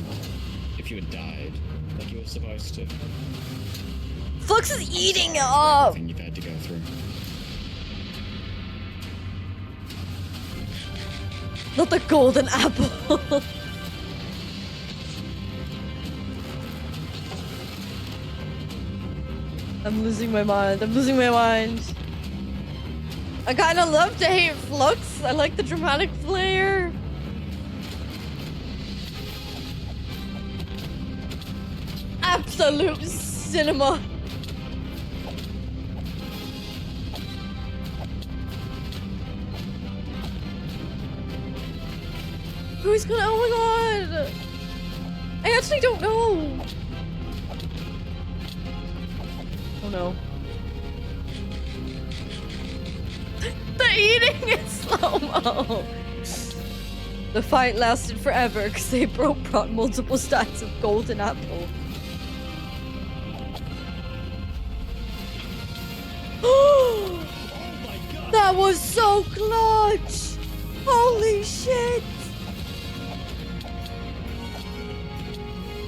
if you had died like you were supposed to. Flux is eating it up! Everything you've had to go through. Not the golden apple. I'm losing my mind. I'm losing my mind. I kind of love to hate Flux. I like the dramatic flair. Absolute cinema. Who's gonna? Oh my god! I actually don't know. Oh no. They're eating in slow-mo. The fight lasted forever because they brought multiple stacks of golden apple. Oh my god! That was so clutch! Holy shit!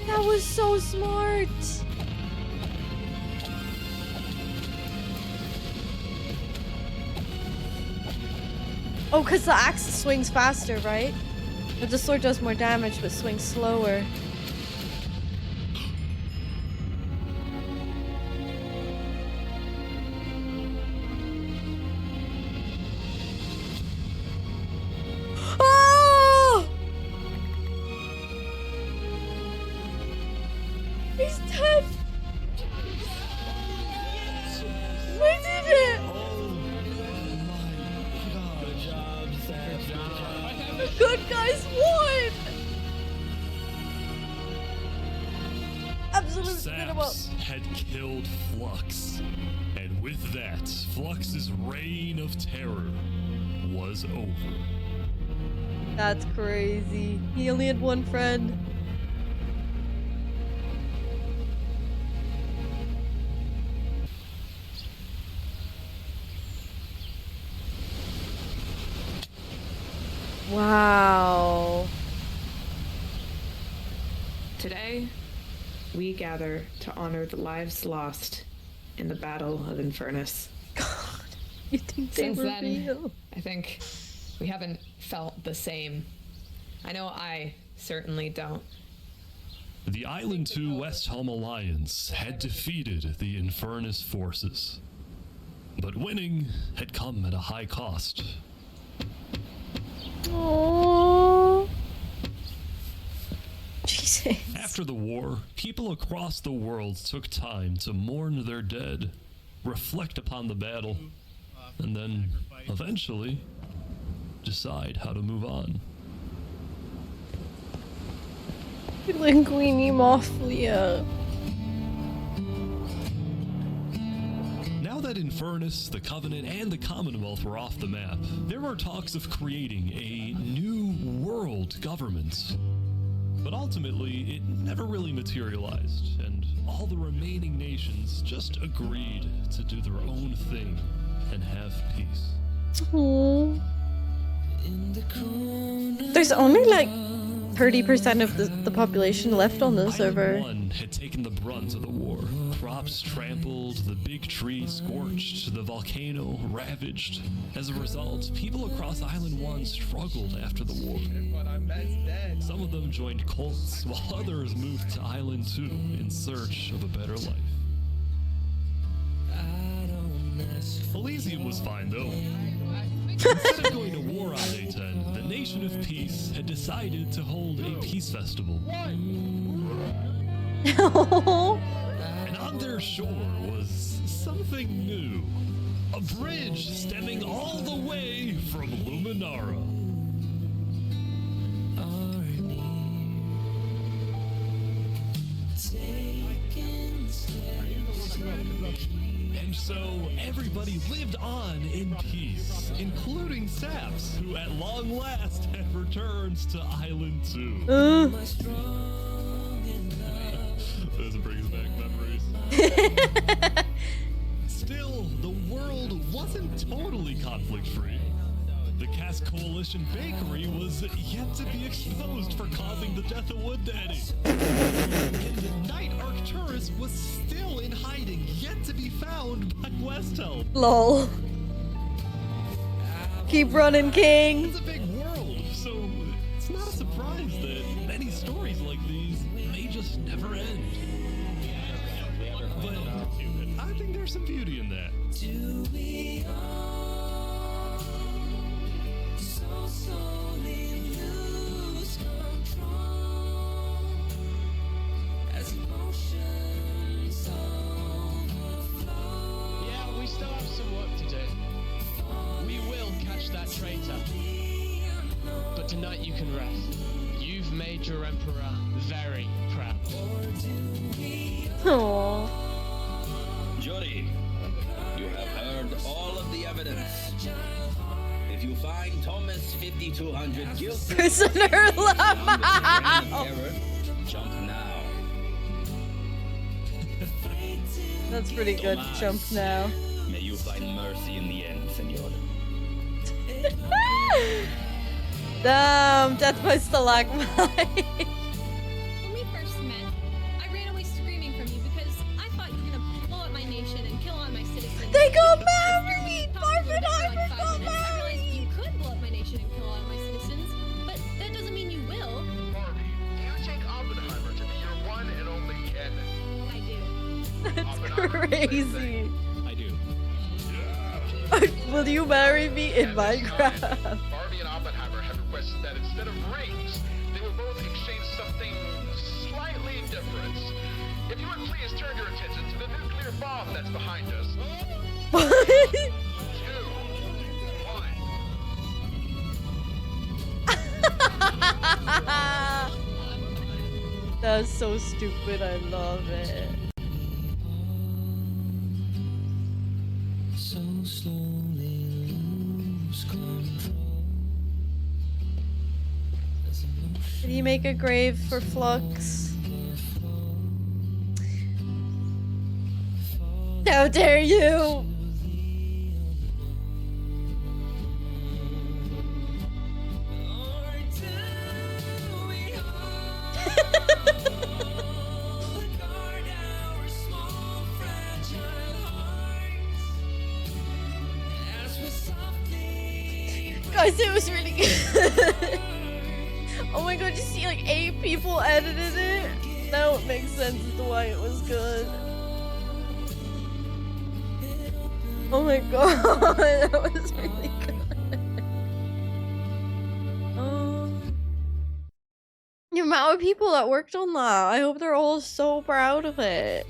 That was so smart! Oh, because the axe swings faster, right? But the sword does more damage, but swings slower. Oh! He's dead! We did it! The good guys won! Absolute cinema. Saps had killed Flux. And with that, Flux's reign of terror was over. That's crazy. He only had one friend. Wow. Today, we gather to honor the lives lost in the Battle of Infernus. God, you think they Since were then, real? I think we haven't felt the same. I know I certainly don't. The Island 2 West Helm Alliance had defeated the Infernus forces. But winning had come at a high cost. Aww. After the war, people across the world took time to mourn their dead, reflect upon the battle, and then, eventually, decide how to move on. Linguini Mafia. Now that Infernus, the Covenant, and the Commonwealth were off the map, there were talks of creating a new world government. But ultimately, it never really materialized, and all the remaining nations just agreed to do their own thing and have peace. Aww. There's only like 30% of the population left on the server. Island 1 had taken the brunt of the war. Crops trampled, the big tree scorched, the volcano ravaged. As a result, people across Island 1 struggled after the war. Some of them joined cults, while others moved to Island 2 in search of a better life. Elysium was fine though. Instead of going to war on Day 10, the Nation of Peace had decided to hold a peace festival. And on their shore was something new. A bridge stemming all the way from Luminara. And so everybody lived on in peace, including Saps, who at long last had returned to Island 2. This brings back memories. Still, the world wasn't totally conflict-free. The Cask Coalition Bakery was yet to be exposed for causing the death of Wood Daddy. And the Knight Arcturus was still in hiding, yet to be found by Westhelm. Lol. Keep running, King. It's a big world, so it's not a surprise that many stories like these may just never end. But I think there's some beauty in that. Yeah, we still have some work to do. We will catch that traitor. But tonight you can rest. You've made your emperor very proud. Aww. Jury, you have heard all of the evidence. If you find Thomas 5200 guilty, Prisoner love. jump now. That's pretty good. Thomas, Jump now. May you find mercy in the end, senor. Damn, death by stalagmite. When we first met, I ran away screaming from you because I thought you were gonna blow up my nation and kill all my citizens. They got married! Marvin Harper got married! I realized you could blow up my nation and kill all my citizens, but that doesn't mean you will. Barbie, do you take Oppenheimer to be your one and only enemy? I do. That's crazy. I do. Will you marry me in Minecraft? Barbie and Oppenheimer have requested that instead of rings, they will both exchange something slightly different. If you would please turn your attention to the nuclear bomb that's behind us. What? 2, 1. That's so stupid. I love it. So slowly lose control. Did he make a grave for Flux? How dare you! Guys, it was really good. Oh my god, you see like 8 people edited it? Now it makes sense as to why it was good. Oh my god, that was really good. The amount lot of people that worked on that. I hope they're all so proud of it.